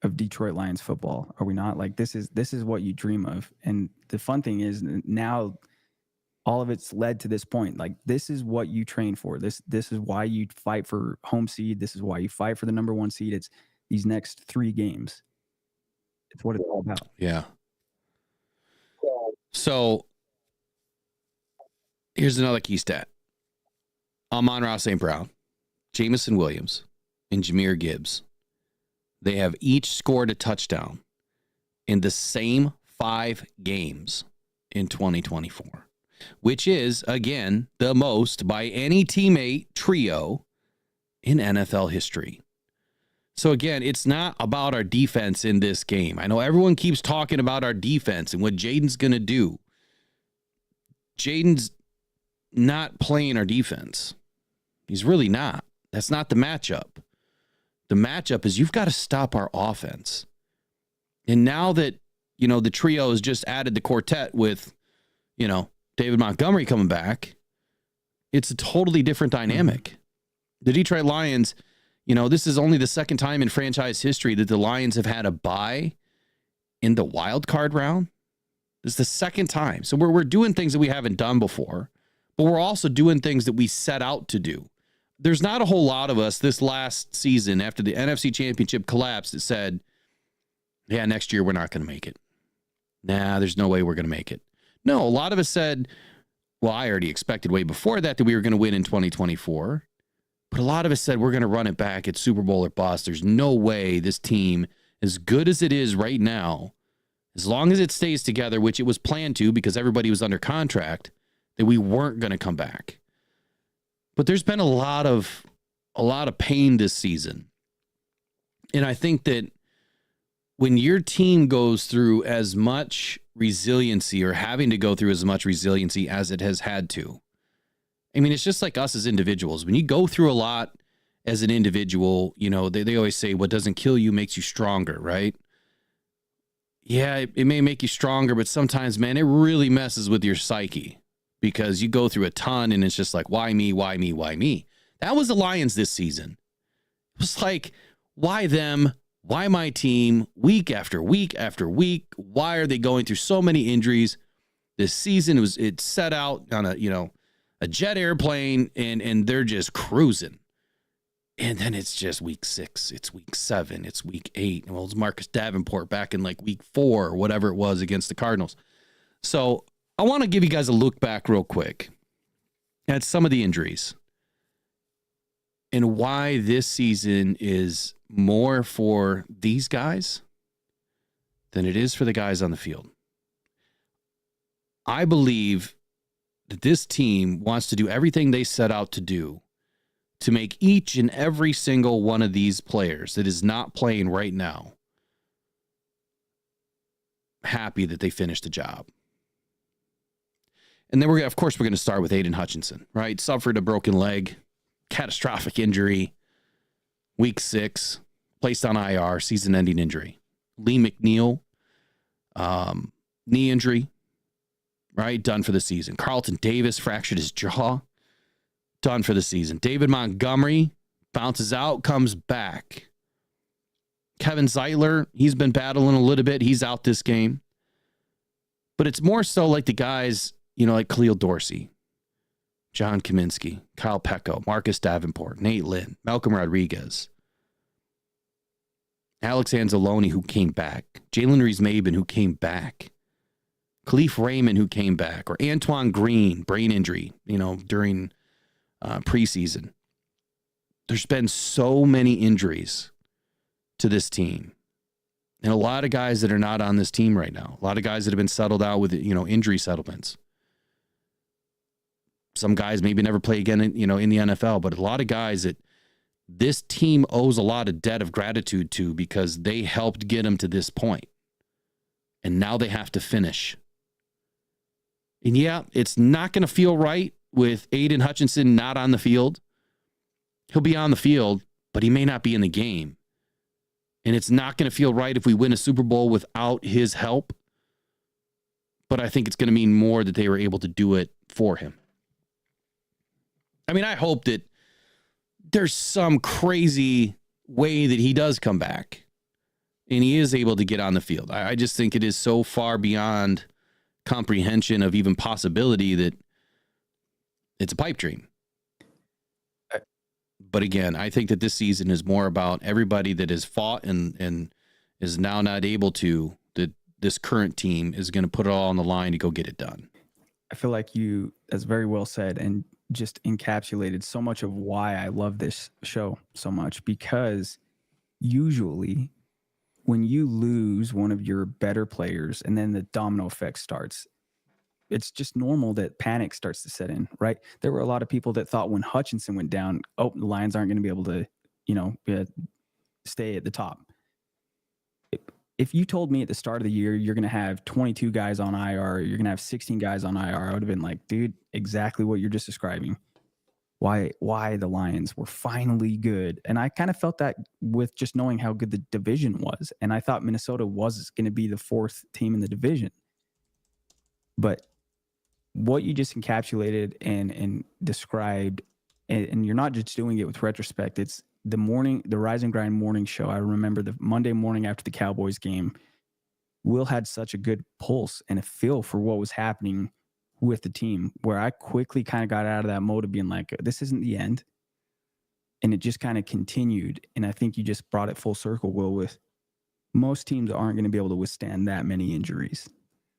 of Detroit Lions football, are we not? Like, this is what you dream of. And the fun thing is, now all of it's led to this point. Like, this is what you train for. This is why you fight for home seed. This is why you fight for the number 1 seed. It's these next 3 games. It's what it's all about. Yeah. So here's another key stat. Amon-Ra St. Brown, Jamison Williams, and Jahmyr Gibbs, they have each scored a touchdown in the same 5 games in 2024, which is, again, the most by any teammate trio in NFL history. So, again, it's not about our defense in this game. I know everyone keeps talking about our defense and what Jaden's going to do. Jaden's not playing our defense. He's really not. That's not the matchup. The matchup is you've got to stop our offense. And now that, the trio has just added the quartet with, David Montgomery coming back, it's a totally different dynamic. The Detroit Lions, this is only the second time in franchise history that the Lions have had a bye in the wild card round. This is the second time. So we're doing things that we haven't done before, but we're also doing things that we set out to do. There's not a whole lot of us this last season after the NFC Championship collapsed that said, yeah, next year we're not going to make it. Nah, there's no way we're going to make it. No, a lot of us said, well, I already expected way before that we were going to win in 2024. But a lot of us said we're going to run it back at Super Bowl or bust. There's no way this team, as good as it is right now, as long as it stays together, which it was planned to because everybody was under contract, that we weren't going to come back. But there's been a lot of pain this season. And I think that when your team goes through as much resiliency or having to go through as much resiliency as it has had to, I mean, it's just like us as individuals. When you go through a lot as an individual, you know, they always say what doesn't kill you makes you stronger, right? Yeah, it may make you stronger, but sometimes, man, it really messes with your psyche because you go through a ton and it's just like, why me, why me, why me? That was the Lions this season. It was like, why them? Why my team? Week after week after week. Why are they going through so many injuries? This season it set out on a jet airplane and they're just cruising. And then it's just week 6, it's week 7, it's week 8. Well, it's Marcus Davenport back in like week 4 or whatever it was against the Cardinals. So I want to give you guys a look back real quick at some of the injuries and why this season is more for these guys than it is for the guys on the field. I believe that this team wants to do everything they set out to do to make each and every single one of these players that is not playing right now happy that they finished the job. And then we're going to start with Aiden Hutchinson, right? Suffered a broken leg, catastrophic injury, week 6, placed on IR, season-ending injury. Lee McNeil, knee injury, right? Done for the season. Carlton Davis fractured his jaw. Done for the season. David Montgomery bounces out, comes back. Kevin Zeitler, he's been battling a little bit. He's out this game. But it's more so like the guys, like Khalil Dorsey, John Kaminsky, Kyle Pecco, Marcus Davenport, Nate Lynn, Malcolm Rodriguez, Alex Anzalone, who came back, Jalen Rees-Maben, who came back, Khalif Raymond, who came back, or Antoine Green, brain injury, during preseason. There's been so many injuries to this team. And a lot of guys that are not on this team right now. A lot of guys that have been settled out with, injury settlements. Some guys maybe never play again, in the NFL, but a lot of guys that this team owes a lot of debt of gratitude to because they helped get them to this point. And now they have to finish. And yeah, it's not going to feel right with Aiden Hutchinson not on the field. He'll be on the field, but he may not be in the game. And it's not going to feel right if we win a Super Bowl without his help. But I think it's going to mean more that they were able to do it for him. I mean, I hope that there's some crazy way that he does come back and he is able to get on the field. I just think it is so far beyond comprehension of even possibility that it's a pipe dream. But again, I think that this season is more about everybody that has fought and is now not able to, that this current team is going to put it all on the line to go get it done. I feel like that's very well said and just encapsulated so much of why I love this show so much, because usually when you lose one of your better players and then the domino effect starts, it's just normal that panic starts to set in, right? There were a lot of people that thought when Hutchinson went down, the Lions aren't going to be able to, stay at the top. If you told me at the start of the year, you're going to have 22 guys on IR, you're going to have 16 guys on IR, I would have been like, dude, exactly what you're just describing. Why the Lions were finally good. And I kind of felt that with just knowing how good the division was. And I thought Minnesota was going to be the 4th team in the division. But what you just encapsulated and described, and you're not just doing it with retrospect, it's the Rise and Grind morning show. I remember the Monday morning after the Cowboys game, Will had such a good pulse and a feel for what was happening with the team, where I quickly kind of got out of that mode of being like, this isn't the end. And it just kind of continued. And I think you just brought it full circle, Will, with most teams aren't going to be able to withstand that many injuries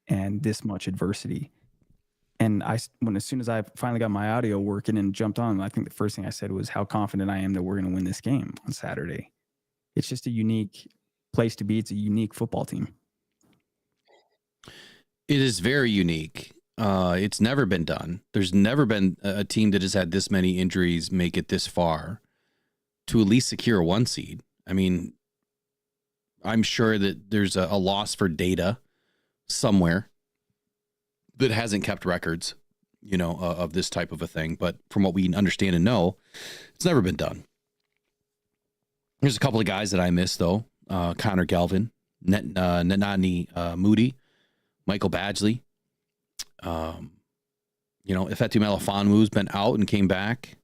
and this much adversity. And as soon as I finally got my audio working and jumped on, I think the first thing I said was how confident I am that we're going to win this game on Saturday. It's just a unique place to be. It's a unique football team. It is very unique. It's never been done. There's never been a team that has had this many injuries make it this far to at least secure a 1 seed. I mean, I'm sure that there's a loss for data somewhere that hasn't kept records, of this type of a thing. But from what we understand and know, it's never been done. There's a couple of guys that I missed, though. Connor Galvin, Netani Moody, Michael Badgley. Ifeatu Melifonwu's been out and came back.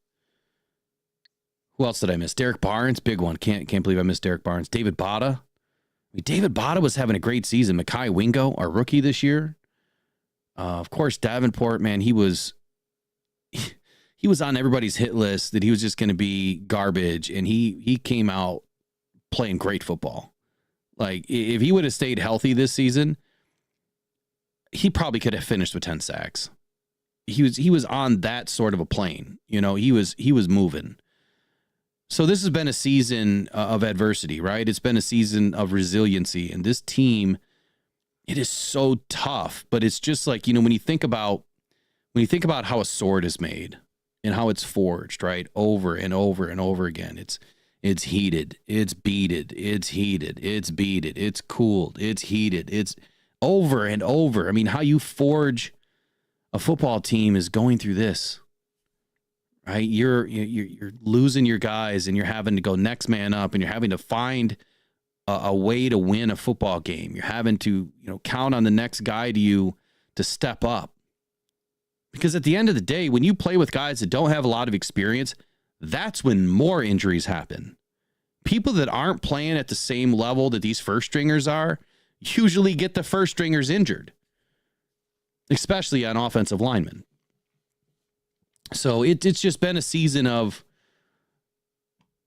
Who else did I miss? Derek Barnes, big one. Can't believe I missed Derek Barnes. David Botta. David Botta was having a great season. Makai Wingo, our rookie this year. Of course, Davenport, man, he was on everybody's hit list that he was just going to be garbage, and he came out playing great football. Like, if he would have stayed healthy this season, he probably could have finished with 10 sacks. He was on that sort of a plane. He was moving. So this has been a season of adversity, right? It's been a season of resiliency, and this team, it is so tough, but it's just like, when you think about how a sword is made and how it's forged, right? Over and over and over again. It's heated, it's beaded, it's heated, it's beaded, it's cooled, it's heated, it's over and over. I mean, how you forge a football team is going through this, right? You're losing your guys, and you're having to go next man up, and you're having to find a way to win a football game. You're having to, count on the next guy to step up. Because at the end of the day, when you play with guys that don't have a lot of experience, that's when more injuries happen. People that aren't playing at the same level that these first stringers are usually get the first stringers injured, especially on offensive linemen. So it's just been a season of,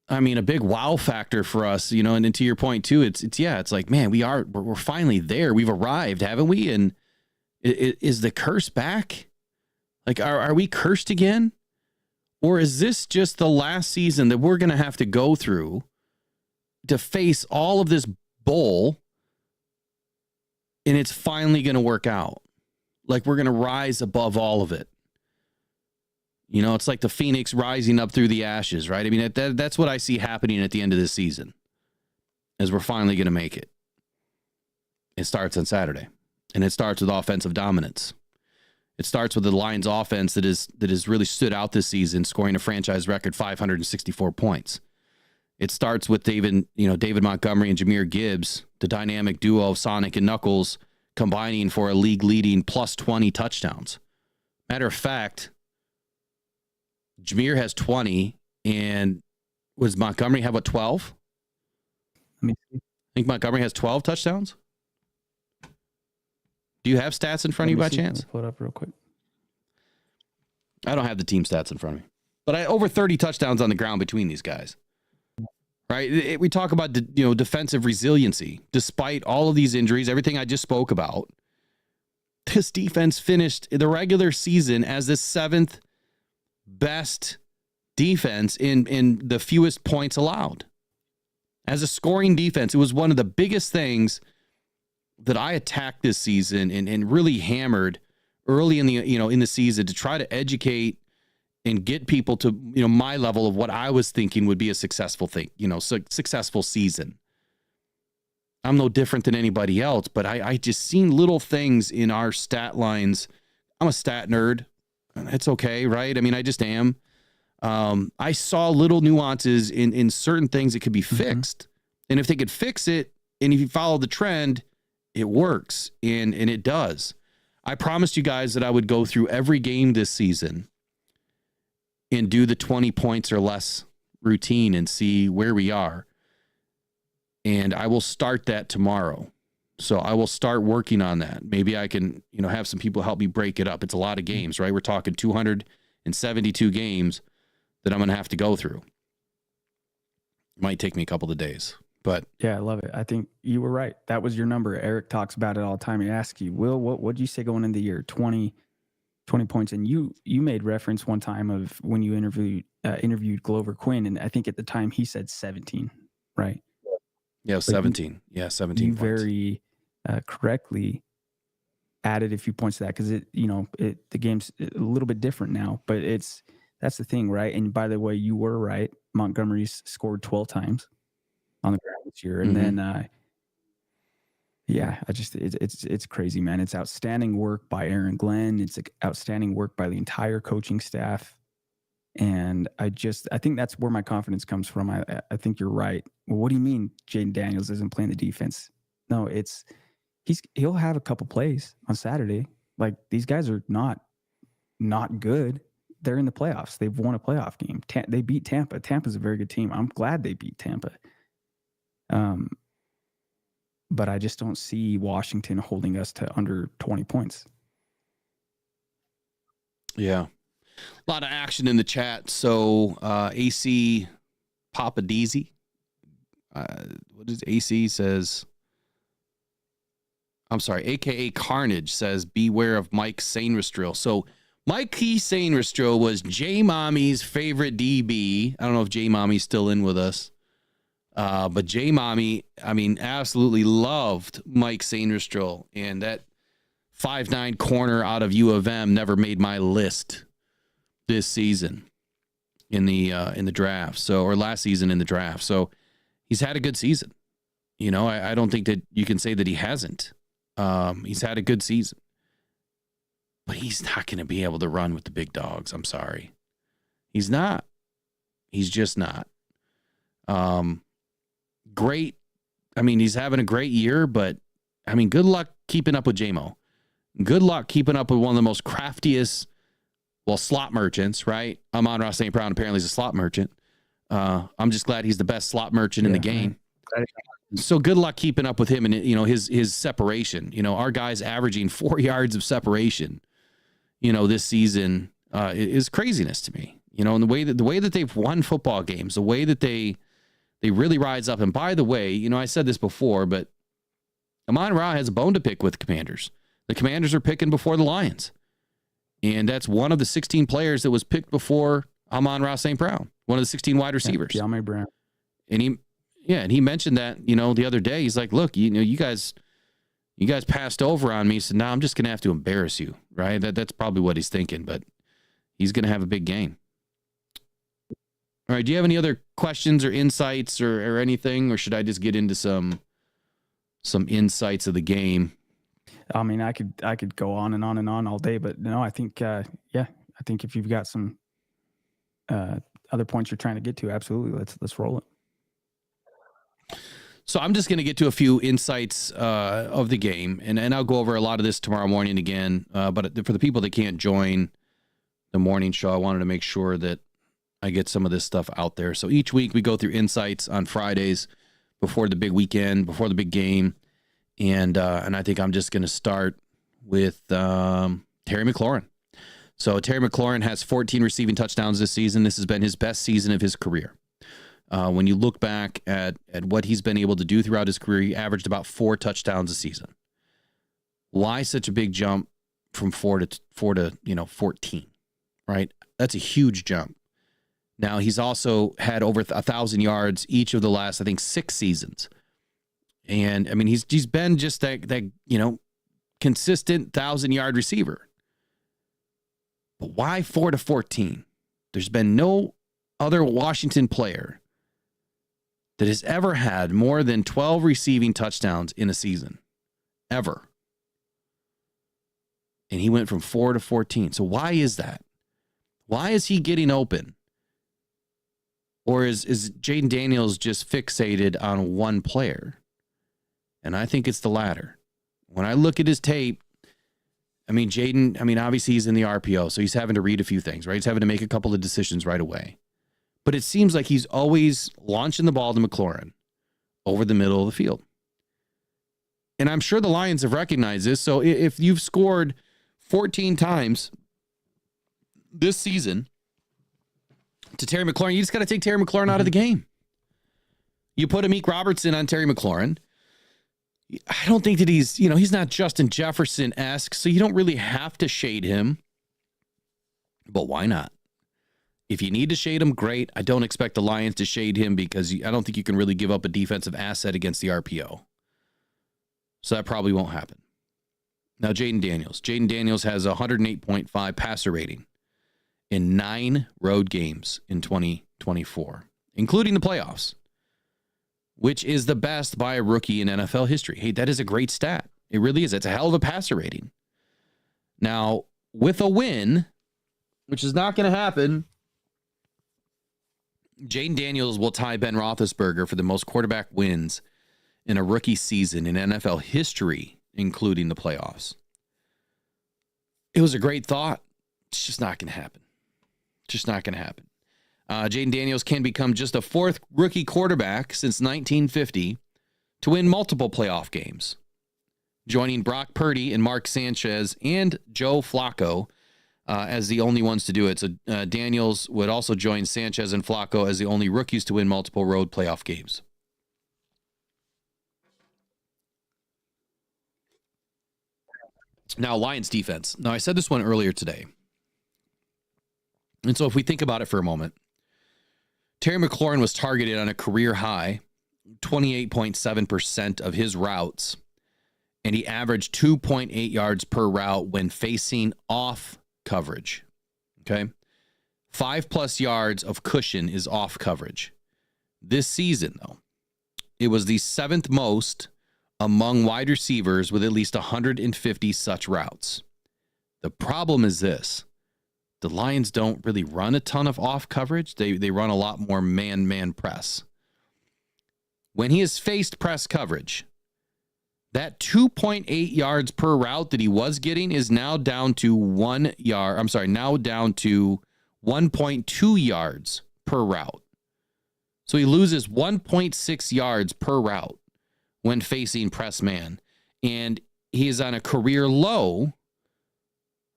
a big wow factor for us, and then to your point too, it's like, man, we're finally there. We've arrived, haven't we? And is the curse back? Like, are we cursed again? Or is this just the last season that we're going to have to go through to face all of this bull, and it's finally going to work out? Like, we're going to rise above all of it. It's like the phoenix rising up through the ashes, right? I mean, that's what I see happening at the end of this season, as we're finally going to make it. It starts on Saturday, and it starts with offensive dominance. It starts with the Lions offense that has really stood out this season, scoring a franchise record 564 points. It starts with David Montgomery and Jahmyr Gibbs, the dynamic duo of Sonic and Knuckles, combining for a league-leading plus 20 touchdowns. Matter of fact, Jahmyr has 20, and was Montgomery have 12? I think Montgomery has 12 touchdowns. Do you have stats in front of you by chance? Pull it up real quick. I don't have the team stats in front of me, but over 30 touchdowns on the ground between these guys. Right? We talk about defensive resiliency despite all of these injuries, everything I just spoke about. This defense finished the regular season as the 7th best defense in the fewest points allowed. As a scoring defense, it was one of the biggest things that I attacked this season and really hammered early in the season to try to educate and get people to my level of what I was thinking would be a successful thing, successful season. I'm no different than anybody else, but I just seen little things in our stat lines. I'm a stat nerd. It's okay, right? I mean, I just am. I saw little nuances in certain things that could be fixed. And if they could fix it, and if you follow the trend, it works, and it does. I promised you guys that I would go through every game this season and do the 20 points or less routine and see where we are. And I will start that tomorrow. So I will start working on that. Maybe I can, have some people help me break it up. It's a lot of games, right? We're talking 272 games that I'm going to have to go through. It might take me a couple of days, but yeah, I love it. I think you were right. That was your number. Eric talks about it all the time. He asks you, Will, what'd you say going into the year? 20 20 points. And you made reference one time of when you interviewed Glover Quinn, and I think at the time he said 17, right? Yeah, 17. Yeah, 17 you points. very correctly added a few points to that because the game's a little bit different now, but that's the thing, right? And by the way, you were right. Montgomery's scored 12 times on the ground this year, and then it's crazy, man. It's outstanding work by Aaron Glenn. It's outstanding work by the entire coaching staff. And I think that's where my confidence comes from. I think you're right. Well, what do you mean Jaden Daniels isn't playing the defense? No, he'll have a couple plays on Saturday. Like, these guys are not good. They're in the playoffs. They've won a playoff game. They beat Tampa. Tampa's a very good team. I'm glad they beat Tampa. But I just don't see Washington holding us to under 20 points. Yeah. A lot of action in the chat. So AC Papadizzi, what is AC says? I'm sorry, AKA Carnage says, beware of Mike Sainristil. So Mike Sainristil was J Mommy's favorite DB. I don't know if J Mommy's still in with us. But J Mommy, absolutely loved Mike Sainristil, and that 5'9" corner out of U of M never made my list this season in the draft. Or last season in the draft. So he's had a good season. I don't think that you can say that he hasn't. He's had a good season, but he's not going to be able to run with the big dogs. I'm sorry. He's not. He's just not. Great. He's having a great year, but good luck keeping up with J-Mo. Good luck keeping up with one of the most craftiest, slot merchants, right? Amon-Ra St. Brown apparently is a slot merchant. I'm just glad he's the best slot merchant in the game. So good luck keeping up with him and his separation. Our guy's averaging 4 yards of separation, this season is craziness to me. And the way that they've won football games, the way that they really rise up. And by the way, I said this before, but Amon-Ra has a bone to pick with the Commanders. The Commanders are picking before the Lions. And that's one of the 16 players that was picked before Amon-Ra St. Brown, one of the 16 wide receivers. Yeah, Brown. And he mentioned that, the other day. He's like, look, you guys passed over on me, so now I'm just going to have to embarrass you, right? That's probably what he's thinking, but he's going to have a big game. All right, do you have any other questions or insights or anything, or should I just get into some insights of the game? I could go on and on and on all day, but no, I think I think if you've got some other points you're trying to get to, absolutely, let's roll it. So I'm just going to get to a few insights of the game, and I'll go over a lot of this tomorrow morning again. But for the people that can't join the morning show, I wanted to make sure that I get some of this stuff out there. So each week we go through insights on Fridays before the big weekend, before the big game. And I think I'm just going to start with Terry McLaurin. So Terry McLaurin has 14 receiving touchdowns this season. This has been his best season of his career. When you look back at what he's been able to do throughout his career, he averaged about 4 touchdowns a season. Why such a big jump from 4 to 14, right? That's a huge jump. Now, he's also had over 1,000 yards each of the last, I think, 6 seasons. And, he's been just that consistent 1,000-yard receiver. But why 4 to 14? There's been no other Washington player that has ever had more than 12 receiving touchdowns in a season. Ever. And he went from 4 to 14. So why is that? Why is he getting open? Or is Jaden Daniels just fixated on one player? And I think it's the latter. When I look at his tape, Jaden, obviously he's in the RPO, so he's having to read a few things, right? He's having to make a couple of decisions right away. But it seems like he's always launching the ball to McLaurin over the middle of the field. And I'm sure the Lions have recognized this. So if you've scored 14 times this season to Terry McLaurin, you just got to take Terry McLaurin out of the game. You put Amik Robertson on Terry McLaurin. I don't think that he's not Justin Jefferson-esque, so you don't really have to shade him. But why not? If you need to shade him, great. I don't expect the Lions to shade him because I don't think you can really give up a defensive asset against the RPO. So that probably won't happen. Now, Jaden Daniels. Jaden Daniels has a 108.5 passer rating in 9 road games in 2024, including the playoffs, which is the best by a rookie in NFL history. Hey, that is a great stat. It really is. It's a hell of a passer rating. Now, with a win, which is not going to happen, Jaden Daniels will tie Ben Roethlisberger for the most quarterback wins in a rookie season in NFL history, including the playoffs. It was a great thought. It's just not going to happen. Just not going to happen. Jaden Daniels can become just the 4th rookie quarterback since 1950 to win multiple playoff games, joining Brock Purdy and Mark Sanchez and Joe Flacco as the only ones to do it. So Daniels would also join Sanchez and Flacco as the only rookies to win multiple road playoff games. Now, Lions defense. Now, I said this one earlier today. And so if we think about it for a moment, Terry McLaurin was targeted on a career high, 28.7% of his routes, and he averaged 2.8 yards per route when facing off coverage. Okay? 5+ yards of cushion is off coverage. This season, though, it was the 7th most among wide receivers with at least 150 such routes. The problem is this. The Lions don't really run a ton of off coverage. They run a lot more man-man press. When he has faced press coverage, that 2.8 yards per route that he was getting is now down to 1 yard. I'm sorry, now down to 1.2 yards per route. So he loses 1.6 yards per route when facing press man. And he is on a career low.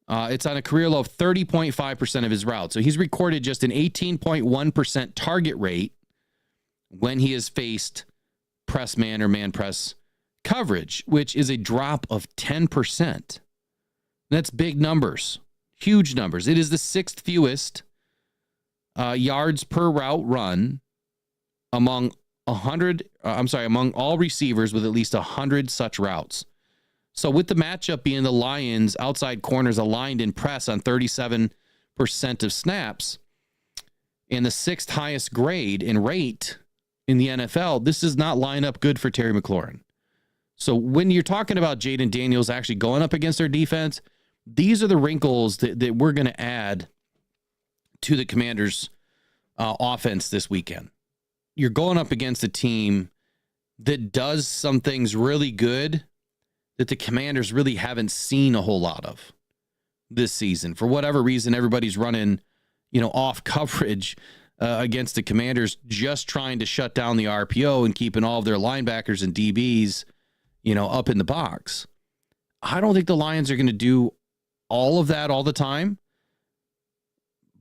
It's on a career low of 30.5% of his routes. So he's recorded just an 18.1% target rate when he has faced press man or man press coverage, which is a drop of 10%. That's big numbers, huge numbers. It is the 6th fewest yards per route run among among all receivers with at least 100 such routes. So with the matchup being the Lions outside corners aligned in press on 37% of snaps and the 6th highest grade in rate in the NFL, this does not line up good for Terry McLaurin. So when you're talking about Jaden Daniels actually going up against their defense, these are the wrinkles that we're going to add to the Commanders' offense this weekend. You're going up against a team that does some things really good that the Commanders really haven't seen a whole lot of this season. For whatever reason, everybody's running, off coverage against the Commanders, just trying to shut down the RPO and keeping all of their linebackers and DBs, up in the box. I don't think the Lions are going to do all of that all the time,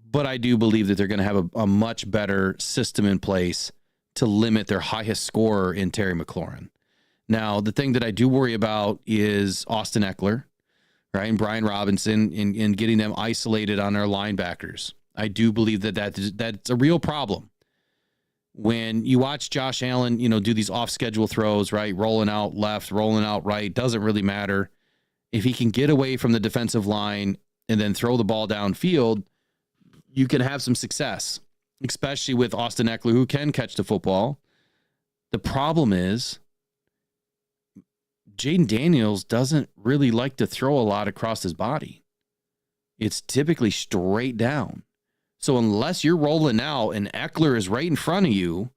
but I do believe that they're going to have a much better system in place to limit their highest scorer in Terry McLaurin. Now, the thing that I do worry about is Austin Eckler, right, and Brian Robinson in getting them isolated on their linebackers. I do believe that's a real problem. When you watch Josh Allen, do these off-schedule throws, right, rolling out left, rolling out right, doesn't really matter. If he can get away from the defensive line and then throw the ball downfield, you can have some success, especially with Austin Eckler, who can catch the football. The problem is Jaden Daniels doesn't really like to throw a lot across his body. It's typically straight down. So unless you're rolling out and Eckler is right in front of you,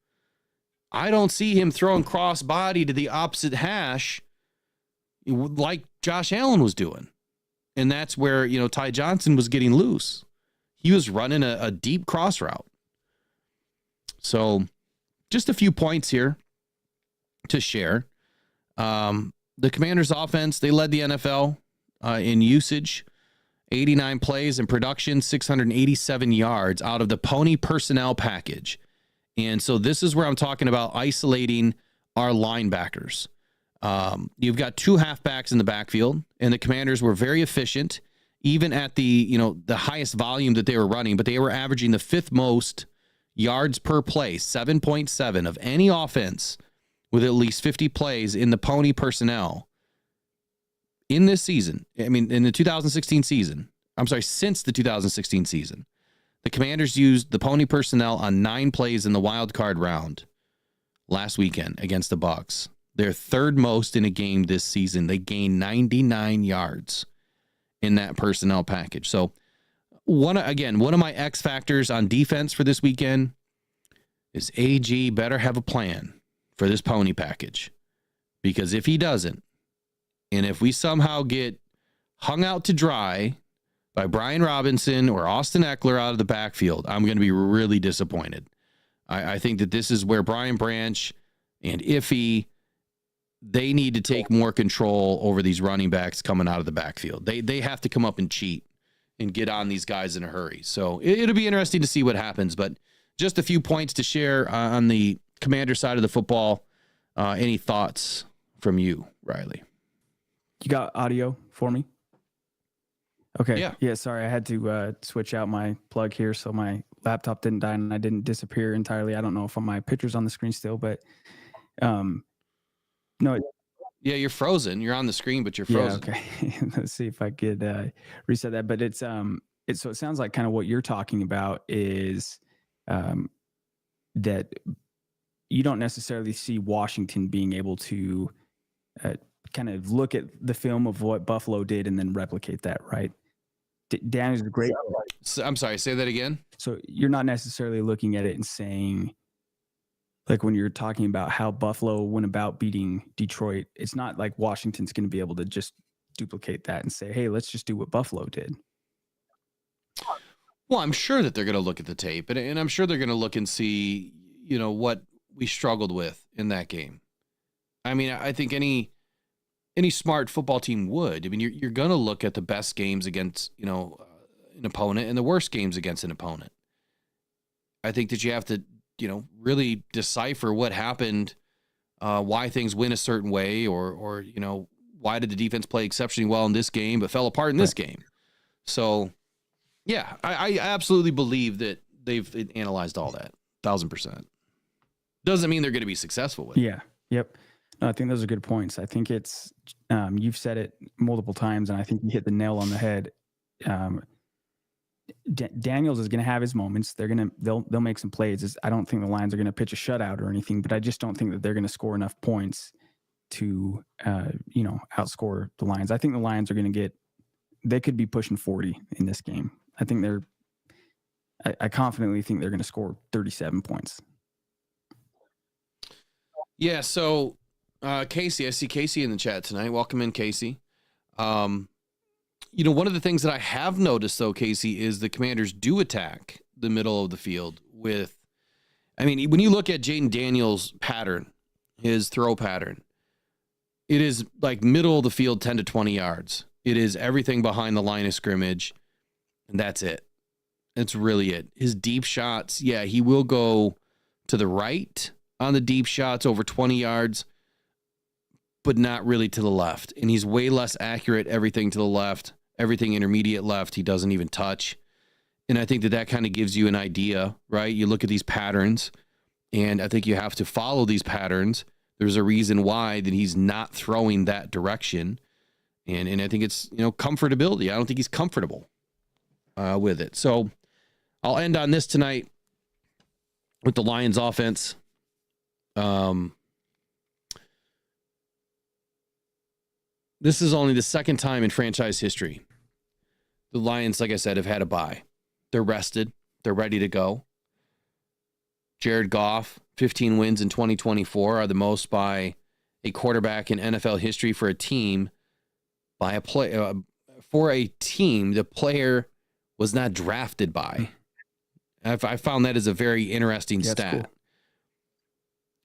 I don't see him throwing cross body to the opposite hash like Josh Allen was doing. And that's where, Ty Johnson was getting loose. He was running a deep cross route. So just a few points here to share. The Commanders' offense, they led the NFL in usage, 89 plays in production, 687 yards out of the pony personnel package. And so this is where I'm talking about isolating our linebackers. You've got 2 halfbacks in the backfield, and the Commanders were very efficient, even at the highest volume that they were running, but they were averaging the 5th most yards per play, 7.7 of any offense with at least 50 plays in the pony personnel in this season. I mean, in the 2016 season, since the 2016 season, the Commanders used the pony personnel on 9 plays in the wild card round last weekend against the Bucs. They're 3rd most in a game this season. They gained 99 yards in that personnel package. So one of my X factors on defense for this weekend is AG better have a plan for this pony package, because if he doesn't, and if we somehow get hung out to dry by Brian Robinson or Austin Eckler out of the backfield, I'm going to be really disappointed. I think that this is where Brian Branch and Iffy, they need to take more control over these running backs coming out of the backfield. They have to come up and cheat and get on these guys in a hurry. So it'll be interesting to see what happens, but just a few points to share on the Commander side of the football. Any thoughts from you, Riley? You got audio for me? Okay. Yeah. Sorry, I had to switch out my plug here so my laptop didn't die and I didn't disappear entirely. I don't know if my picture's on the screen still, but no. Yeah, you're frozen. You're on the screen, but you're frozen. Yeah, okay. Let's see if I could reset that. But so it sounds like kind of what you're talking about is that you don't necessarily see Washington being able to kind of look at the film of what Buffalo did and then replicate that, right? Daniel's a great. I'm sorry, say that again. So you're not necessarily looking at it and saying, like when you're talking about how Buffalo went about beating Detroit, it's not like Washington's going to be able to just duplicate that and say, hey, let's just do what Buffalo did. Well, I'm sure that they're going to look at the tape, and I'm sure they're going to look and see, what we struggled with in that game. I mean, I think any smart football team would. I mean, you're going to look at the best games against, an opponent and the worst games against an opponent. I think that you have to, really decipher what happened, why things went a certain way, or why did the defense play exceptionally well in this game but fell apart in this game. So, yeah, I absolutely believe that they've analyzed all that, 1,000%. Doesn't mean they're going to be successful with it. Yeah. Yep. No, I think those are good points. I think it's you've said it multiple times, and I think you hit the nail on the head. Daniels is going to have his moments. They'll make some plays. I don't think the Lions are going to pitch a shutout or anything, but I just don't think that they're going to score enough points to outscore the Lions. I think the Lions are going to they could be pushing 40 in this game. I confidently think they're going to score 37 points. Yeah, so Casey, I see Casey in the chat tonight. Welcome in, Casey. One of the things that I have noticed, though, Casey, is the Commanders do attack the middle of the field when you look at Jaden Daniels' pattern, his throw pattern, it is like middle of the field, 10 to 20 yards. It is everything behind the line of scrimmage, and that's it. That's really it. His deep shots, yeah, he will go to the right on the deep shots over 20 yards, but not really to the left. And he's way less accurate, everything to the left, everything intermediate left, he doesn't even touch. And I think that kind of gives you an idea, right? You look at these patterns, and I think you have to follow these patterns. There's a reason why that he's not throwing that direction. And I think it's, comfortability. I don't think he's comfortable with it. So I'll end on this tonight with the Lions offense. This is only the second time in franchise history the Lions, like I said, have had a bye. They're rested. They're ready to go. Jared Goff, 15 wins in 2024 are the most by a quarterback in NFL history for a team the player was not drafted by. I found that as a very interesting stat. Cool.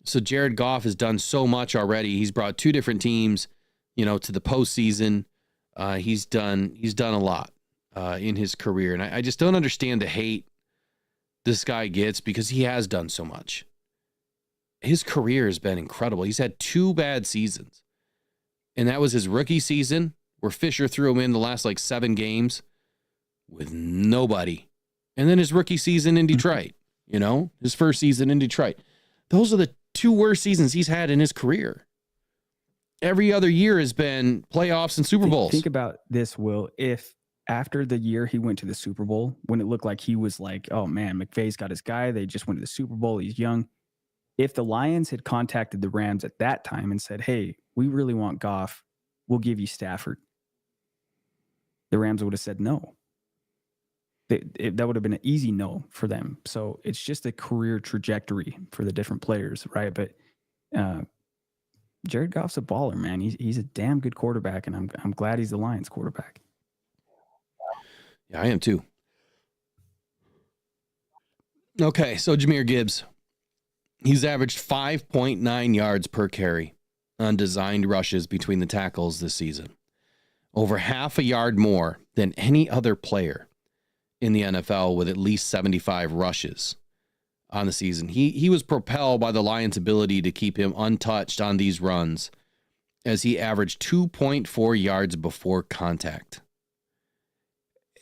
So Jared Goff has done so much already. He's brought 2 different teams, to the postseason. He's done a lot in his career. And I just don't understand the hate this guy gets because he has done so much. His career has been incredible. He's had 2 bad seasons. And that was his rookie season where Fisher threw him in the last 7 games with nobody. And then his rookie season in Detroit, his first season in Detroit. Those are the two worst seasons he's had in his career. Every other year has been playoffs and Super Bowls. Think about this, Will. If after the year he went to the Super Bowl, when it looked like he was like, oh man, McVay's got his guy. They just went to the Super Bowl. He's young. If the Lions had contacted the Rams at that time and said, hey, we really want Goff, we'll give you Stafford, the Rams would have said no. That would have been an easy no for them. So it's just a career trajectory for the different players, right? But Jared Goff's a baller, man. He's a damn good quarterback, and I'm glad he's the Lions quarterback. Yeah, I am too. Okay, so Jahmyr Gibbs. He's averaged 5.9 yards per carry on designed rushes between the tackles this season. Over half a yard more than any other player in the NFL with at least 75 rushes on the season. He was propelled by the Lions' ability to keep him untouched on these runs as he averaged 2.4 yards before contact.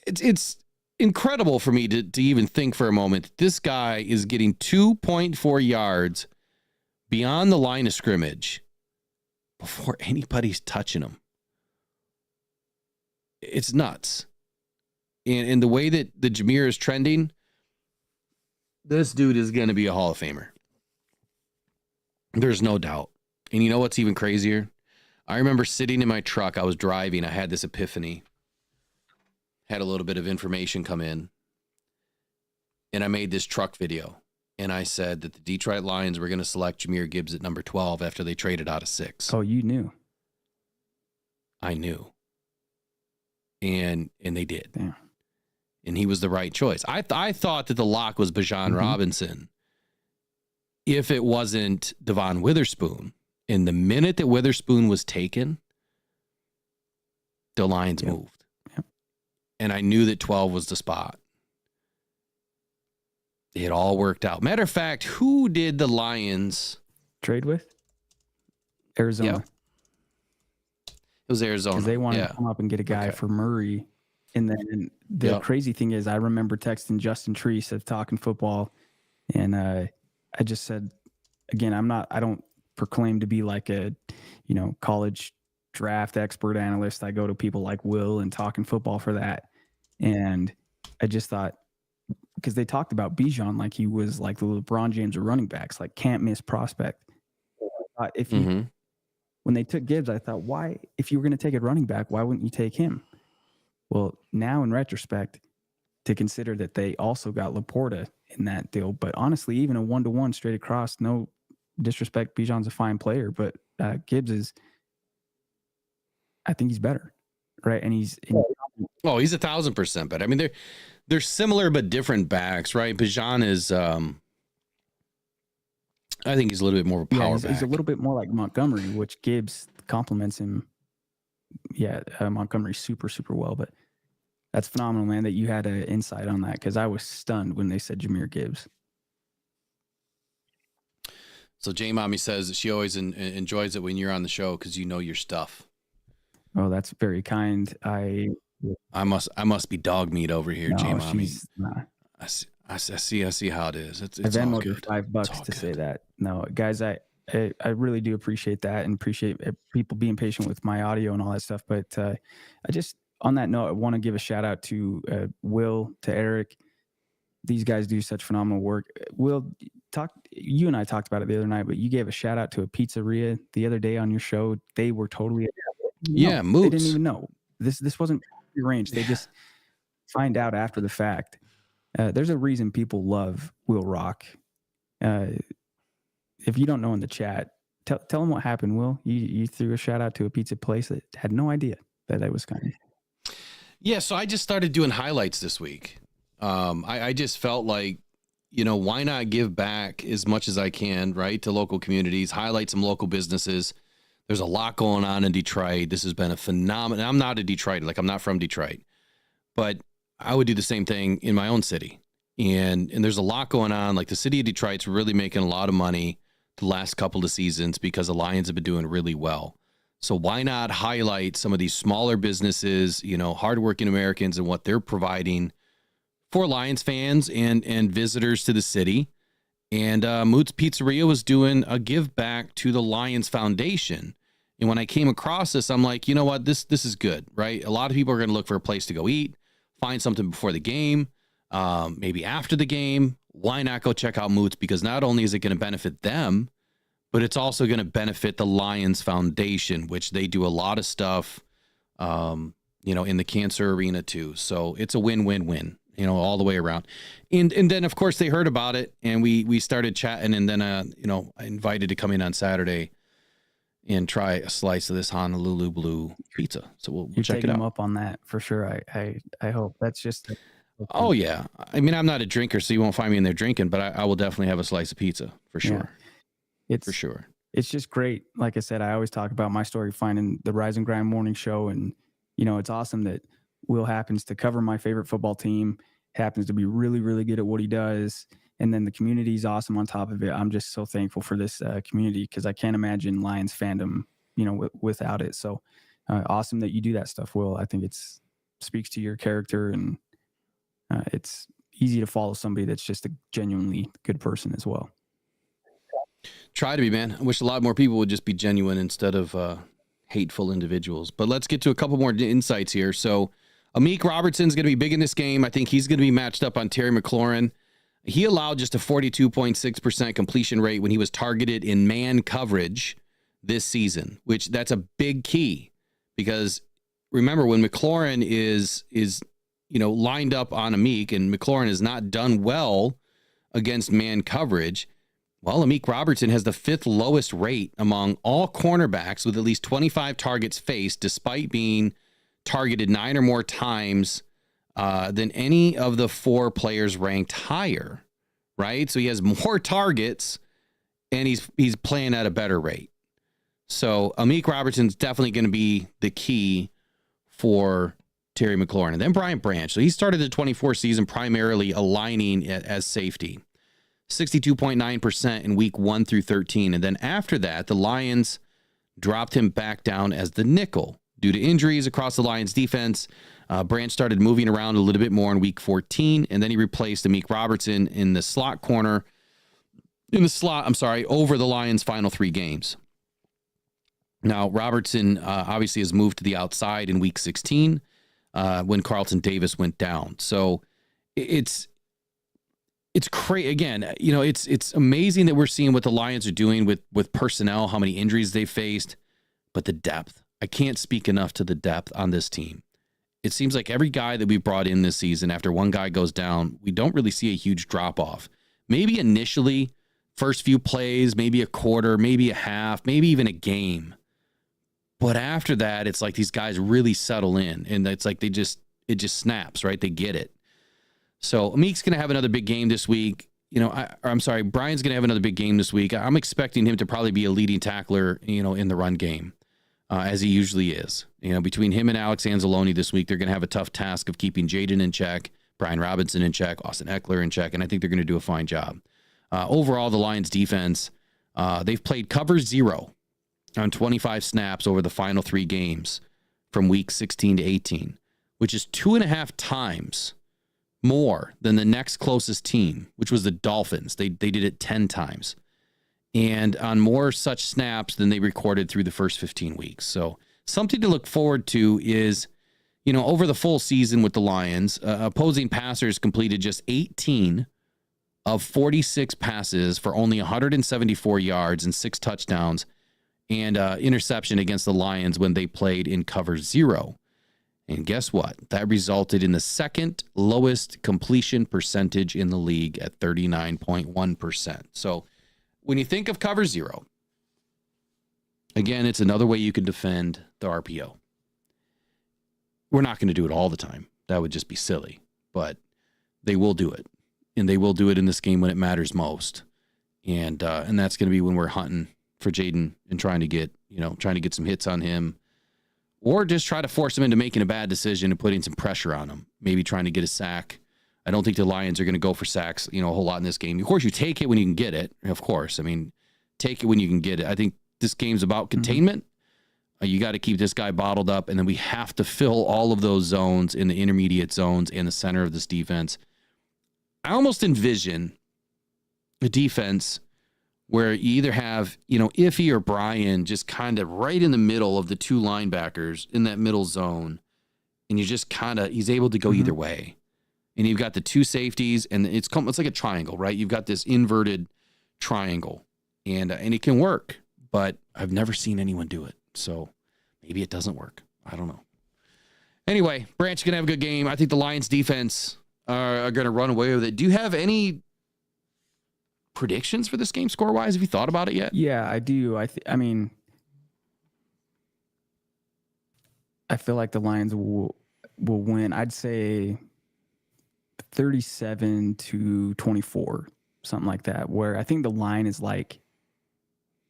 It's incredible for me to even think for a moment. This guy is getting 2.4 yards beyond the line of scrimmage before anybody's touching him. It's nuts. And the way that the Jahmyr is trending, this dude is going to be a Hall of Famer. There's no doubt. And you know what's even crazier? I remember sitting in my truck. I was driving. I had this epiphany. Had a little bit of information come in. And I made this truck video. And I said that the Detroit Lions were going to select Jahmyr Gibbs at number 12 after they traded out of 6. Oh, you knew. I knew. And they did. Damn. And he was the right choice. I thought that the lock was Bijan Robinson if it wasn't Devon Witherspoon. And the minute that Witherspoon was taken, the Lions moved. Yep. And I knew that 12 was the spot. It all worked out. Matter of fact, who did the Lions trade with? Arizona. Yep. It was Arizona. Because they wanted to come up and get a guy for Murray. And then the crazy thing is, I remember texting Justin Treese of Talking Football, and I just said, again, I don't proclaim to be like a, college draft expert analyst. I go to people like Will and Talking Football for that. And I just thought, because they talked about Bijan like he was like the LeBron James of running backs, like can't miss prospect. If you, when they took Gibbs, I thought, why, if you were going to take a running back, why wouldn't you take him? Well, now in retrospect, to consider that they also got Laporta in that deal, but honestly, even a 1-to-1 straight across, no disrespect, Bijan's a fine player, but Gibbs is, I think he's better, right? And he's 1,000% better. I mean, they're similar but different backs, right? Bijan is, I think he's a little bit more of a power back. He's a little bit more like Montgomery, which Gibbs complements him. Yeah, Montgomery super, super well, but that's phenomenal, man, that you had an insight on that, because I was stunned when they said Jahmyr Gibbs. So J Mommy says that she always enjoys it when you're on the show because you know your stuff. Oh, that's very kind. I must be dog meat over here, no, J Mommy. Nah. I see how it is. It's I all Venmoed her good. $5 to say that. No, guys, I really do appreciate that and appreciate people being patient with my audio and all that stuff. But I just, on that note, I want to give a shout out to Will, to Eric. These guys do such phenomenal work. Will, you and I talked about it the other night, but you gave a shout out to a pizzeria the other day on your show. They were totally Moots. They didn't even know. This wasn't arranged. They just find out after the fact. There's a reason people love Will Rock. If you don't know in the chat, tell them what happened, Will. You threw a shout out to a pizza place that had no idea that was coming. Yeah, so I just started doing highlights this week. I just felt like, why not give back as much as I can, right, to local communities, highlight some local businesses. There's a lot going on in Detroit. This has been a phenomenon. I'm not a Detroiter, I'm not from Detroit, but I would do the same thing in my own city. And there's a lot going on. Like the city of Detroit's really making a lot of money the last couple of seasons because the Lions have been doing really well. So why not highlight some of these smaller businesses, hardworking Americans and what they're providing for Lions fans and visitors to the city. And Moot's Pizzeria was doing a give back to the Lions Foundation. And when I came across this, I'm like, you know what, this is good, right? A lot of people are going to look for a place to go eat, find something before the game, maybe after the game. Why not go check out Moot's? Because not only is it going to benefit them, but it's also going to benefit the Lions Foundation, which they do a lot of stuff, in the cancer arena too. So it's a win-win-win, all the way around. And then of course they heard about it and we started chatting, and then, I invited to come in on Saturday and try a slice of this Honolulu Blue pizza. So we'll check it out. Them up on that for sure. I hope that's just. Oh yeah. I mean, I'm not a drinker, so you won't find me in there drinking, but I will definitely have a slice of pizza for sure. Yeah. For sure. It's just great. Like I said, I always talk about my story finding the Rise and Grind morning show. And, it's awesome that Will happens to cover my favorite football team, happens to be really, really good at what he does. And then the community is awesome on top of it. I'm just so thankful for this community because I can't imagine Lions fandom, without it. So awesome that you do that stuff, Will. I think speaks to your character, and it's easy to follow somebody that's just a genuinely good person as well. Try to be, man. I wish a lot more people would just be genuine instead of hateful individuals. But let's get to a couple more insights here. So Amik Robertson's going to be big in this game. I think he's going to be matched up on Terry McLaurin. He allowed just a 42.6% completion rate when he was targeted in man coverage this season, which that's a big key because remember when McLaurin is lined up on Amik and McLaurin has not done well against man coverage. Well, Amik Robertson has the 5th lowest rate among all cornerbacks with at least 25 targets faced, despite being targeted 9 or more times than any of the 4 players ranked higher, right? So he has more targets, and he's playing at a better rate. So Amik Robertson's definitely going to be the key for Terry McLaurin. And then Brian Branch. So he started the 24 season primarily aligning as safety. 62.9% in week 1 through 13. And then after that, the Lions dropped him back down as the nickel. Due to injuries across the Lions defense, Branch started moving around a little bit more in week 14, and then he replaced Amik Robertson in the slot over the Lions' final 3 games. Now, Robertson obviously has moved to the outside in week 16 when Carlton Davis went down. So it's crazy. Again, it's amazing that we're seeing what the Lions are doing with personnel, how many injuries they faced, but the depth. I can't speak enough to the depth on this team. It seems like every guy that we brought in this season, after one guy goes down, we don't really see a huge drop off. Maybe initially, first few plays, maybe a quarter, maybe a half, maybe even a game. But after that, it's like these guys really settle in, and it's like it just snaps, right? They get it. So Amik's going to have another big game this week. Brian's going to have another big game this week. I'm expecting him to probably be a leading tackler, in the run game, as he usually is. Between him and Alex Anzalone this week, they're going to have a tough task of keeping Jaden in check, Brian Robinson in check, Austin Eckler in check, and I think they're going to do a fine job. Overall, the Lions defense, they've played cover 0 on 25 snaps over the final 3 games from week 16 to 18, which is 2.5 times more than the next closest team, which was the Dolphins. They did it 10 times. And on more such snaps than they recorded through the first 15 weeks. So something to look forward to is, over the full season with the Lions, opposing passers completed just 18 of 46 passes for only 174 yards and 6 touchdowns and interception against the Lions when they played in cover 0. And guess what? That resulted in the 2nd lowest completion percentage in the league at 39.1%. So when you think of cover 0, again, it's another way you can defend the RPO. We're not going to do it all the time. That would just be silly. But they will do it. And they will do it in this game when it matters most. And that's going to be when we're hunting for Jaden and trying to get some hits on him. Or just try to force him into making a bad decision and putting some pressure on him. Maybe trying to get a sack. I don't think the Lions are going to go for sacks, a whole lot in this game. Of course, you take it when you can get it. Of course. I mean, take it when you can get it. I think this game's about containment. You got to keep this guy bottled up, and then we have to fill all of those zones in the intermediate zones in the center of this defense. I almost envision a defense where you either have, Iffy or Brian just kind of right in the middle of the two linebackers in that middle zone, and you just he's able to go either way. And you've got the two safeties, and it's like a triangle, right? You've got this inverted triangle, and it can work, but I've never seen anyone do it. So maybe it doesn't work. I don't know. Anyway, Branch is going to have a good game. I think the Lions defense are going to run away with it. Do you have any predictions for this game score-wise? Have you thought about it yet? Yeah, I do. I mean, I feel like the Lions will win. I'd say 37-24, something like that, where I think the line is like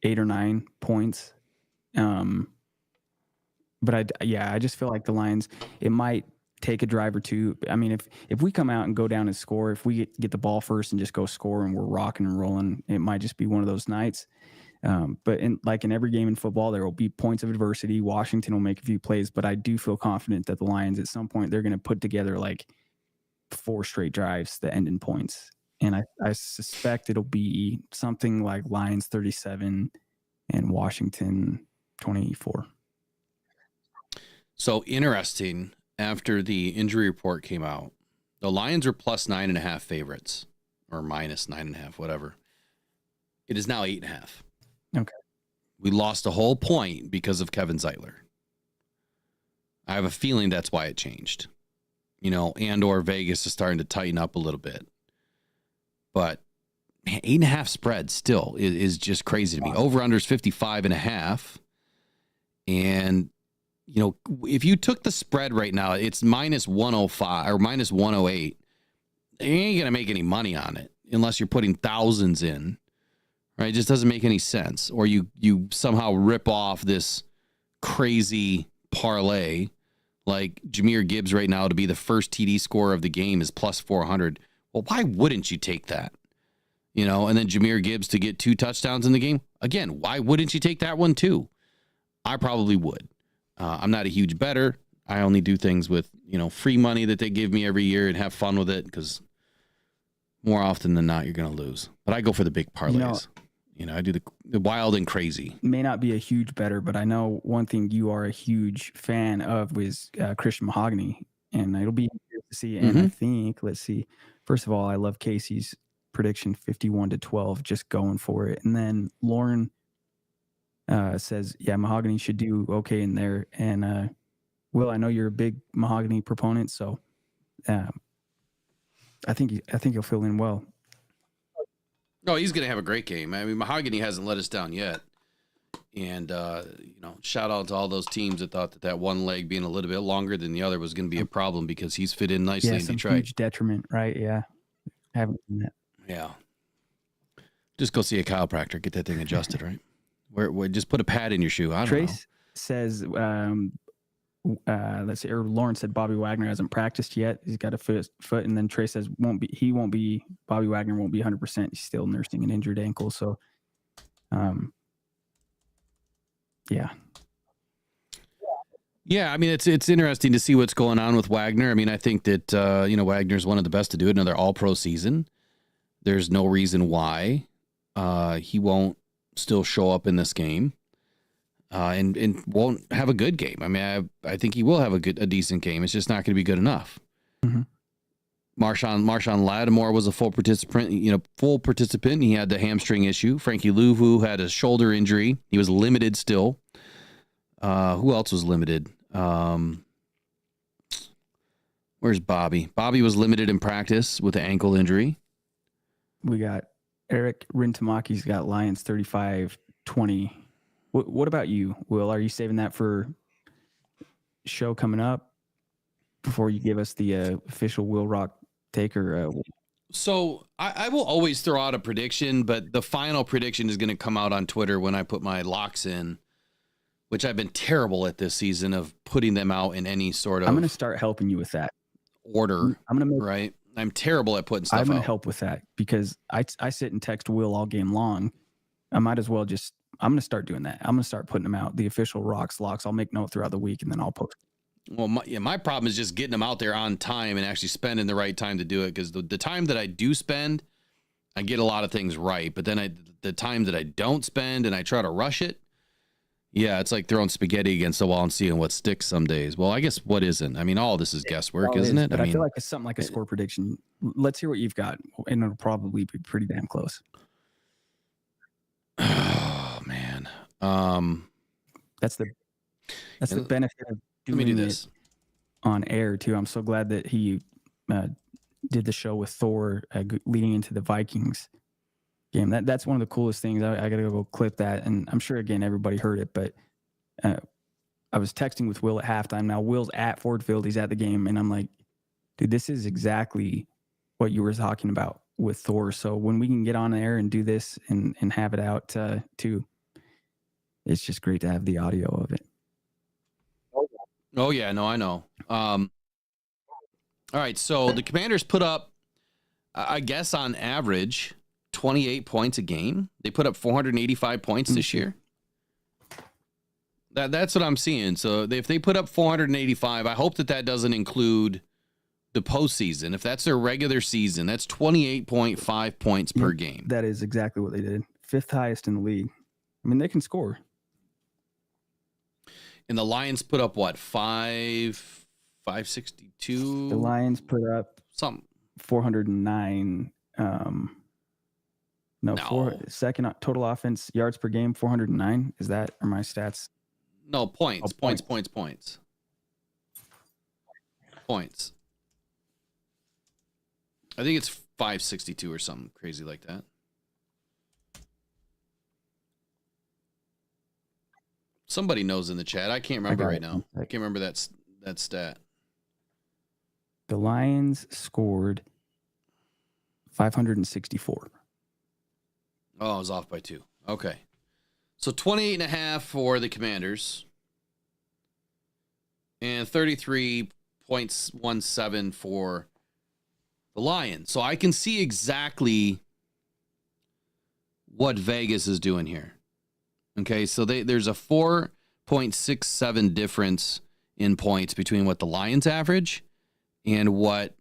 8 or 9 points. But I just feel like the Lions, it might take a drive or two. I mean, if we come out and go down and score, if we get the ball first and just go score and we're rocking and rolling, it might just be one of those nights. But in every game in football, there will be points of adversity. Washington will make a few plays, but I do feel confident that the Lions at some point, they're going to put together like 4 straight drives that end in points. And I suspect it'll be something like Lions 37 and Washington 24. So interesting. After the injury report came out, the Lions are plus 9.5 favorites, or minus 9.5, whatever. It is now 8.5. Okay. We lost a whole point because of Kevin Zeitler. I have a feeling that's why it changed. And/or Vegas is starting to tighten up a little bit. But 8.5 spread still is just crazy to me. Over-under is 55.5. And if you took the spread right now, it's minus 105 or minus 108. You ain't going to make any money on it unless you're putting thousands in, right? It just doesn't make any sense. Or you somehow rip off this crazy parlay, like Jahmyr Gibbs right now to be the first TD scorer of the game is plus 400. Well, why wouldn't you take that? And then Jahmyr Gibbs to get 2 touchdowns in the game. Again, why wouldn't you take that one too? I probably would. I'm not a huge bettor. I only do things with, free money that they give me every year and have fun with it because more often than not, you're going to lose. But I go for the big parlays. I do the wild and crazy. May not be a huge bettor, but I know one thing you are a huge fan of was Christian Mahogany, and it'll be interesting to see. And I think, let's see. First of all, I love Casey's prediction 51-12, just going for it. And then Lauren says, yeah, Mahogany should do okay in there. And Will, I know you're a big Mahogany proponent, so I think he'll fill in well. No, he's going to have a great game. I mean, Mahogany hasn't let us down yet. And, shout out to all those teams that thought that one leg being a little bit longer than the other was going to be a problem because he's fit in nicely in Detroit. Huge detriment, right? Yeah. I haven't seen that. Yeah. Just go see a chiropractor, get that thing adjusted, right? Where just put a pad in your shoe. I don't know. Trace says, let's see, or Lauren said Bobby Wagner hasn't practiced yet. He's got a foot, and then Trace says Bobby Wagner won't be 100%. He's still nursing an injured ankle. So, yeah. Yeah, I mean, it's interesting to see what's going on with Wagner. I mean, I think that, Wagner's one of the best to do it. Another all-pro season. There's no reason why he won't still show up in this game and won't have a good game. I mean, I think he will have a decent game. It's just not going to be good enough. Mm-hmm. Marshawn Lattimore was a full participant. He had the hamstring issue. Frankie Louvu had a shoulder injury. He was limited still. Who else was limited? Where's Bobby? Bobby was limited in practice with an ankle injury. We got Eric Rintamaki's got Lions 35-20. What about you, Will? Are you saving that for show coming up before you give us the official Will Rock taker? So I will always throw out a prediction, but the final prediction is going to come out on Twitter when I put my locks in, which I've been terrible at this season of putting them out in any sort of. I'm going to start helping you with that order. Right. I'm terrible at putting stuff out. I'm going to help with that because I sit and text Will all game long. I might as well just I'm gonna start doing that. I'm gonna start putting them out, the official locks. I'll make note throughout the week, and then I'll post. Well, my problem is just getting them out there on time and actually spending the right time to do it. Because the time that I do spend, I get a lot of things right. But then the time that I don't spend and I try to rush it, yeah, it's like throwing spaghetti against the wall and seeing what sticks some days. Well, I guess what isn't. I mean, all this is guesswork, isn't it? But I feel like it's something like a score prediction. Let's hear what you've got, and it'll probably be pretty damn close. Oh man, that's the benefit of let me do this on air too. I'm so glad that he did the show with Thor leading into the Vikings game. That's one of the coolest things. I gotta go clip that, and I'm sure again everybody heard it, but I was texting with Will at halftime. Now Will's at Ford Field, he's at the game, and I'm like, dude, this is exactly what you were talking about with Thor. So when we can get on air and do this and have it out too, it's just great to have the audio of it. Oh yeah, no, I know. All right, so the Commanders put up, I guess on average, 28 points a game. They put up 485 points this year. That's what I'm seeing. So if they put up 485, I hope that doesn't include the postseason. If that's their regular season, that's 28.5 points per game. That is exactly what they did. 5th highest in the league. I mean, they can score. And the Lions put up what, 562? The Lions put up something 409. Second total offense yards per game, 409. Is that or my stats? No, points. Points. I think it's 562 or something crazy like that. Somebody knows in the chat. I can't remember right now. I can't remember that stat. The Lions scored 564. Oh, I was off by 2. Okay. So 28.5 for the Commanders. And 33.17 for the Lions. So I can see exactly what Vegas is doing here. Okay, so there's a 4.67 difference in points between what the Lions average and what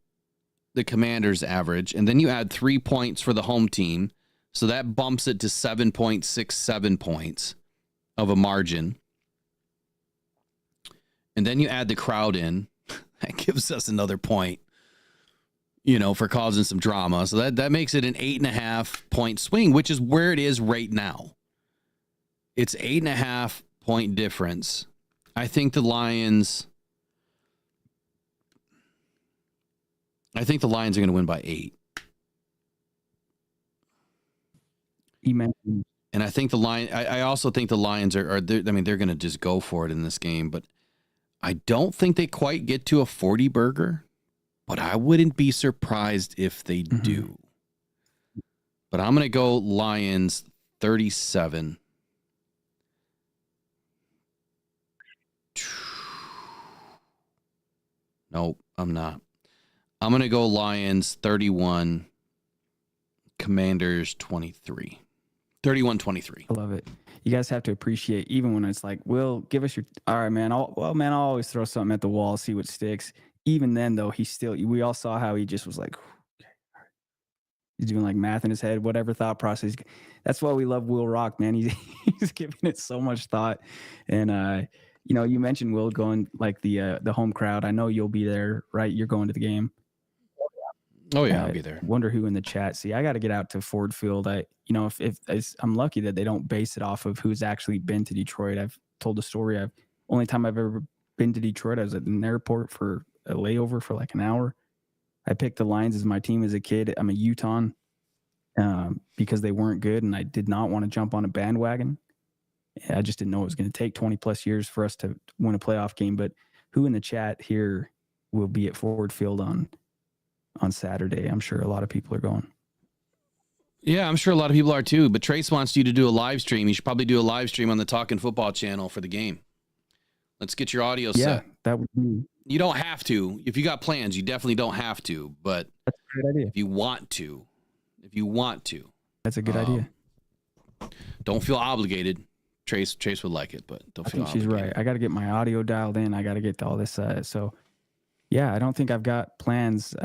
the Commanders average. And then you add 3 points for the home team. So that bumps it to 7.67 points of a margin. And then you add the crowd in. That gives us another point, for causing some drama. So that makes it an 8.5 point swing, which is where it is right now. It's 8.5 point difference. I think the Lions are going to win by 8. And I think I also think the Lions are they're going to just go for it in this game, but I don't think they quite get to a 40 burger, but I wouldn't be surprised if they do. But I'm going to go Lions 37. Nope, I'm not. I'm going to go Lions 31, Commanders 23. 31-23. I love it. You guys have to appreciate, even when it's like, Will, give us your, all right, man. I'll always throw something at the wall, see what sticks. Even then, though, we all saw how he just was like, okay, all right. He's doing like math in his head, whatever thought process. That's why we love Will Rock, man. He's giving it so much thought. And, you mentioned Will going like the home crowd. I know you'll be there, right? You're going to the game. Oh yeah, I'll be there. Wonder who in the chat. See, I got to get out to Ford Field. If I'm lucky that they don't base it off of who's actually been to Detroit. I've told the story. Only time I've ever been to Detroit, I was at an airport for a layover for like an hour. I picked the Lions as my team as a kid. I'm a Utah because they weren't good, and I did not want to jump on a bandwagon. I just didn't know it was going to take 20 plus years for us to win a playoff game. But who in the chat here will be at Ford Field on Saturday? I'm sure a lot of people are going. Yeah, I'm sure a lot of people are too. But Trace wants you to do a live stream. You should probably do a live stream on the Talkin' Football channel for the game. Let's get your audio set. Yeah, that would be. You don't have to. If you got plans, you definitely don't have to. But that's a good idea. If you want to, that's a good idea. Don't feel obligated. Trace would like it, but don't I feel think she's obligated. right. I got to get my audio dialed in. I got to get all this. So, yeah, I don't think I've got plans.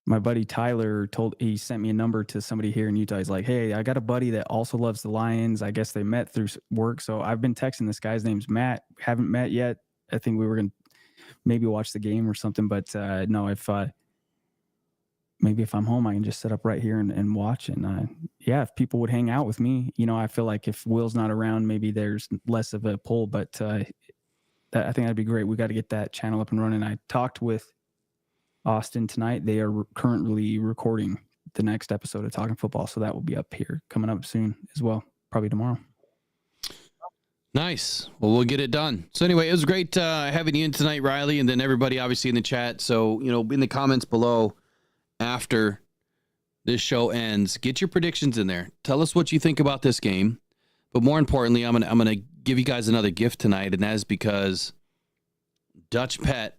My buddy Tyler he sent me a number to somebody here in Utah. He's like, hey, I got a buddy that also loves the Lions. I guess they met through work. So I've been texting this guy's name's Matt. Haven't met yet. I think we were going to maybe watch the game or something. But no, maybe if I'm home, I can just sit up right here and watch. And if people would hang out with me, I feel like if Will's not around, maybe there's less of a pull. But I think that'd be great. We got to get that channel up and running. I talked with Austin tonight. They are currently recording the next episode of Talking Football, so that will be up here coming up soon as well, probably tomorrow. Nice. Well, we'll get it done. So anyway, it was great having you in tonight, Riley, and then everybody obviously in the chat. So, in the comments below after this show ends, get your predictions in there. Tell us what you think about this game. But more importantly, I'm gonna give you guys another gift tonight, and that is because Dutch Pet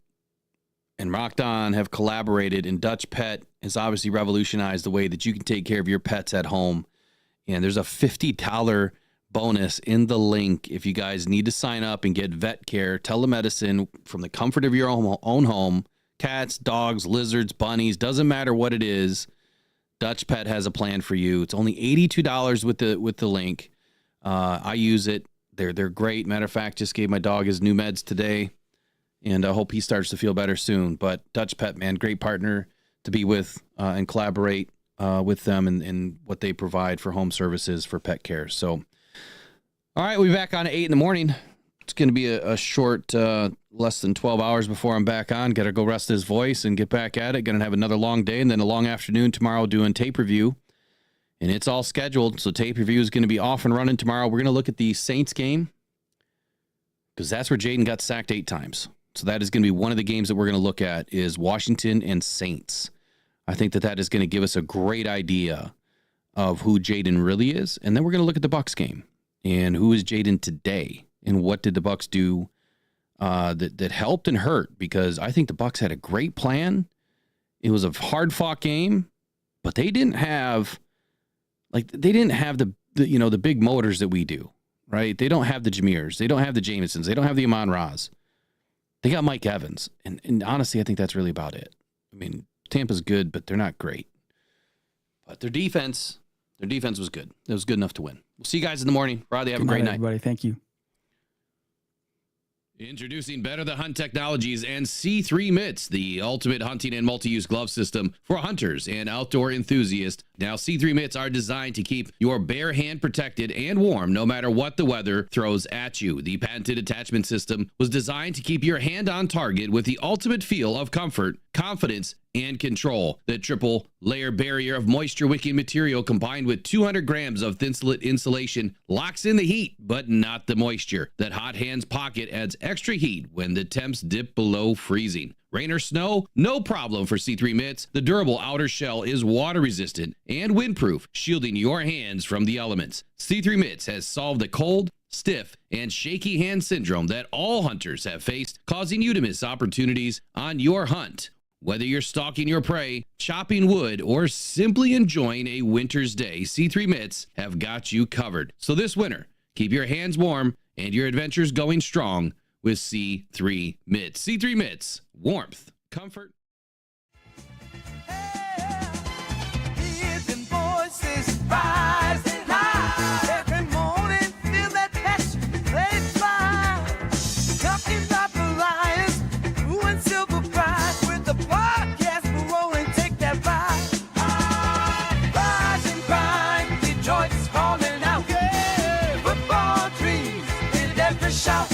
and Rocked On have collaborated, and Dutch Pet has obviously revolutionized the way that you can take care of your pets at home. And there's a $50 bonus in the link if you guys need to sign up and get vet care, telemedicine from the comfort of your own home. Cats, dogs, lizards, bunnies, doesn't matter what it is. Dutch Pet has a plan for you. It's only $82 with the link. I use it. They're great. Matter of fact, just gave my dog his new meds today. And I hope he starts to feel better soon. But Dutch Pet, man, great partner to be with and collaborate with them and what they provide for home services for pet care. So, all right, we'll be back on at 8 in the morning. It's going to be a short, less than 12 hours before I'm back on. Got to go rest his voice and get back at it. Going to have another long day and then a long afternoon tomorrow doing tape review. And it's all scheduled. So tape review is going to be off and running tomorrow. We're going to look at the Saints game because that's where Jaden got sacked 8 times. So that is going to be one of the games that we're going to look at is Washington and Saints. I think that is going to give us a great idea of who Jaden really is. And then we're going to look at the Bucs game and who is Jaden today and what did the Bucs do that helped and hurt, because I think the Bucs had a great plan. It was a hard-fought game, but they didn't have the big motors that we do, right? They don't have the Jameers. They don't have the Jamesons. They don't have the Amon-Ra's. They got Mike Evans, and honestly, I think that's really about it. I mean, Tampa's good, but they're not great. But their defense was good. It was good enough to win. We'll see you guys in the morning. Riley, have a great night. Everybody. Thank you. Introducing Better the Hunt Technologies and C3 Mitts, the ultimate hunting and multi-use glove system for hunters and outdoor enthusiasts. Now, C3 Mitts are designed to keep your bare hand protected and warm no matter what the weather throws at you. The patented attachment system was designed to keep your hand on target with the ultimate feel of comfort, confidence, and control. The triple layer barrier of moisture wicking material combined with 200 grams of thin slit insulation locks in the heat, but not the moisture. That hot hands pocket adds extra heat when the temps dip below freezing. Rain or snow, no problem for C3 Mitts. The durable outer shell is water resistant and windproof, shielding your hands from the elements. C3 Mitts has solved the cold, stiff, and shaky hand syndrome that all hunters have faced, causing you to miss opportunities on your hunt. Whether you're stalking your prey, chopping wood, or simply enjoying a winter's day, C3 Mitts have got you covered. So this winter, keep your hands warm and your adventures going strong with C3 Mitts. C3 Mitts, warmth, comfort. Shout.